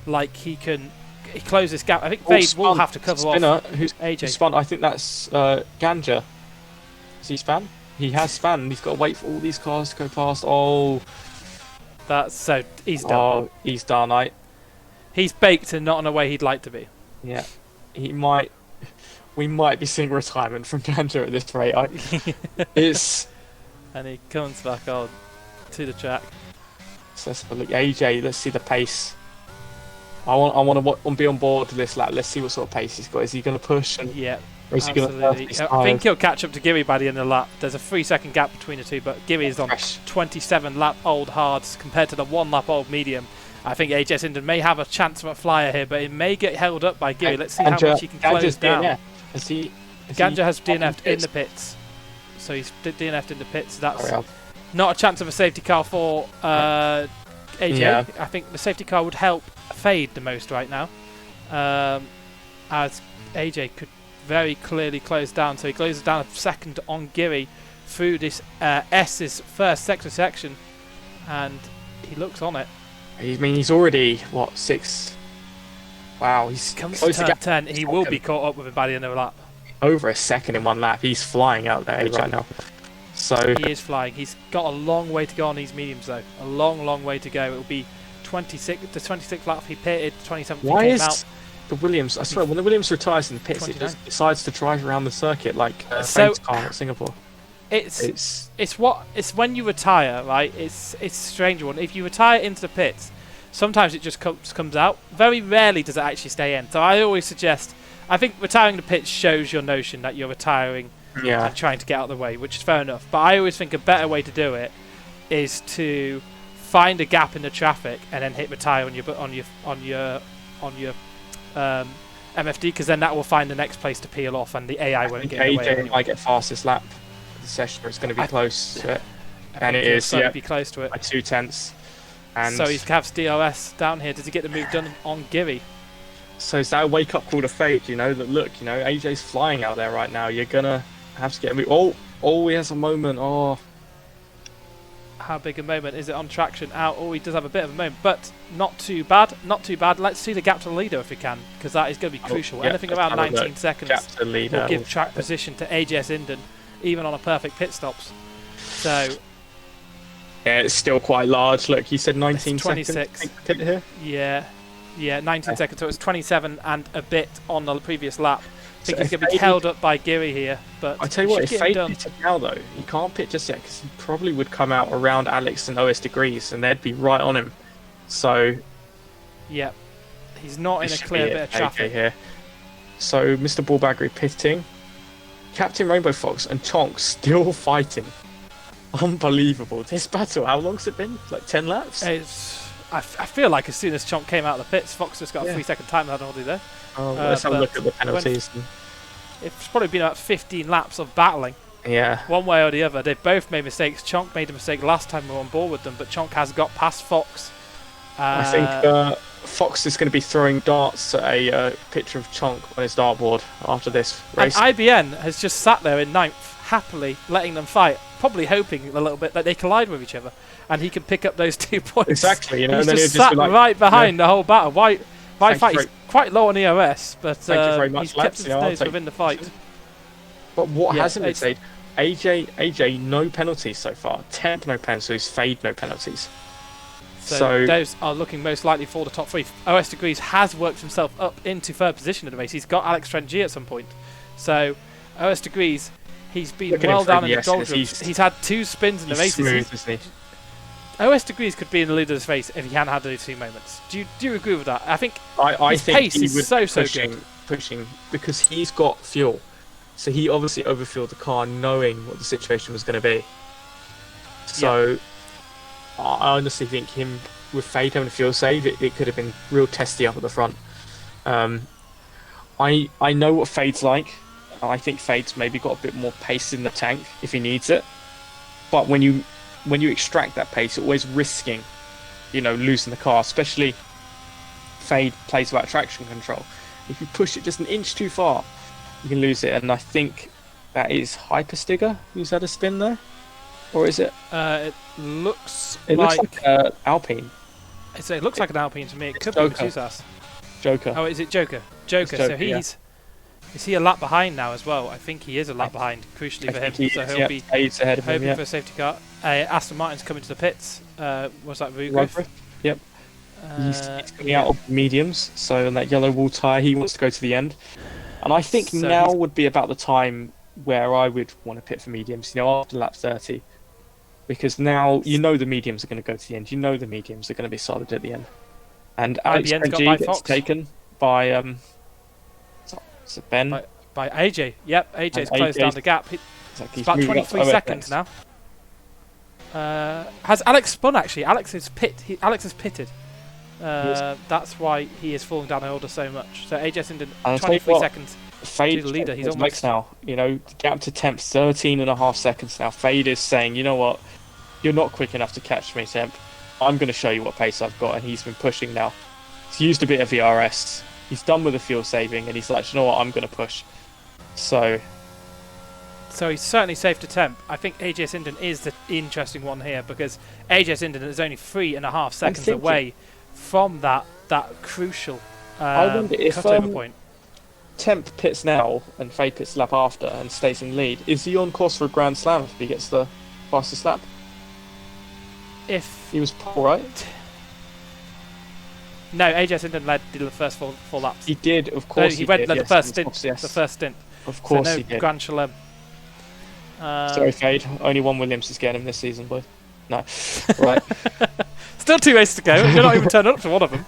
like he close this gap. I think Fade will have to cover Spinner, off who's AJ. spun? I think that's Ganja. Is he span? He has span. And he's got to wait for all these cars to go past. Oh, That's so he's done. oh, he's done. He's baked and not in a way he'd like to be. Yeah, he might. We might be seeing retirement from Ganja at this rate. It's. And he comes back on to the track. So let's have a look. AJ, let's see the pace. I want to be on board with this lap. Let's see what sort of pace he's got. Is he going to push? And, Yeah, or is he going absolutely. to I think he'll catch up to Giri by the end of the lap. There's a 3-second gap between the two, but Giri is on Fresh. 27 lap old hards compared to the 1 lap old medium. I think AJ Sinden may have a chance of a flyer here, but it may get held up by Giri. Let's see how much he can close down. Ganja has DNF'd in the pits. So he's DNF'd in the pits. That's not a chance of a safety car for AJ. Yeah. I think the safety car would help Fade the most right now, as AJ could very clearly close down. So he closes down a second on Giri through this S's first sector section, and he looks on it. I mean, he's already what 6? Wow, he's Comes close to to turn gap 10. He will be caught up with him by the end of the lap. over a second in 1 lap. He's flying out there right now. So He is flying. He's got a long way to go on these mediums, though. A long way to go. It will be 26. The 26th lap he pitted. 27th he why came is out. the Williams? I swear, when the Williams retires in the pits, it 29. just decides to drive around the circuit like a So- Fade's car at Singapore. It's when you retire, right? It's a strange one. If you retire into the pits, sometimes it just comes out. Very rarely does it actually stay in. So I always suggest. I think retiring the pits shows your notion that you're retiring Yeah, and trying to get out of the way, which is fair enough. But I always think a better way to do it is to find a gap in the traffic and then hit retire on your MFD, because then that will find the next place to peel off, and the AI won't get in the way. AJ might get fastest lap of the session. It's going to be close to it, I and think it he'll is, certainly yeah, be close to it. by 2/10. And So he has DRS down here. Does he get the move done on Giri? so is that a wake up call to Fade? You know that look, AJ's flying out there right now. You're gonna have to get a move. Oh, he has a moment. Oh, How big a moment is it on traction out? Oh, he does have a bit of a moment, but not too bad. Not too bad. Let's see the gap to the leader if we can, because that is going to be crucial. yeah, Anything let's around have a look. 19 seconds gap to the leader. will give track position to AJ Sinden, even on a perfect pit stops. So Yeah, it's still quite large. Look, he said 19 It's 26. seconds. Pit here. yeah, 19 seconds. So it's 27 and a bit on the previous lap. I think So he's if going to be Fade- held up by Giri here, but I tell you what, if should get him Fade done. pitted now though, he can't pit just yet because he probably would come out around Alex and OS degrees, and they'd be right on him. So Yeah, he's not in this a should clear be bit of AJ traffic. here. So Mr. Ballbaggery pitting, Captain Rainbow Fox and Chonk still fighting. Unbelievable. This battle, how long's it been? Like 10 laps? I feel like as soon as Chonk came out of the pits, Fox just got a Yeah. 3-second time penalty there. Let's have a but look at the penalties. It's probably been about 15 laps of battling, Yeah. one way or the other. They've both made mistakes. Chonk made a mistake last time we were on board with them, but Chonk has got past Fox. I think Fox is going to be throwing darts at a picture of Chonk on his dartboard after this and race. IBN has just sat there in ninth, happily letting them fight, probably hoping a little bit that they collide with each other, and he can pick up those 2 points. Exactly, He's and then just he'll just sat be like, right behind the whole battle. Why Thank fight? you He's quite low on EOS, but Thank you very much, he's kept lads. his Yeah, I'll nose take- within the fight. But what Yeah, hasn't been it's- said? AJ, no penalties so far. 10 no penalties. Fade no penalties. So those are looking most likely for the top 3. OS Degrees has worked himself up into 3rd position in the race. He's got Alex Trent G at some point. So OS Degrees, he's been well down in the doldrums. He's had 2 spins in the race. Smooth, isn't he? OS Degrees could be in the lead of this race if he hadn't had those 2 moments. Do you agree with that? I think I think pace is so good. Pushing because he's got fuel. So he obviously overfueled the car knowing what the situation was going to be. So I honestly think him with Fade having a fuel save, it could have been real testy up at the front. I know what Fade's like. I think Fade's maybe got a bit more pace in the tank if he needs it. But when you extract that pace, you're always risking, losing the car. Especially Fade plays without traction control. If you push it just an inch too far, you can lose it. And I think that is Hyperstigger who's had a spin there, or is it? It looks like Alpine. It looks like an Alpine to me. It could be Matusas. Joker. Oh, is it Joker? Joker. So is he a lap behind now as well? I think he is a lap behind, crucially for him. So he'll be ahead of hoping him, for a safety car. Aston Martin's coming to the pits. Was that Rugriff? Yep. He's coming out of mediums, so on that yellow wall tyre, he wants to go to the end. And I think now would be about the time where I would want to pit for mediums, after lap 30. Because now the mediums are going to go to the end. The mediums are going to be solid at the end. And Alex G gets taken by is it Ben? By AJ. Yep, AJ's closed down the gap. It's about 23 seconds now. Has Alex spun actually? Alex has pitted. That's why he is falling down the order so much. So AJ Sinden, 23 seconds. Fade the leader. He's almost now. The gap to Temp 13.5 seconds now. Fade is saying, you know what? You're not quick enough to catch me, Temp. I'm going to show you what pace I've got, and he's been pushing now. He's used a bit of VRS. He's done with the fuel saving, and he's like, you know what? I'm going to push. So he's certainly safe to Temp. I think AJ Sinden is the interesting one here because AJ Sinden is only 3.5 seconds away from that crucial cutover point. Temp pits now and Fade pits the lap after and stays in lead. Is he on course for a Grand Slam if he gets the fastest lap? If he was poor, right? No, AJ Sinden did the first four laps. He did, of course. No, he went the first stint. Yes. The first stint. Of course, so he did. Grand Slam. Sorry, Fade. Only one Williams is getting him this season, boy. No, right. Still 2 races to go. You're not even turning up to one of them.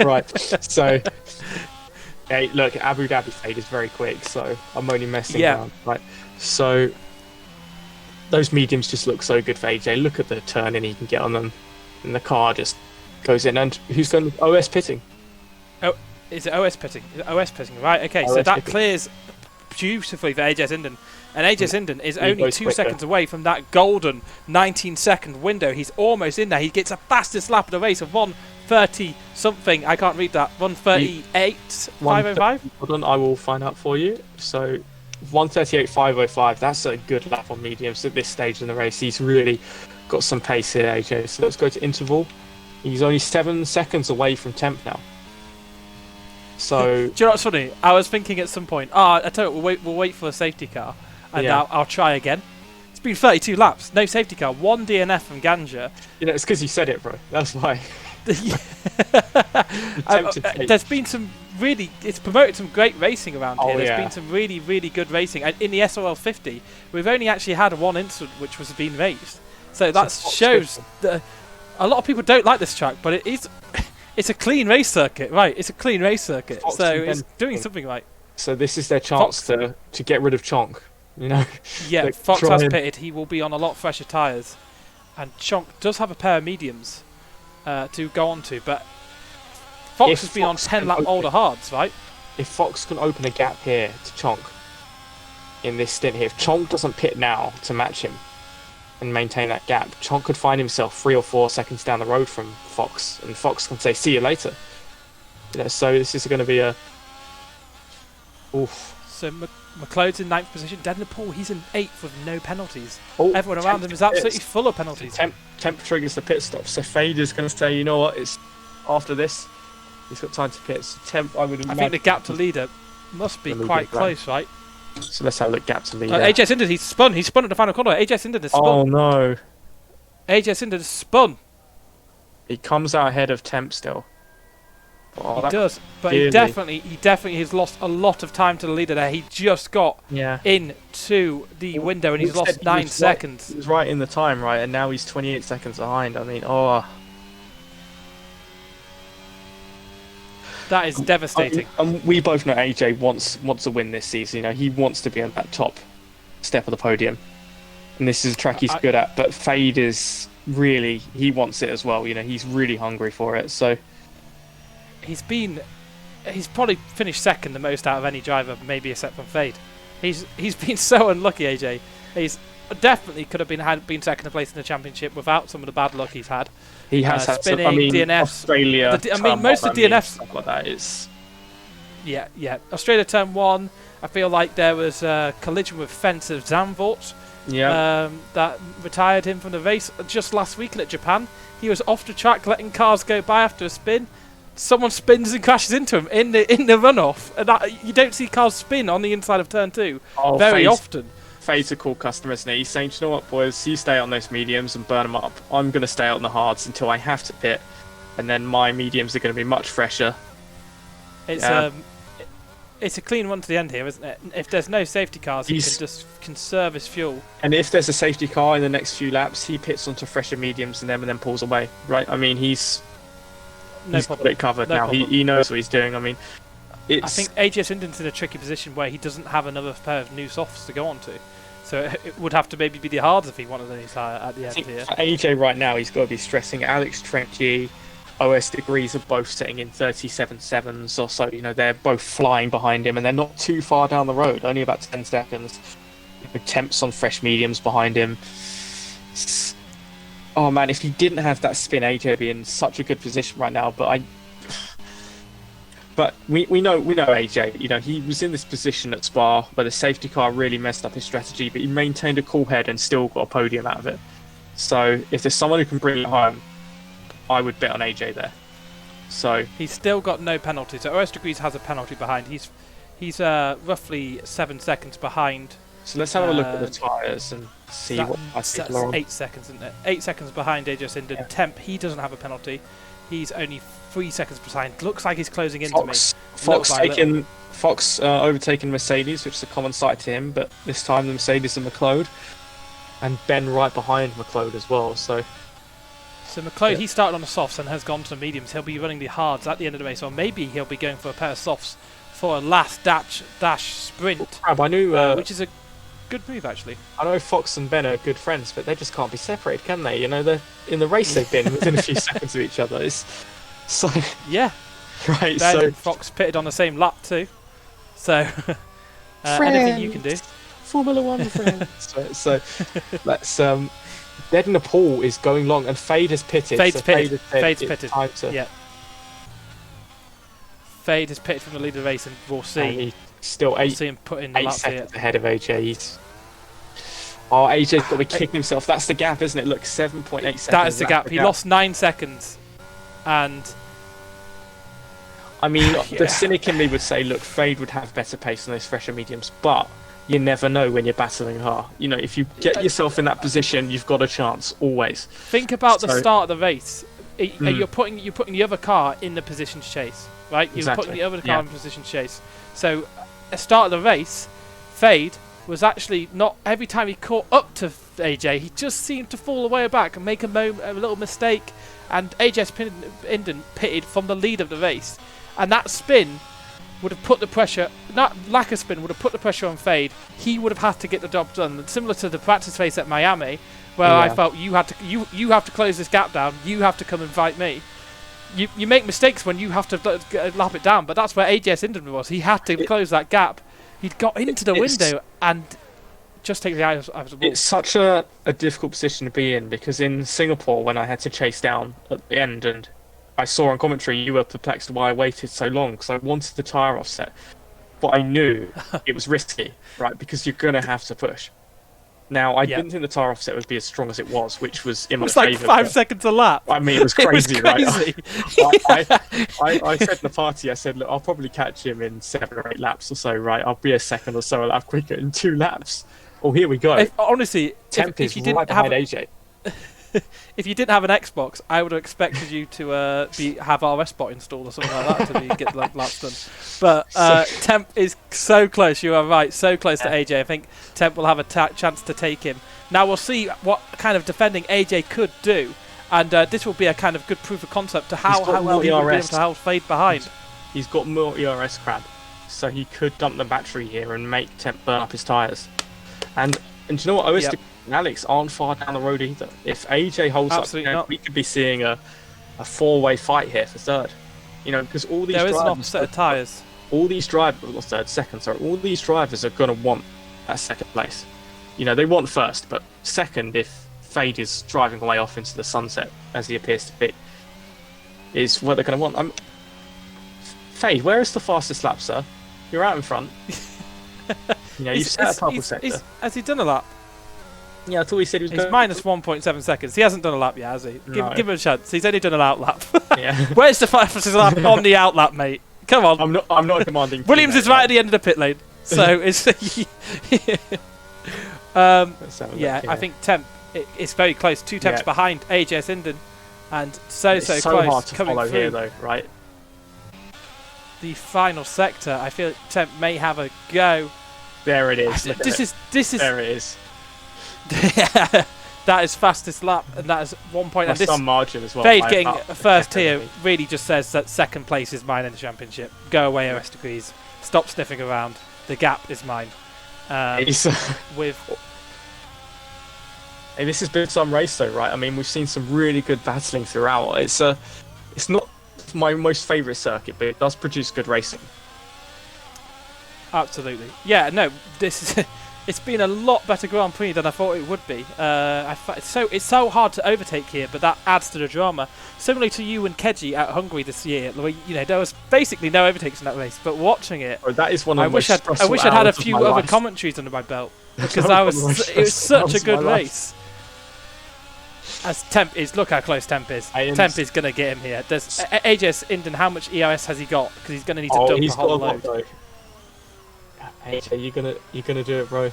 Right. So, hey, look, Abu Dhabi Fade is very quick, so I'm only messing around. Right. So, those mediums just look so good for AJ. Look at the turning he can get on them, and the car just goes in. And who's going to OS pitting? Oh, is it OS pitting? Is it OS pitting? Right. Okay. OS so that pitting. clears beautifully for AJ Sinden. And AJ Sinden is only 2 seconds away from that golden 19-second window. He's almost in there. He gets a fastest lap of the race of 1:30 something. I can't read that. 1:38.505. Hold on, I will find out for you. So 1:38.505. That's a good lap on mediums at this stage in the race. He's really got some pace here, AJ. So let's go to interval. He's only 7 seconds away from Temp now. So do you know what's funny? I was thinking at some point, I tell you, we'll wait for a safety car, and I'll try again. It's been 32 laps, no safety car, 1 DNF from Ganja. It's because you said it, bro. That's why. There's been it's promoted some great racing around here. There's been some really, really good racing. And in the SRL-100, we've only actually had one incident which was being raised. So that shows that a lot of people don't like this track, but it is. It's a clean race circuit, right? It's a clean race circuit, so it's doing something right. So this is their chance to get rid of Chonk, Yeah, like Fox has pitted. He will be on a lot fresher tyres, and Chonk does have a pair of mediums to go on to, but Fox has been on 10-lap older hards, right? If Fox can open a gap here to Chonk in this stint here, if Chonk doesn't pit now to match him and maintain that gap, Chonk could find himself 3 or 4 seconds down the road from Fox, and Fox can say, see you later. So this is going to be a... Oof. So McLeod's in 9th position. Deadpool, he's in 8th with no penalties. Everyone around him is absolutely full of penalties. Temp triggers the pit stop, so Fade is going to say, you know what, it's after this, he's got time to pit. So Temp, I think the gap to leader must be quite close, right? So let's have a look. Gap to leader. AJ Sinden, he's spun at the final corner. AJ Sinden has spun. Oh no. AJ Sinden has spun. He comes out ahead of Temp still. Oh, He does, but he definitely has lost a lot of time to the leader there. He just got into the window and he's lost 9 seconds. He was right in the time, right, and now he's 28 seconds behind. I mean, that is devastating. We both know AJ wants to win this season. You know, he wants to be on that top step of the podium, and this is a track he's good at. But Fade is really, he wants it as well. You know, he's really hungry for it. So he's probably finished second the most out of any driver, maybe except from Fade. He's been so unlucky, AJ. He's definitely could have been second place in the championship without some of the bad luck he's had. He has had spinning, some, DNFs. Australia. Most of the DNFs stuff like that is. Yeah. Australia turn 1. I feel like there was a collision with Fence of Zandvoort. Yeah. That retired him from the race just last weekend at Japan. He was off the track letting cars go by after a spin. Someone spins and crashes into him in the runoff, and you don't see cars spin on the inside of turn 2 very often. Fade's a cool customer, isn't he? He's saying, you know what, boys, you stay on those mediums and burn them up. I'm going to stay out on the hards until I have to pit, and then my mediums are going to be much fresher. It's a clean run to the end here, isn't it? If there's no safety cars, he can just conserve his fuel. And if there's a safety car in the next few laps, he pits onto fresher mediums and then pulls away, right? I mean, he's got it covered now. He knows what he's doing. I mean, I think AJ Swindon's in a tricky position where he doesn't have another pair of new softs to go on to. So it would have to maybe be the hards if he wanted any tire at the end here. For AJ right now, he's got to be stressing Alex Trenchi, OS Degrees are both sitting in 37.7s or so. You know, they're both flying behind him and they're not too far down the road, only about 10 seconds. Temps on fresh mediums behind him. Oh man, if he didn't have that spin, AJ would be in such a good position right now. But we know AJ. You know, he was in this position at Spa where the safety car really messed up his strategy, but he maintained a cool head and still got a podium out of it. So if there's someone who can bring it home, I would bet on AJ there. So he's still got no penalty. So OS Degrees has a penalty behind. He's roughly 7 seconds behind. So let's have a look at the tyres and see what I think. That's 8 seconds, isn't it? 8 seconds behind AJ Swindon. Yeah. Temp, he doesn't have a penalty. He's only 3 seconds behind. Looks like he's closing into me. Fox overtaking Mercedes, which is a common sight to him, but this time the Mercedes and McLeod, and Ben right behind McLeod as well. So McLeod, he started on the softs and has gone to the mediums. He'll be running the hards at the end of the race, or maybe he'll be going for a pair of softs for a last dash sprint. I knew, which is a good move, actually. I know Fox and Ben are good friends, but they just can't be separated, can they? You know, they're in the race they've been within a few seconds of each other. It's so yeah, right. Ben so and Fox pitted on the same lap too. So anything you can do. Formula One friends. so let's Dead in the Pool is going long, and Fade has pitted. Fade's pitted. Yeah. Fade has pitted from the lead of the race, and we'll see. Still we'll see him put in the 8 seconds ahead of AJ. AJ's got to be kicking himself. That's the gap, isn't it? Look, 7.8 seconds. That is the gap. He lost 9 seconds, and I mean, the cynic in me would say, look, Fade would have better pace than those fresher mediums, but you never know when you're battling hard. You know, if you get yourself in that position, you've got a chance always. Think about the start of the race. You're putting the other car in the position to chase, right? You're putting the other car in position to chase. So, at the start of the race, Fade was actually not, every time he caught up to AJ, he just seemed to fall away back and make a little mistake. And AJ Swindon pitted from the lead of the race, and that spin would have put the pressure, that lack of spin would have put the pressure on Fade. He would have had to get the job done. Similar to the practice race at Miami, where I felt you have to close this gap down. You have to come and fight me. You make mistakes when you have to lap it down, but that's where AJ Swindon was. He had to close that gap. He'd got into the window and just take the eye out of the ball. It's such a difficult position to be in, because in Singapore, when I had to chase down at the end, and I saw on commentary you were perplexed why I waited so long, because I wanted the tyre offset, but I knew it was risky, right? Because you're going to have to push. Now, I didn't think the tyre offset would be as strong as it was, which was in my favour. It was like 5 seconds a lap. I mean, it was crazy, it was crazy. Right? I said in the party, I said, look, I'll probably catch him in 7 or 8 laps or so, right? I'll be a second or so a lap quicker in 2 laps. Oh, here we go. Honestly, Temp is right behind AJ. if you didn't have an Xbox, I would have expected you to have RS bot installed or something like that to get like laps done. But Temp is so close. You are right, so close to AJ. I think Temp will have a chance to take him. Now we'll see what kind of defending AJ could do, and this will be a kind of good proof of concept to how well he will be able to hold Fade behind. He's got more ERS crab, so he could dump the battery here and make Temp burn up his tyres. And do you know what? OSD and Alex aren't far down the road either. If AJ holds up, we could be seeing a four-way fight here for third. You know, because all these there is drivers, an offset of tyres. All these drivers, or second, sorry, all these drivers are going to want that second place. You know, they want first, but second, if Fade is driving away off into the sunset, as he appears to be, is what they're going to want. Fade, where is the fastest lap, sir? You're out in front. You know, you've set a purple sector. Has he done a lap? Yeah, I thought he said he was going... He's minus 1.7 seconds. He hasn't done a lap yet, has he? No. Give him a chance. He's only done an out lap. Yeah. Where's the fastest lap on the out lap, mate? Come on. I'm not demanding... Williams is right at the end of the pit lane. So it's... yeah, I think Temp... It's very close. 2 temps behind AJ Sinden. And so close. Hard to coming follow through. Here, though, right? The final sector, I feel Temp may have a go. There it is. This is. There it is. That is fastest lap, and that is 1 point. By and this some margin as well. Fade getting first here really just says that second place is mine in the championship. Go away, OS Degrees. Stop sniffing around. The gap is mine. With. Hey, this has been some race though, right? I mean, we've seen some really good battling throughout. It's not my most favourite circuit, but it does produce good racing. Absolutely. Yeah, no, this is it's been a lot better Grand Prix than I thought it would be. It's so hard to overtake here, but that adds to the drama. Similarly to you and Keji at Hungary this year, you know, there was basically no overtakes in that race, but watching it, that is one of I wish I'd had a few other commentaries under my belt because it was such a good race. As Temp is, look how close Temp is. Temp is going to get him here. There's AJ Sinden, how much ERS has he got? Because he's going to need to dump the whole load. AJ, you're gonna do it, bro.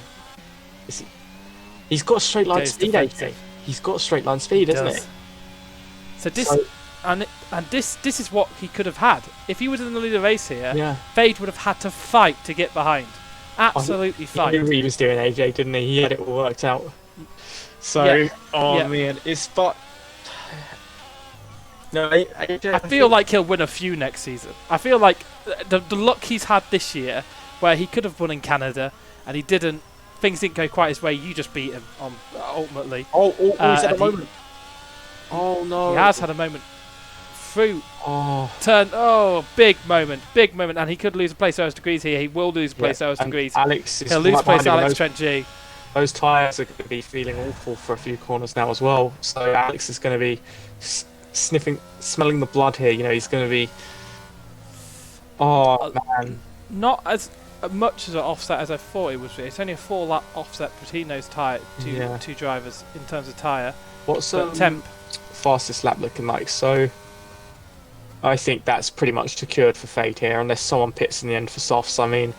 He's got straight line speed, AJ. He's got straight line speed, isn't he? So this is what he could have had if he was in the lead of the race here. Yeah. Fade would have had to fight to get behind. Absolutely fight. He knew what he was doing, AJ, didn't he? He had it all worked out. So, man, it's but. No, AJ, I feel like he'll win a few next season. I feel like the luck he's had this year, where he could have won in Canada and he didn't. Things didn't go quite his way. You just beat him ultimately. He's had a moment. Oh no! He has had a moment. Through turn. Oh, big moment, and he could lose a place to OS Degrees here. He will lose a place to OS Degrees. He'll lose a place to Alex Trent G. Those tyres are going to be feeling awful for a few corners now as well. So Alex is going to be smelling the blood here. You know, he's going to be. Oh man! Not as much as an offset as I thought it would be. It's only a 4-lap offset between those two drivers in terms of tyre. What's Temp fastest lap looking like? So I think that's pretty much secured for Fade here, unless someone pits in the end for softs. I mean,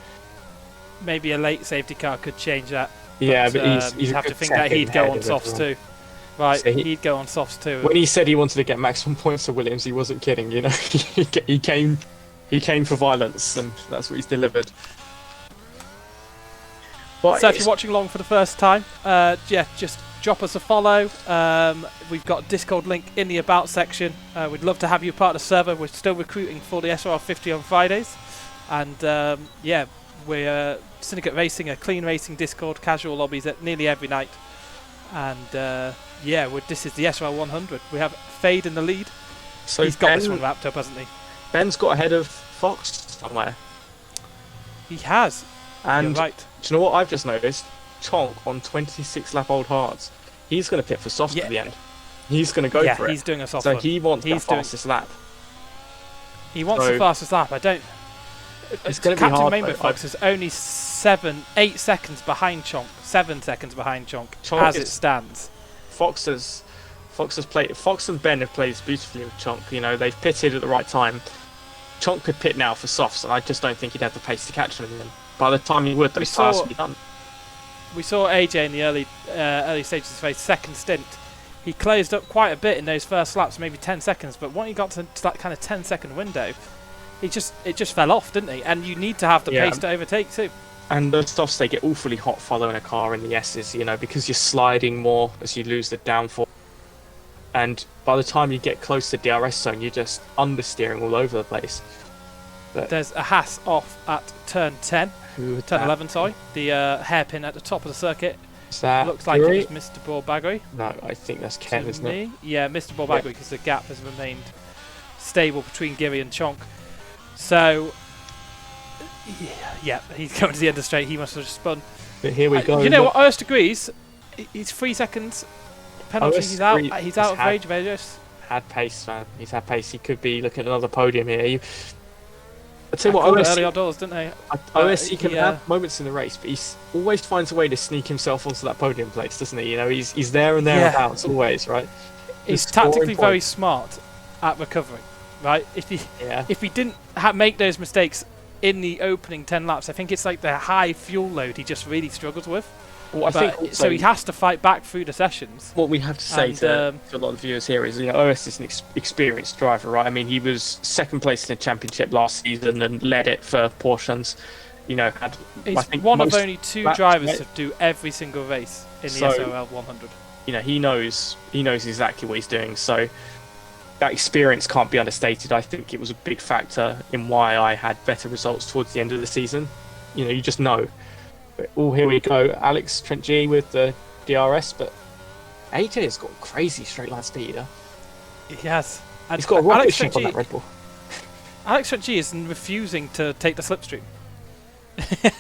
maybe a late safety car could change that. Yeah, but you'd have to think that he'd go on softs too. Right, so he'd go on softs too. When he said he wanted to get maximum points for Williams, he wasn't kidding. You know, he came for violence, and that's what he's delivered. But so if you're watching along for the first time, just drop us a follow. We've got a Discord link in the About section. We'd love to have you part of the server. We're still recruiting for the SRL-100 on Fridays. And we're Syndicate Racing, a clean racing Discord, casual lobbies at nearly every night. And this is the SRL-100. We have Fade in the lead. So he's got this one wrapped up, hasn't he? Ben's got ahead of Fox somewhere. He has. And you're right. Do you know what I've just noticed? Chonk on 26 lap old hards. He's going to pit for softs at the end. He's going to go for it. He's doing a soft So one. he wants the fastest lap. He wants the fastest lap. I don't. It's going to be hard. Captain Fox is only 8 seconds behind Chonk. 7 seconds behind Chonk as it stands. Fox and Ben have played beautifully with Chonk. You know, they've pitted at the right time. Chonk could pit now for softs, and I just don't think he'd have the pace to catch him. By the time he would, those tires would be done. We saw AJ in the early stages of his second stint. he closed up quite a bit in those first laps, maybe 10 seconds. But when he got to that kind of 10-second window, it just fell off, didn't he? And you need to have the pace to overtake too. And those stuffs, they get awfully hot following a car in the S's, you know, because you're sliding more as you lose the downforce. And by the time you get close to DRS zone, you're just understeering all over the place. But there's a Haas off at turn 10. Turn 11, sorry. The hairpin at the top of the circuit. Is that looks like it was Mr. Borbagri. No, I think that's Kev, isn't it? Yeah, Mr. Borbagri, because the gap has remained stable between Giri and Chonk. So, yeah, he's coming to the end of the straight. He must have just spun. But here we go. You know what? OS degrees. He's 3 seconds penalty. He's out of rage of Aegis. Had pace, man. He's had pace. He could be looking at another podium here. I'd say what OSC early outdoors, didn't they? OSC can have moments in the race, but he always finds a way to sneak himself onto that podium place, doesn't he? You know, he's there and thereabouts always, right? He's tactically very smart at recovering, right? If he didn't make those mistakes in the opening 10 laps, I think it's like the high fuel load he just really struggles with. Well, I think also, so he has to fight back through the sessions. What we have to say to a lot of viewers here is, you know, OS is an experienced driver, right? I mean, he was second place in the championship last season and led it for portions. You know, he's one of only 2 drivers to do every single race in the SRL-100. You know, he knows exactly what he's doing. So that experience can't be understated. I think it was a big factor in why I had better results towards the end of the season. You know, you just know. Oh, here we go. Alex Trent G with the DRS, but AJ has got crazy straight line speed. Huh? He has. He's got a rocket ship on that Red Bull. Alex Trent G is refusing to take the slipstream.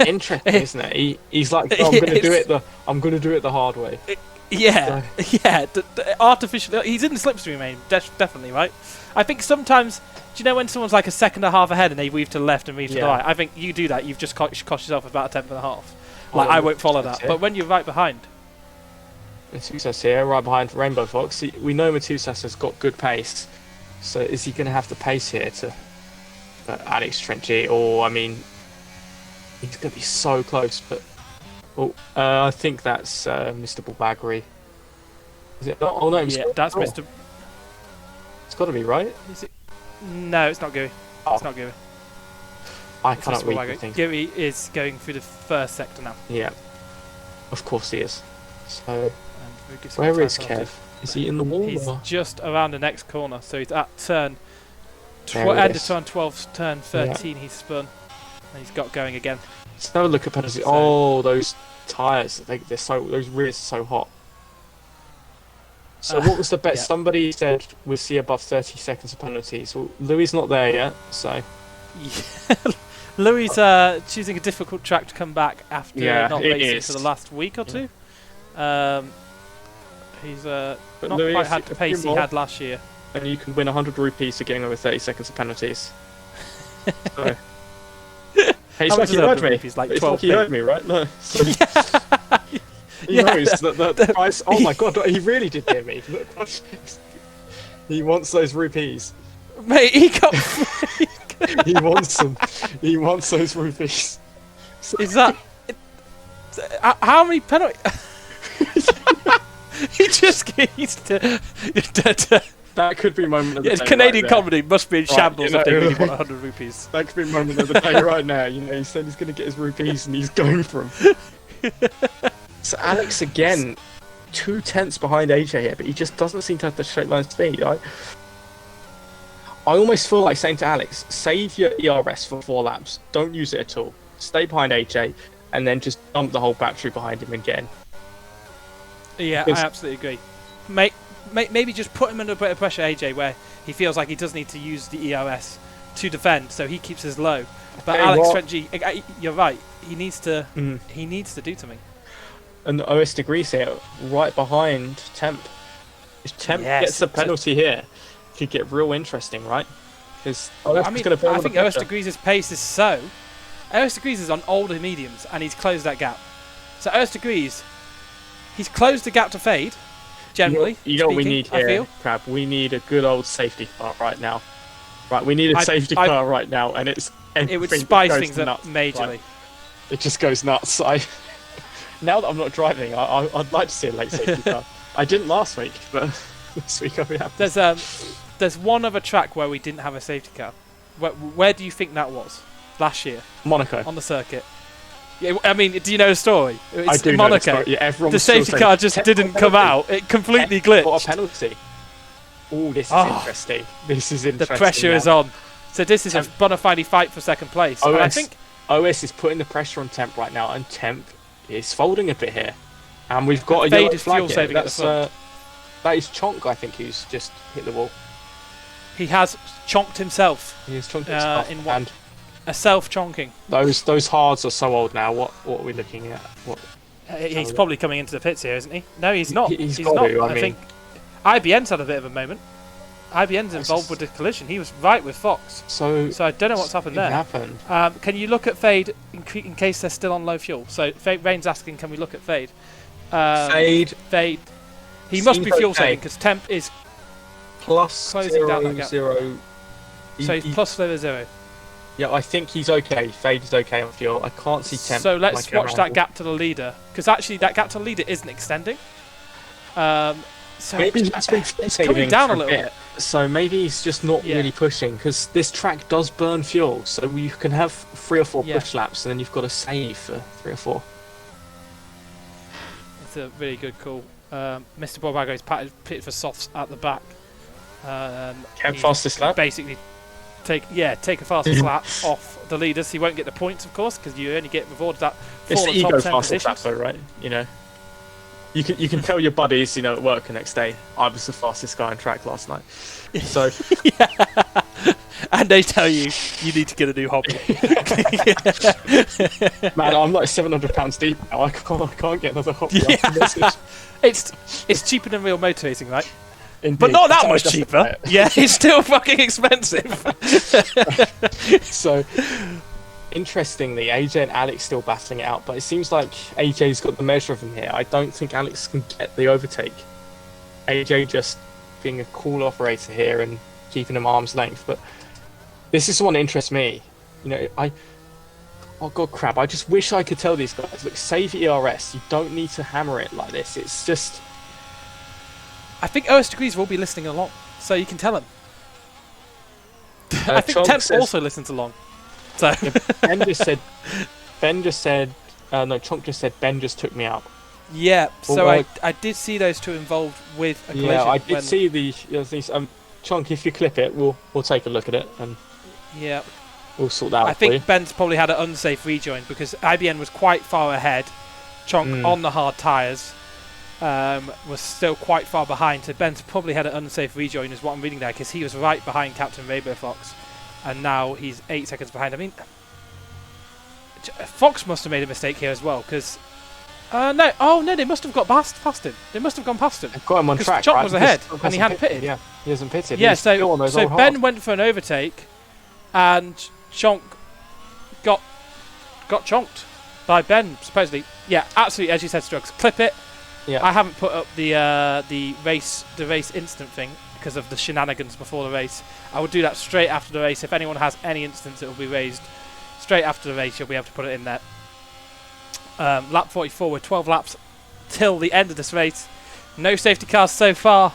Interesting, isn't it? He's like, oh, I'm going to do it the hard way. Artificially, he's in the slipstream aim, definitely, right? I think sometimes, do you know when someone's like a second and a half ahead and they weave to the left and weave to the right? I think you do that. You've just cost yourself about a tenth and a half. Like, I won't follow that. But when you're right behind. Matusas here, right behind Rainbow Fox. We know Matusas has got good pace. So is he going to have the pace here to Alex Trent G? Or, I mean, he's going to be so close. But I think that's Mr. Borbagri. Is it not? Oh, no. That's Mr. It's got to be, right? Is it? No, it's not Giri. It's not Giri. I cannot read the thing. Giri is going through the first sector now. Yeah, of course he is. So, where is Kev? Is he in the wall? He's just around the next corner. So he's at turn end of turn 12, turn 13. He's spun, and he's got going again. Let's have a look at penalties. Oh, those tyres! Those rears are so hot. So what was the bet? Yeah. Somebody said we'll see above 30 seconds of penalties. Well, Louis not there yet, so. Yeah. Louis choosing a difficult track to come back after not racing for the last week or two. He's not Louis, quite had the pace he had last year. And you can win 100 rupees for getting over 30 seconds of penalties. So. Hey, it's like you heard me. It's like it's like you heard me, right? No. So he knows that the price. Oh my god, he really did hear me. He wants those rupees. Mate, he got. He wants them. He wants those rupees. So is that how many penalties? He just needs to. That could be moment of the day. Canadian right comedy must be in shambles if they really want 100 rupees. That could be moment of the day right now. You know, he said he's going to get his rupees and he's going for them. So Alex again, 2 tenths behind AJ here, but he just doesn't seem to have the straight line speed. I almost feel like saying to Alex, save your ERS for 4 laps. Don't use it at all. Stay behind AJ, and then just dump the whole battery behind him again. Yeah, I absolutely agree. Maybe just put him under a bit of pressure, AJ, where he feels like he does need to use the ERS to defend, so he keeps his low. But Alex Trent G, you're right. He needs to. He needs to do something. And the OS degrees here, right behind Temp. If Temp gets the penalty here, it could get real interesting, right? Because I think OS degrees' pace is so. OS degrees is on older mediums, and he's closed that gap. So OS degrees, he's closed the gap to Fade. Generally, you know what we need here, Crab? We need a good old safety car right now. Right, we need a safety car right now, and it would spice things up majorly. Right? It just goes nuts. Now that I'm not driving, I'd like to see a late safety car. I didn't last week, but this week I'll be happy. There's one other track where we didn't have a safety car. Where do you think that was? Last year? Monaco. On the circuit. Yeah, I mean, do you know the story? I do Monaco. know the story. Yeah, the safety car just didn't come out. It completely glitched. What a penalty. Oh, this is interesting. This is interesting. The pressure is on. So this is a bona fide fight for second place. And I think OS is putting the pressure on Temp right now, and Temp is folding a bit here. And we've got a Fade yellow is flag fuel here. saving at the front. That is Chonk, I think, who's just hit the wall. He has chonked himself. He has chonked himself. In what? A self-chonking. Those hards are so old now. What are we looking at? He's probably coming into the pits here, isn't he? No, he's not. He's not. To, I think IBN's had a bit of a moment. IBN's involved with the collision. He was right with Fox. So I don't know what's happened there. Can you look at Fade in case they're still on low fuel? So Rain's asking, can we look at Fade? Fade. He must be fuel saving because Temp is plus closing down that gap. 0. So he's plus 0. Yeah, I think he's okay. Fade is okay on fuel. I can't see Temp. So let's watch that gap to the leader, because actually that gap to the leader isn't extending. So maybe he's been coming down a little bit. So maybe he's just not really pushing, because this track does burn fuel. So you can have 3 or 4 push laps, and then you've got to save for 3 or 4. It's a really good call. Mr. Borbago is pitted for softs at the back. Fastest lap? Basically, take a fastest lap off the leaders. He won't get the points, of course, because you only get rewarded that for it's the the top ego 10 fastest lap, positions. though, right? You know, you can tell your buddies, you know, at work the next day, I was the fastest guy on track last night. So, and they tell you need to get a new hobby. Man, I'm like £700 deep now. I can't get another hobby. It's cheaper than real motor racing, right? Indeed. But not that much cheaper. Yeah, it's still fucking expensive. So, interestingly, AJ and Alex still battling it out, but it seems like AJ's got the measure of him here. I don't think Alex can get the overtake. AJ just being a cool operator here and keeping him arm's length. But this is the one that interests me. You know, oh god, crap! I just wish I could tell these guys, look, save ERS. You don't need to hammer it like this. It's just. I think OS Degrees will be listening along, so you can tell them. I think Temp also listens along. So Ben just said. No, Chonk just said Ben just took me out. Yeah, so I did see those two involved with a collision. Yeah, I did see the things. Chonk, if you clip it, we'll take a look at it and we'll sort that out. I think Ben's probably had an unsafe rejoin because IBN was quite far ahead. Chonk on the hard tyres was still quite far behind, so Ben's probably had an unsafe rejoin, is what I'm reading there, because he was right behind Captain Rainbow Fox, and now he's 8 seconds behind. I mean, Fox must have made a mistake here as well, because. No, they must have got past him. They must have gone past him. They've got him on track, Chonk was ahead, and he hadn't pitted. Yeah, he hasn't pitted. Yeah, so Ben went for an overtake, and Chonk got chonked by Ben, supposedly. Yeah, absolutely, as you said, Strugz. Clip it. Yeah. I haven't put up the race instant thing because of the shenanigans before the race. I will do that straight after the race. If anyone has any instance, it will be raised straight after the race. You'll be able to put it in there. Lap 44 with 12 laps till the end of this race. No safety cars so far.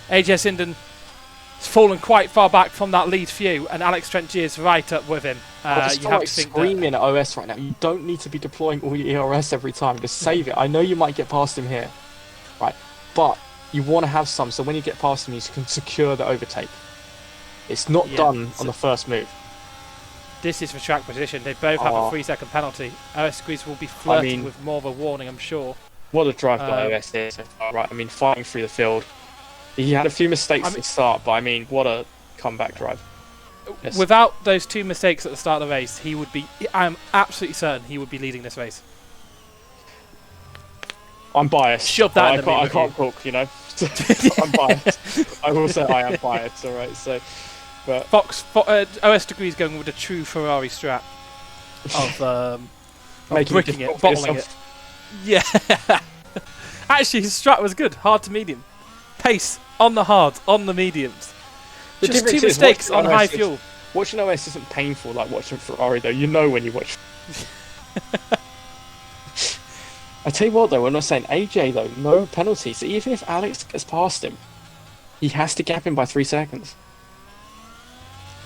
AJ Sinden has fallen quite far back from that lead few, and Alex Trenchi is right up with him. You have to think screaming at OS right now. You don't need to be deploying all your ERS every time. Just save it. I know you might get past him here, right? But you want to have some, so when you get past him, you can secure the overtake. It's not done on the first move. This is for track position. They both have a 3-second penalty. OS Squeeze will be flirting with more of a warning, I'm sure. What a drive by OS here so far, right? I mean, fighting through the field. He had a few mistakes at the start, but I mean, what a comeback drive. Yes. Without those 2 mistakes at the start of the race, he would be. I'm absolutely certain he would be leading this race. I'm biased. Shove that I can't talk, you know. I'm biased. I will say I am biased, alright, so. But OS Degrees going with a true Ferrari strat of bricking it, bottling it. Yeah. Actually, his strat was good. Hard to medium. Pace on the hards, on the mediums. Just 2 mistakes on high fuel. Watching OS isn't painful like watching Ferrari, though. You know when you watch. I tell you what, though, we're not saying AJ, though, no penalty. So even if Alex gets past him, he has to gap him by 3 seconds.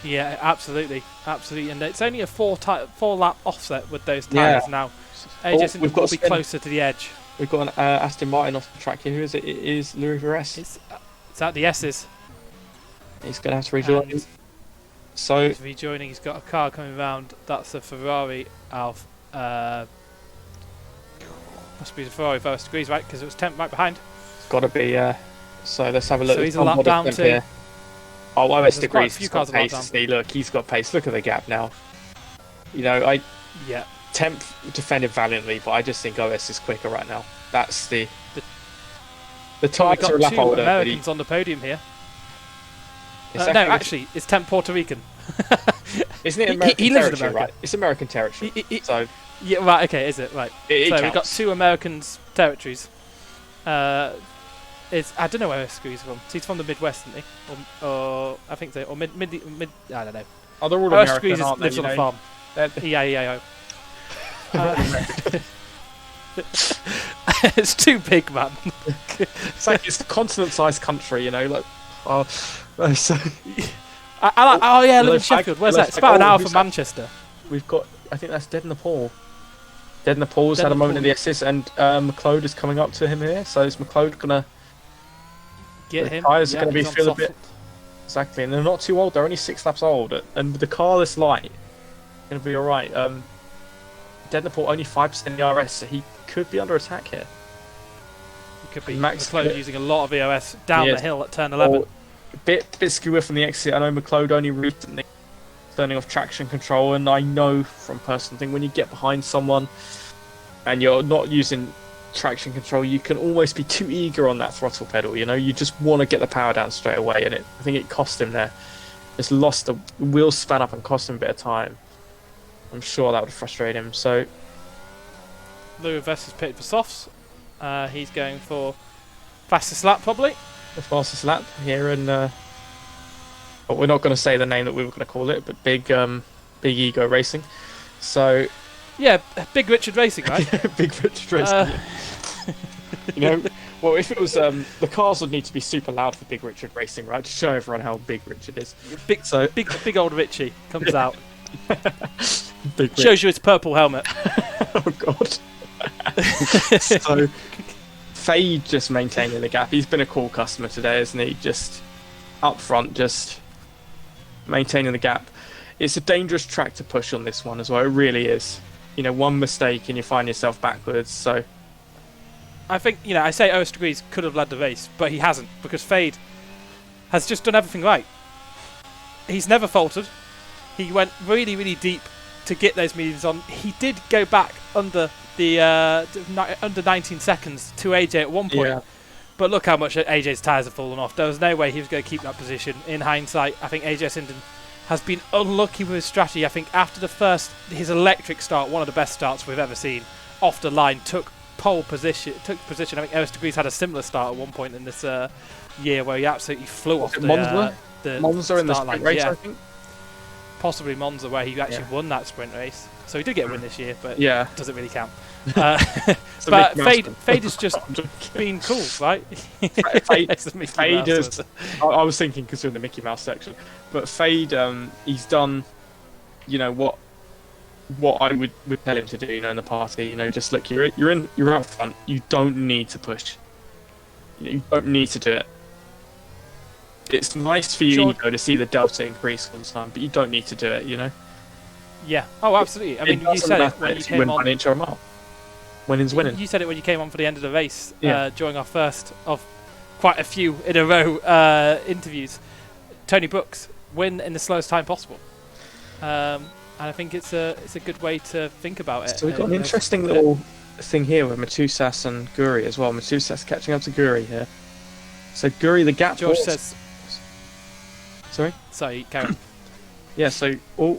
Yeah, absolutely, and it's only a 4-lap offset with those tyres now. AJ we've got will be closer to the edge. We've got an Aston Martin off the track here. Who is it? It is Louis Verres. It's at the S's. He's going to have to rejoin. So he's rejoining. He's got a car coming round. That's a Ferrari. Must be the Ferrari first degrees, right? Because it was 10th right behind. It's got to be. So let's have a look. So he's a lap down too. Here. Oh, OS degrees. He's got pace. Look, he's got pace. Look at the gap now. You know, Yeah. 10th defended valiantly, but I just think OS is quicker right now. That's the tyres are a lap older. Americans on the podium here. No, actually, it's 10th Puerto Rican. Isn't it American he lives territory, in America. right? It's American territory. So yeah, right. Okay, is it right? So we've got 2 Americans territories. I don't know where he's from. He's from the Midwest, isn't he? Or I think so. Or mid. I don't know. Oh, they're all American, aren't they? Lives on a farm. EIEIO. It's too big, man. It's like it's a continent-sized country, you know. Like, so. I live in Sheffield. Where's that? It's about an hour from Manchester. We've got. I think that's Dead Nepal. Dead Nepal's had a moment in the assist, and McLeod is coming up to him here. So is McLeod gonna get him? Tyres are gonna be feel a bit. Exactly, and they're not too old. They're only 6 laps old, and with the car this light, gonna be all right. Dead Nepal only 5% ERS, so he could be under attack here. He could be. McLeod using a lot of ERS down the hill at turn 11. Bit skewer from the exit. I know McLeod only recently turning off traction control, and I know from personal thing when you get behind someone and you're not using traction control, you can almost be too eager on that throttle pedal. You know, you just want to get the power down straight away, and I think it cost him there. Just lost the wheels, span up, and cost him a bit of time. I'm sure that would frustrate him. So Louis Vest is pitted for softs. He's going for fastest lap probably. The fastest lap here, and but we're not going to say the name that we were going to call it, but Big Ego Racing. So yeah, Big Richard Racing, right? Big Richard Racing. You know, well, if it was the cars would need to be super loud for Big Richard Racing, right, to show everyone how big Richard is. Big old Richie comes out. Big shows you his purple helmet. Oh god. So Fade just maintaining the gap. He's been a cool customer today, isn't he? Just up front, just maintaining the gap. It's a dangerous track to push on this one as well. It really is. You know, one mistake and you find yourself backwards. So I think, you know, I say OS Degrees could have led the race, but he hasn't, because Fade has just done everything right. He's never faltered. He went really, really deep to get those mediums on. He did go back under the under 19 seconds to AJ at one point. Yeah. But look how much AJ's tyres have fallen off. There was no way he was going to keep that position. In hindsight, I think AJ Sinden has been unlucky with his strategy. I think after his electric start, one of the best starts we've ever seen, off the line, took position. I think OS Degrees had a similar start at one point in this year where he absolutely flew off the Monza in the sprint race, I think. Possibly Monza, where he actually won that sprint race. So he did get a win this year, but doesn't really count. But Fade has just been cool, right? Fade is. I was thinking because we're in the Mickey Mouse section, but Fade, he's done, you know, what I would tell him to do, you know, in the party. You know, just look, you're out front. You don't need to push. You don't need to do it. It's nice for you, Ego, to see the delta increase all the time, but you don't need to do it, you know? Yeah. Oh, absolutely. I mean, you said it when you came on. 1 inch or a mile. Winning's winning. You said it when you came on for the end of the race, during our first of quite a few in a row interviews. Tony Brooks, win in the slowest time possible. And I think it's a good way to think about it. So we've got an interesting little thing here with Matusas and Guri as well. Matusas catching up to Guri here. So Guri, the gap. George says. Sorry, Karen. Yeah, so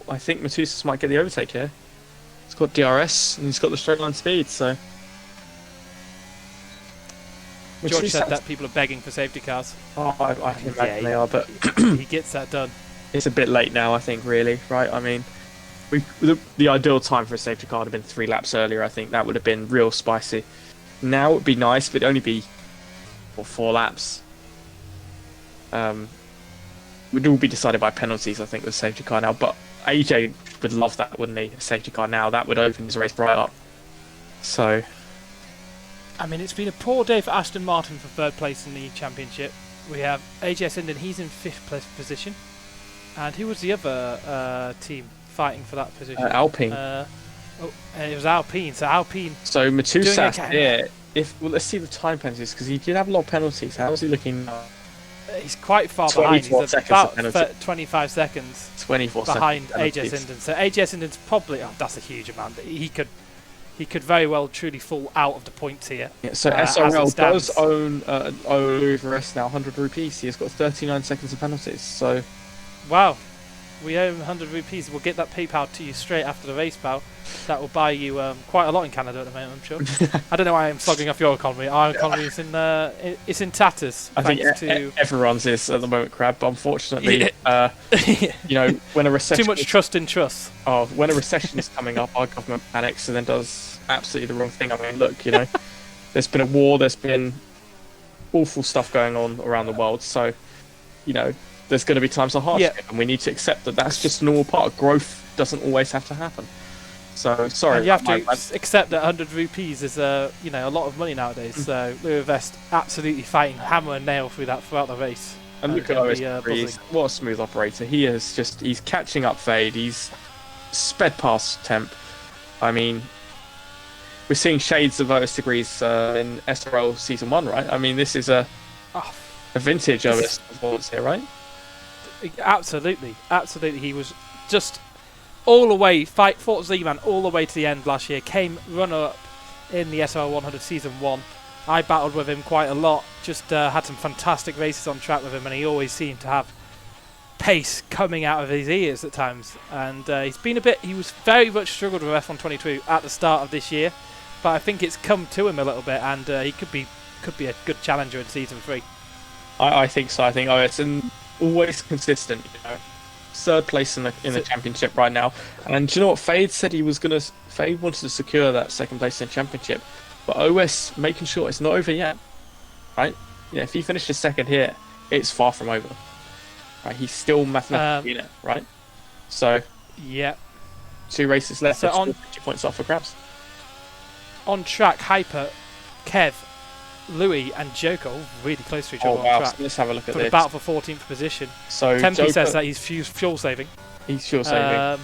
I think Matusas might get the overtake here. He's got DRS and he's got the straight line speed, so. George said that people are begging for safety cars. Oh, I can imagine they are, but he gets that done. It's a bit late now, I think, really, right? I mean, the ideal time for a safety car would have been 3 laps earlier, I think. That would have been real spicy. now would be nice, but it'd only be for 4 laps. Would all be decided by penalties, I think, with safety car now. But AJ would love that, wouldn't he? A safety car now, that would open his race right up. So, I mean, it's been a poor day for Aston Martin for 3rd place in the championship. We have AJ Sinden, he's in 5th position. And who was the other team fighting for that position? Alpine. It was Alpine. So Alpine. So Matusas here. Let's see the time penalties, because he did have a lot of penalties. How is he looking now? He's quite far behind. He's about 25 seconds 24 behind seconds AJ Sinden. So AJ Sinden's probably that's a huge amount. He could very well truly fall out of the points here. Yeah, so SRL does owe Louis Verest now 100 rupees. He has got 39 seconds of penalties. So, wow, we owe him 100 rupees. We'll get that PayPal to you straight after the race, pal. That will buy you quite a lot in Canada at the moment, I'm sure. I don't know why I'm slogging off your economy. Our economy is in tatters. I think everyone's is at the moment, Crab. But unfortunately, when a recession too much trust in trust. Oh, when a recession is coming up, our government panics and then does absolutely the wrong thing. I mean, look, there's been a war. There's been awful stuff going on around the world. So, there's going to be times of hardship, and we need to accept that that's just a normal part. Growth doesn't always have to happen. So, sorry. And you have to accept that 100 rupees is a lot of money nowadays. So Louis Vest absolutely fighting hammer and nail through that throughout the race. And look at OS. What a smooth operator. He's catching up Fade. He's sped past Temp. I mean, we're seeing shades of OS degrees in SRL Season 1, right? I mean, this is a vintage OS performance here, right? Absolutely. He was just all the way, fought Z-Man all the way to the end last year, came runner-up in the SRL-100 Season 1. I battled with him quite a lot, just had some fantastic races on track with him, and he always seemed to have pace coming out of his ears at times. And he was very much struggled with F122 at the start of this year, but I think it's come to him a little bit, and he could be a good challenger in Season 3. I think so. I think OS and always consistent, 3rd place in the championship right now. And do you know what? Fade said Fade wanted to secure that 2nd place in the championship, but OS making sure it's not over yet, right? Yeah, if he finishes 2nd here, it's far from over. Right, he's still mathematically in it, right? So yeah, 2 races left. So on 50 points off for grabs. On track, Hyper, Kev, Louis and Joko really close to each other on track. So let's have a look at for this. the battle for 14th position. So Tempe says that he's fuel saving. He's fuel saving.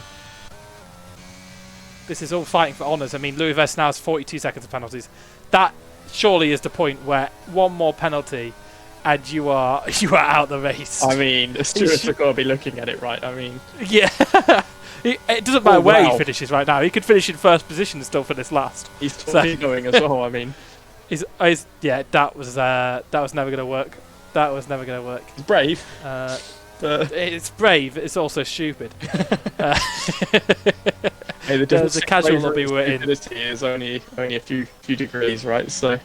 This is all fighting for honours. I mean, Louis Vest now has 42 seconds of penalties. That surely is the point where one more penalty and you are out the race. I mean, the stewards have got to be looking at it, right? I mean, yeah. It doesn't matter where he finishes right now. He could finish in 1st position and still finish last. He's going as well. I mean. That was never going to work. That was never going to work. It's brave. It's brave. It's also stupid. Hey, the casual lobby we're in is only a few degrees, right? So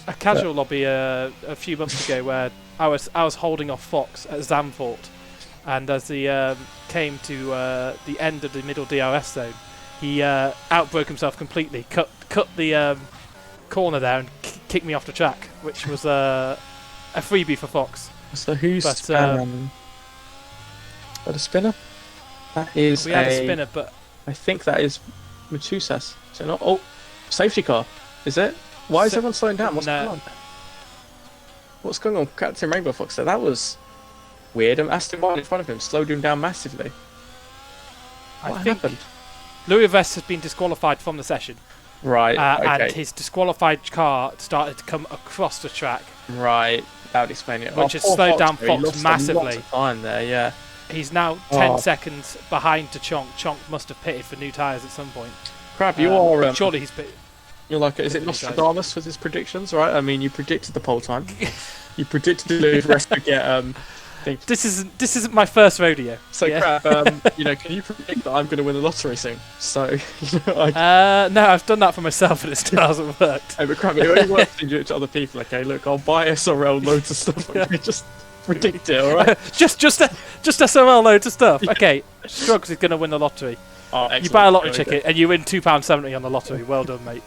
a casual lobby a few months ago where I was holding off Fox at Zandvoort, and as he came to the end of the middle DRS zone, he outbroke himself completely, cut the corner there and kicked me off the track, which was a freebie for Fox. So who's a spinner? That is we had a spinner, but I think that is Matusas. So not safety car. Is it? Why is everyone slowing down? What's going on? What's going on? Captain Rainbow Fox there. That was weird. And Aston Martin in front of him slowed him down massively. What happened? Louis Vest has been disqualified from the session. Right, okay. And his disqualified car started to come across the track. Right, that would explain it. Which has slowed down Fox massively. Lots of time there, yeah. He's now 10 seconds behind to Chonk. Chonk must have pitted for new tyres at some point. Crap, you are... surely he's pitted. You're like, is it Nostradamus with his predictions, right? I mean, you predicted the pole time. You predicted the rest to get... This isn't my first rodeo. So Crap, can you predict that I'm going to win the lottery soon? So, no, I've done that for myself and it still hasn't worked. Hey, but Crap, it only works to do it to other people. Okay, look, I'll buy SRL loads of stuff. And just predict it, all right? just SRL loads of stuff. Yeah. Okay, Strugz is going to win the lottery. Oh, excellent. You buy a lottery ticket and you win £2.70 on the lottery. Well done, mate.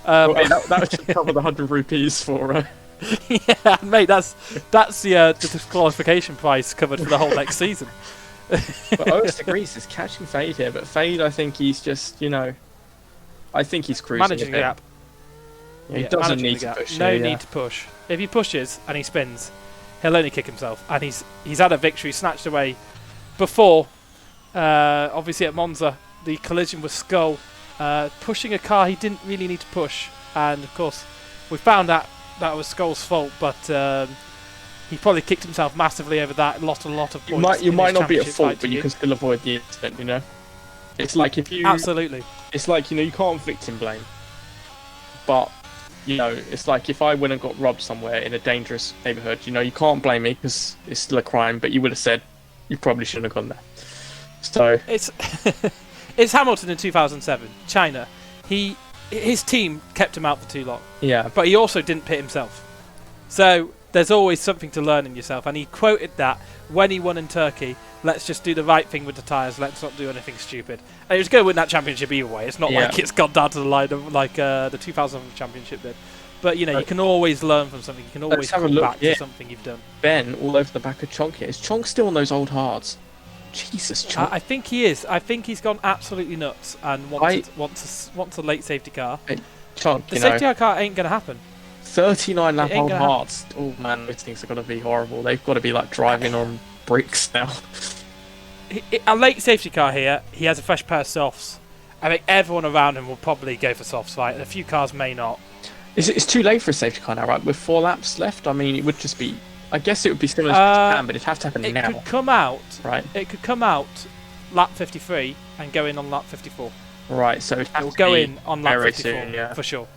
Well, hey, that was just cover the 100 rupees for. Yeah, mate, that's the disqualification price covered for the whole next season. But Otis agrees, is catching Fade here, but Fade, I think he's just, I think he's cruising. Managing the gap. Yeah, he doesn't need to push. No need to push. If he pushes and he spins, he'll only kick himself. And he's had a victory snatched away before. Obviously at Monza, the collision with Skull, pushing a car he didn't really need to push. And of course, we found out that was Skull's fault, but he probably kicked himself massively over that. Lost a lot of points. You might not be at fault, but you can still avoid the incident. It's like if you absolutely. It's like you can't victim blame, but it's like if I went and got robbed somewhere in a dangerous neighbourhood, you can't blame me because it's still a crime. But you would have said you probably shouldn't have gone there. So it's it's Hamilton in 2007, China. His team kept him out for too long. Yeah. But he also didn't pit himself. So there's always something to learn in yourself. And he quoted that when he won in Turkey, let's just do the right thing with the tyres, let's not do anything stupid. And he was going to win that championship either way. It's not like it's gone down to the line of like the 2000 championship did. But, you can always learn from something. You can always come back to something you've done. Ben, all over the back of Chonk here. Is Chonk still on those old hards? Jesus, Chonk. I think he is. I think he's gone absolutely nuts and wants a late safety car. Hey, Chonk, the safety car ain't going to happen. 39 lap old hards. Oh man, those things are going to be horrible. They've got to be like driving on bricks now. A late safety car here, he has a fresh pair of softs. I think everyone around him will probably go for softs, right? And a few cars may not. It's too late for a safety car now, right? With 4 laps left, I mean, it would just be... I guess it would be similar to Japan, but it'd have to happen now. It could come out... Right. It could come out lap 53 and go in on lap 54. Right, so it will go in on lap 54, soon, for sure.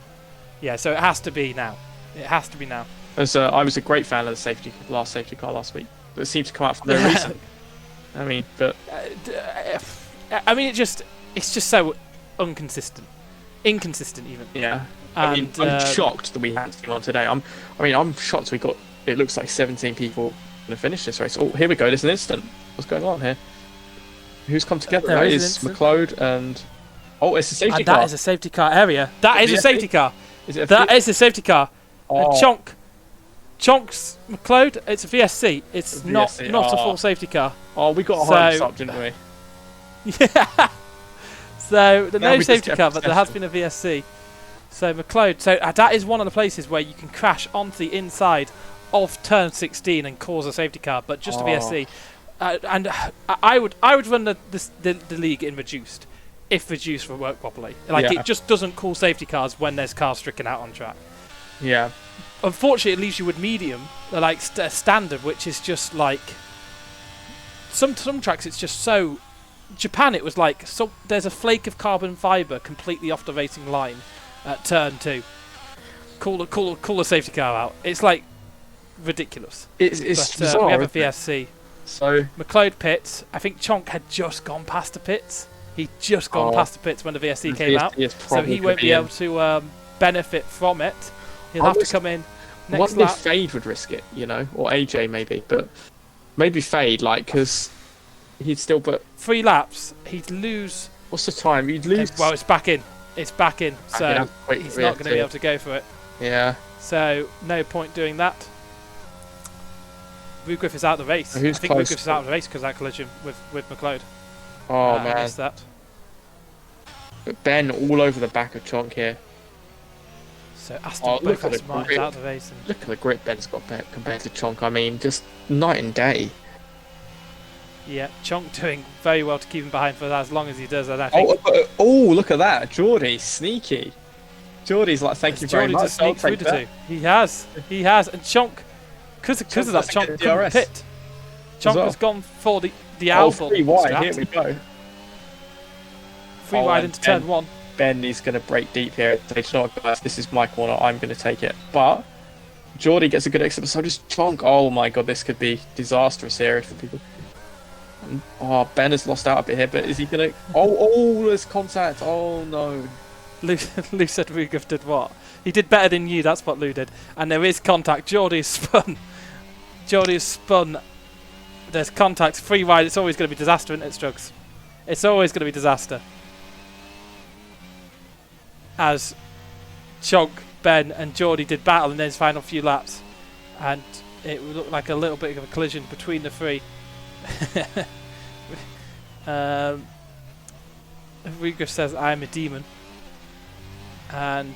Yeah, so it has to be now. It has to be now. I was a great fan of the last safety car last week. But it seemed to come out for no reason. I mean, but... it's just so inconsistent even. Yeah. And, I'm shocked that we had him on today. I'm shocked we got... It looks like 17 people going to finish this race. Oh, here we go. There's an incident. What's going on here? Who's come together? That is McLeod and... Oh, it's a safety car. That is a safety car area. That is a safety car. Is it that is a safety car. Oh. Chonk's McLeod. It's a VSC. It's not a full safety car. Oh, we got a up, didn't we? Yeah. So no safety car, but there has been a VSC. So McLeod. So that is one of the places where you can crash onto the inside of turn 16 and cause a safety car, but just a VSC. And I would run the league in reduced, if reduced will work properly. It just doesn't call safety cars when there's cars stricken out on track. Yeah. Unfortunately, it leaves you with medium, like standard, which is just like some tracks. It's just so. Japan, it was like there's a flake of carbon fibre completely off the racing line at turn 2. Call the safety car out. It's like ridiculous. It's bizarre, we have a VSC. So McLeod pits. I think Chonk had just gone past the pits. He'd just gone past the pits when the VSC came out, so he won't be able to benefit from it. He'll have to come in next lap. If Fade would risk it, or AJ maybe, but maybe Fade, because he'd still put 3 laps. He'd lose. What's the time? He'd lose. Well, it's back in. It's back in. So he's not going to be able to go for it. Yeah. So no point doing that. Woodruff is out of the race. I think Woodruff is out of the race because of that collision with McLeod. Oh man. I missed that. But Ben all over the back of Chonk here. So both Aston Martin's out of the race. Look at the grip Ben's got compared to Chonk. I mean, just night and day. Yeah, Chonk doing very well to keep him behind for as long as he does. I think. Oh, look at that. Geordie, sneaky. Geordie's like, thank you very much. He has. And Chonk, because of that, Chonk couldn't pit. Chonk has gone for the album. 3 wide, here we go. 3 wide into turn 1. Ben is going to break deep here and say, you know what, guys, this is my corner, I'm going to take it. But Geordie gets a good exit, so does Chonk. Oh my god, this could be disastrous here for people. Oh, Ben has lost out a bit here, but is he going to... Oh, there's contact. Oh no. Lou said Rugov did what? He did better than you, that's what Lou did. And there is contact. Geordie is spun. There's contact. 3 wide, it's always going to be disaster, isn't it, Strugz? It's always going to be disaster. As Chonk, Ben, and Geordie did battle in those final few laps, and it looked like a little bit of a collision between the three. Rieger says, "I'm a demon," and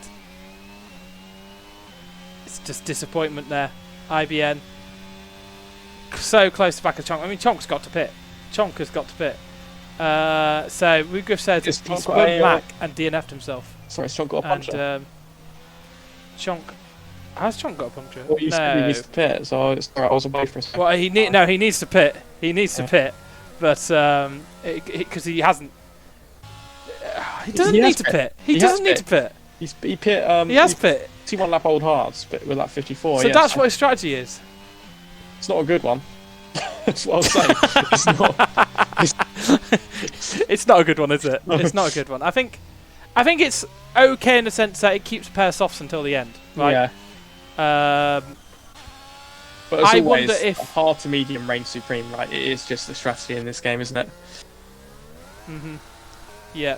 it's just disappointment there. IBN so close to back of Chonk. I mean, Chonk's got to pit. Chonk has got to pit. So Rugriff says he spun back and DNF'd himself. Sorry, Chonk got a puncture. And Chonk, how's Chonk got a puncture? Well, you said he needs to pit, so I was away for a second. Well, he needs to pit. He needs to pit, but because he hasn't. He doesn't need to pit. He doesn't need to pit. He pit. He has pit. He won lap old hards, but with lap 54. So that's what his strategy is. It's not a good one. That's what I'm saying. It's not. It's not a good one, is it? It's not a good one. I think it's okay in the sense that it keeps a pair of softs until the end, right? Yeah. But as I always, wonder if hard to medium reigns supreme, right? It is just the strategy in this game, isn't it? Yeah.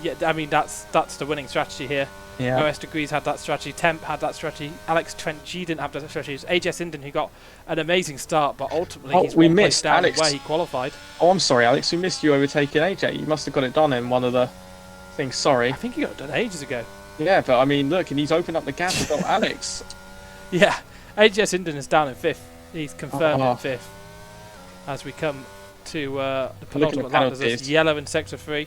Yeah. I mean, that's the winning strategy here. Yeah. OS Degrees had that strategy. Temp had that strategy. Alex Trent G didn't have that strategy. It was AJ Sinden who got an amazing start, but ultimately he's one place down where he qualified. Oh, I'm sorry, Alex. We missed you overtaking AJ. You must have got it done in one of the things. Sorry. I think he got it done ages ago. Yeah, but I mean, look, and he's opened up the gap and got Alex. Yeah. AJ Sinden is down in 5th. He's confirmed in 5th. As we come to the penultimate lap, there's yellow in sector 3.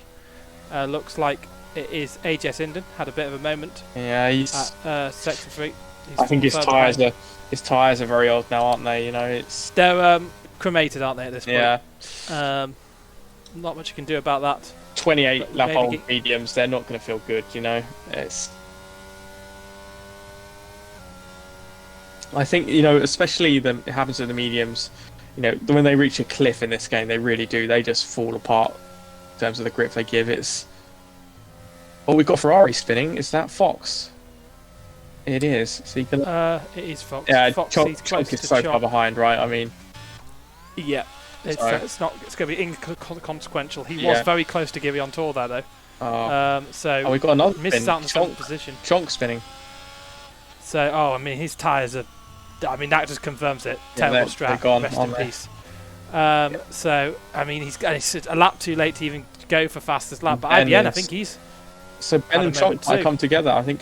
Looks like it is AJ Sinden. Had a bit of a moment. Yeah, he's at sector 3. I think his tyres are very old now, aren't they? You know, they're cremated, aren't they, at this point? Yeah. Not much you can do about that. 28 lap old mediums, they're not going to feel good, you know. I think, you know, especially it happens to the mediums, you know, when they reach a cliff in this game, they really do. They just fall apart in terms of the grip they give. Oh, we've got Ferrari spinning. Is that Fox? It is. So you can. It is Fox. Yeah, Chonk is so far behind, right? I mean. Yeah. It's going to be inconsequential. He was very close to Gibby on tour there, though. So we've got another misses out in the 7th position. Chonk spinning. So, I mean, his tyres are. I mean, that just confirms it. Terrible strap. Rest in peace. So, I mean, he's a lap too late to even go for fastest lap. But IBN, I think he's. So Ben and Chonk might come together. I think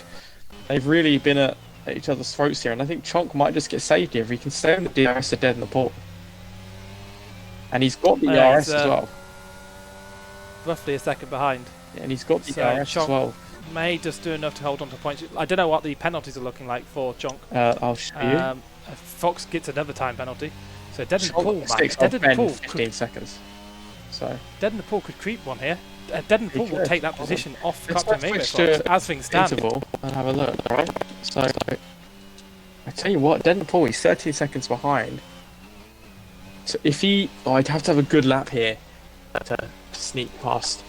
they've really been at each other's throats here, and I think Chonk might just get saved here if he can stay on the DRS to dead in the port. And he's got the DRS as well. Roughly a second behind. Yeah, and he's got the DRS as well. May just do enough to hold on to points. I don't know what the penalties are looking like for Chonk. I'll show you. Fox gets another time penalty. So dead in the pool, man. Dead in the pool. 15 seconds. So dead in the pool could creep one here. Dead in the pool will take that position off Captain Mayweather as things stand. I'll have a look, alright? So I tell you what, Dead in the pool, he's 13 seconds behind. So if I'd have to have a good lap here to sneak past.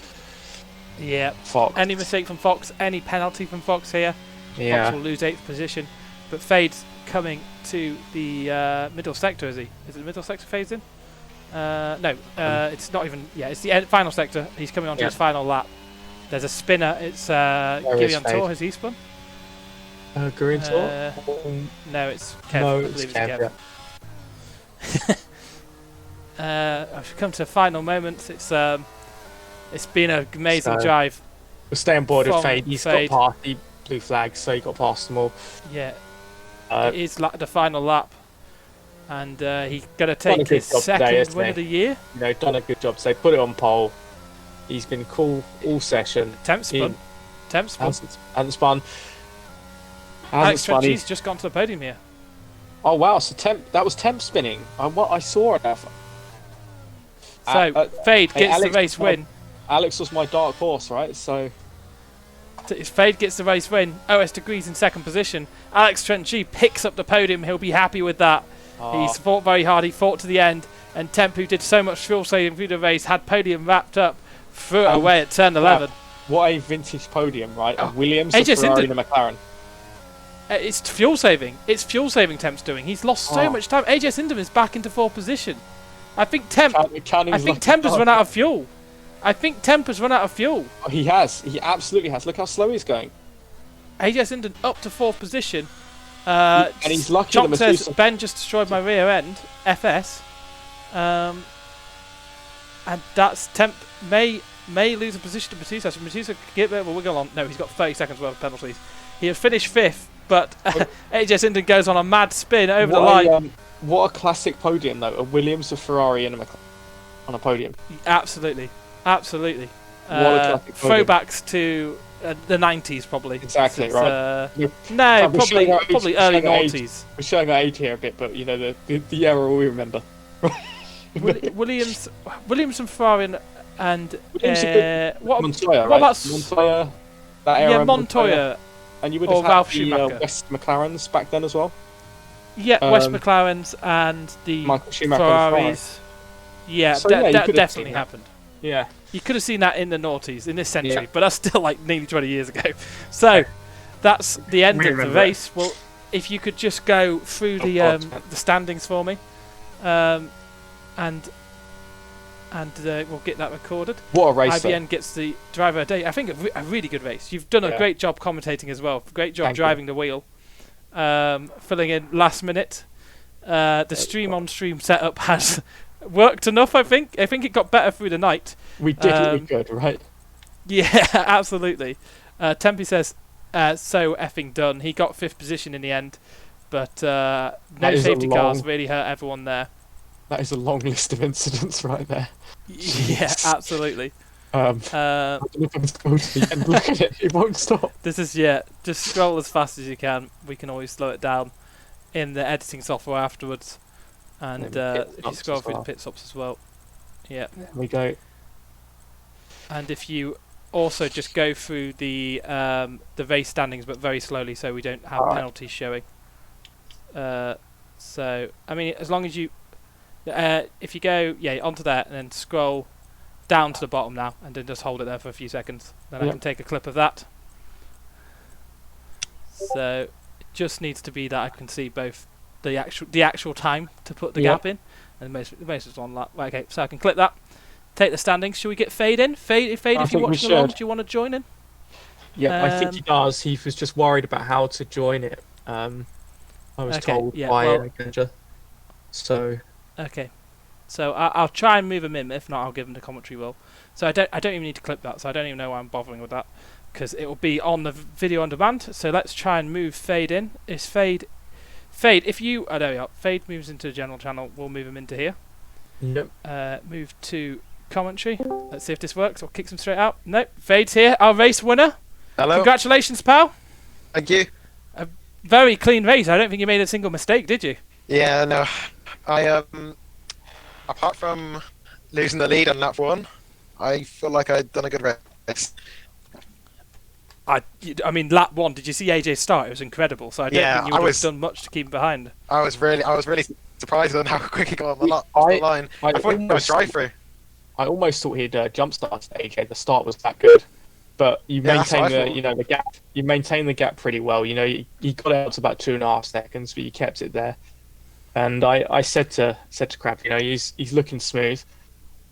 Yeah. Fox. Any mistake from Fox, any penalty from Fox here, Fox will lose 8th position. But Fade's coming to the middle sector, is he? Is it the middle sector Fade's in? No, it's not even. Yeah, it's the final sector. He's coming on to his final lap. There's a spinner. It's Giri on tour. Has he spun? Giri on tour? No, it's Kev. No, I believe it's Kev. I've come to the final moment. It's been an amazing drive. We'll stay on board with Fade. He's got past the blue flags, so he got past them all. Yeah, it is the final lap. And he's going to take his second win of the year. You know, done a good job. So put it on pole. He's been cool all session. Temp spun. Hasn't spun. Alex Trent's just gone to the podium here. Oh wow! So that was Temp spinning. I saw it. So Fade gets the race win. Alex was my dark horse, right? So Fade gets the race win. OS Degrees in second position. Alex Trent G picks up the podium. He'll be happy with that. He's fought very hard. He fought to the end. And Temp, who did so much fuel saving through the race, had podium wrapped up, threw it away at turn 11. What a vintage podium, right? Williams, the Ferrari, and the McLaren. It's fuel saving. It's fuel saving Temp's doing. He's lost so much time. AJ Sindom is back into 4th position. I think Temp has run out of fuel. Oh, he has. He absolutely has. Look how slow he's going. AJ Sinden up to 4th position. And he's lucky that Chomp says, Medusa... Ben just destroyed my rear end, FS. And that's Temp may lose a position to Medusa. So Medusa could get a bit of a wiggle on. No, he's got 30 seconds worth of penalties. He had finished 5th, but AJ Sinden goes on a mad spin over the line. What a classic podium, though. A Williams, a Ferrari, and a McLaren on a podium. Absolutely. What a classic podium. Throwbacks to the 90s, probably. Exactly, right. No, probably early 90s. We're showing our age here a bit, but, you know, the era we remember. Williams and Ferrari and Montoya, what about Montoya? That era, yeah, Montoya. And you would or have Ralph had the Schumacher. West McLarens back then as well. Yeah, West McLarens and the Michael Schumacher Ferraris. Yeah, So, that you could have definitely seen that. happened. Yeah. You could have seen that in the noughties in this century, Yeah. but that's still like nearly 20 years ago. So that's the end We of the remember race. Well, if you could just go through the standings for me, and we'll get that recorded. What a race! IBN gets the driver of the day. I think a really good race. You've done a great job commentating as well. Great job driving the wheel, filling in last minute. The stream on stream setup has worked enough. I think it got better through the night. We did what we could, right? Yeah, absolutely. Tempe says, so effing done. He got 5th position in the end, but no safety cars really hurt everyone there. That is a long list of incidents right there. Yeah, absolutely. Look at it, it won't stop. This is, just scroll as fast as you can. We can always slow it down in the editing software afterwards. And if you scroll through the pit stops as well. Yeah. There we go. And if you also just go through the race standings, but very slowly, so we don't have penalties showing. So I mean, as long as you, if you go onto that and then scroll down to the bottom now, and then just hold it there for a few seconds, then I can take a clip of that. So it just needs to be that I can see both the actual time to put the gap in, and most is on that. Right, okay, so I can clip that. Take the standings. Should we get Fade in? Fade, if you're watching along, do you want to join in? Yeah, I think he does. He was just worried about how to join it. I was told by Genja. So. Okay. So I'll try and move him in. If not, I'll give him the commentary role. So I don't even need to clip that. So I don't even know why I'm bothering with that, because it will be on the video on demand. So let's try and move Fade in. Is Fade? If you there we are. Fade moves into the general channel. We'll move him into here. Yep. Move to commentary. Let's see if this works or kicks him straight out. Nope. Fade's here. Our race winner. Hello. Congratulations, pal. Thank you. A very clean race. I don't think you made a single mistake, did you? Yeah, no. I apart from losing the lead on lap 1, I feel like I'd done a good race. I mean, lap 1. Did you see AJ start? It was incredible. So I don't think you would have done much to keep him behind. I was really surprised on how quick he got on the line. I thought it was drive-through. I almost thought he'd jump start AJ. The start was that good, but you maintain the gap. You maintain the gap pretty well. You got out to about 2.5 seconds, but you kept it there. And I said to Crab, he's looking smooth,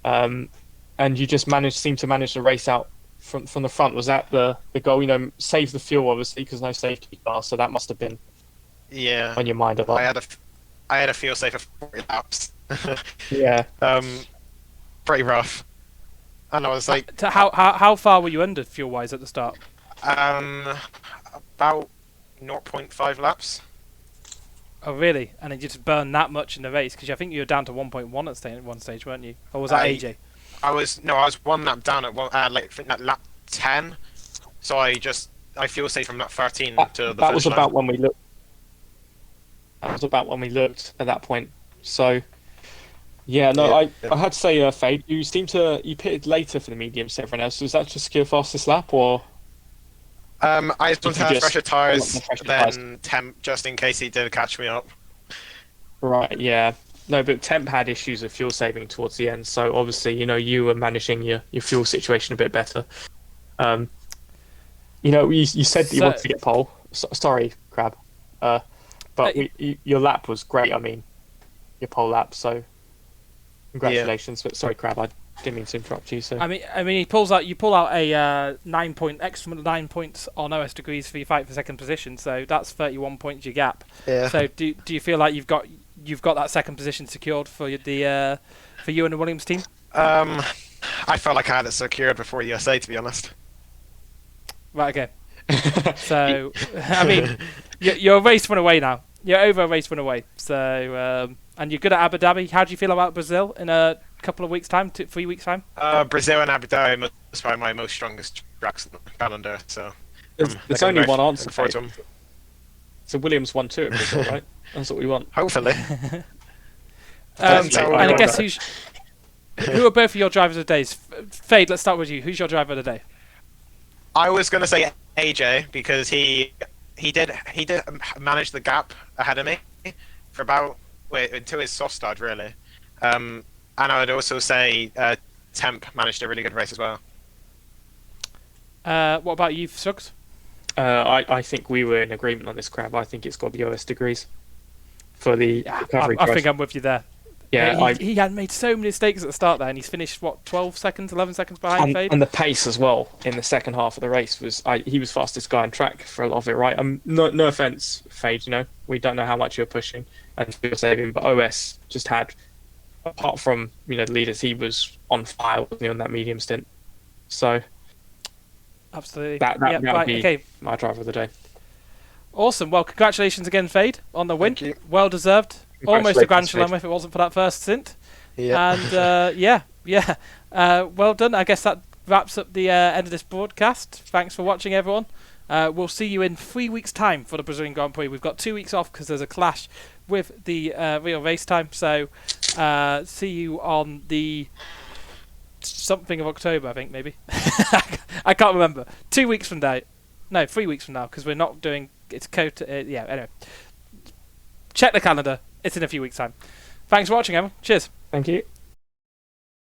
and you just seem to manage to race out from the front. Was that the goal? Save the fuel obviously because no safety car, so that must have been on your mind a lot. I had a fuel safe for 40 laps. Yeah. Pretty rough. And I was like, how far were you under fuel wise at the start? About 0.5 laps. Oh really? And it just burned that much in the race? Because I think you were down to 1.1 at one stage, weren't you? Or was that AJ? I was 1 lap down at lap 10. So I fuel saved from lap 13 to the That was finish about line. when we looked. That was about when we looked at that point. So. Yeah, no, I had to say, Fade, you pitted later for the mediums to everyone else. Was that just your fastest lap, or? I just wanted to have fresher tyres than Temp, just in case he did catch me up. Right, yeah. No, but Temp had issues with fuel saving towards the end, so obviously, you were managing your fuel situation a bit better. You said that you wanted to get pole. Sorry, Crab. But your lap was great, your pole lap, so... Congratulations, but sorry, Crab, I Didn't mean to interrupt you. So I mean, you pull out a 9 point extra 9 points on OS degrees for your fight for second position. So that's 31 points your gap. Yeah. So do you feel like you've got that second position secured for you and the Williams team? I felt like I had it secured before USA, to be honest. Right. Okay. So I mean, you're a race win away now. You're over a race win away. So and you're good at Abu Dhabi. How do you feel about Brazil in a couple of weeks' time, 3 weeks' time? Brazil and Abu Dhabi must be my most strongest tracks in the calendar. So there's only one answer for for it. So Williams won 2 at Brazil, right? That's what we want. Hopefully. And I guess who are both of your drivers of the days? Fade, let's start with you. Who's your driver of the day? I was going to say AJ because he did manage the gap ahead of me for about until his soft start really, and I would also say Temp managed a really good race as well. What about you, Strugz? I think we were in agreement on this, Crab. I think it's got to be OS degrees for the recovery. I think I'm with you there. Yeah, he had made so many mistakes at the start there, and he's finished 12 seconds, 11 seconds behind Fade. And the pace as well in the second half of the race was he was fastest guy on track for a lot of it, right? No offense, Fade. We don't know how much you're pushing and you're saving, but OS just had, apart from the leaders, he was on fire, wasn't he, on that medium stint? So absolutely, that would be okay. my driver of the day. Awesome. Well, congratulations again, Fade, on the win. Thank you. Well deserved. Almost a Grand Slam Fade. if it wasn't for that first stint. Yeah. And well done. I guess that wraps up the end of this broadcast. Thanks for watching, everyone. We'll see you in 3 weeks' time for the Brazilian Grand Prix. We've got 2 weeks off because there's a clash with the real race time. So see you on the something of October, I think, maybe. I can't remember. 2 weeks from now. No, 3 weeks from now, because we're not doing... It's anyway. Check the calendar. It's in a few weeks' time. Thanks for watching, everyone. Cheers. Thank you.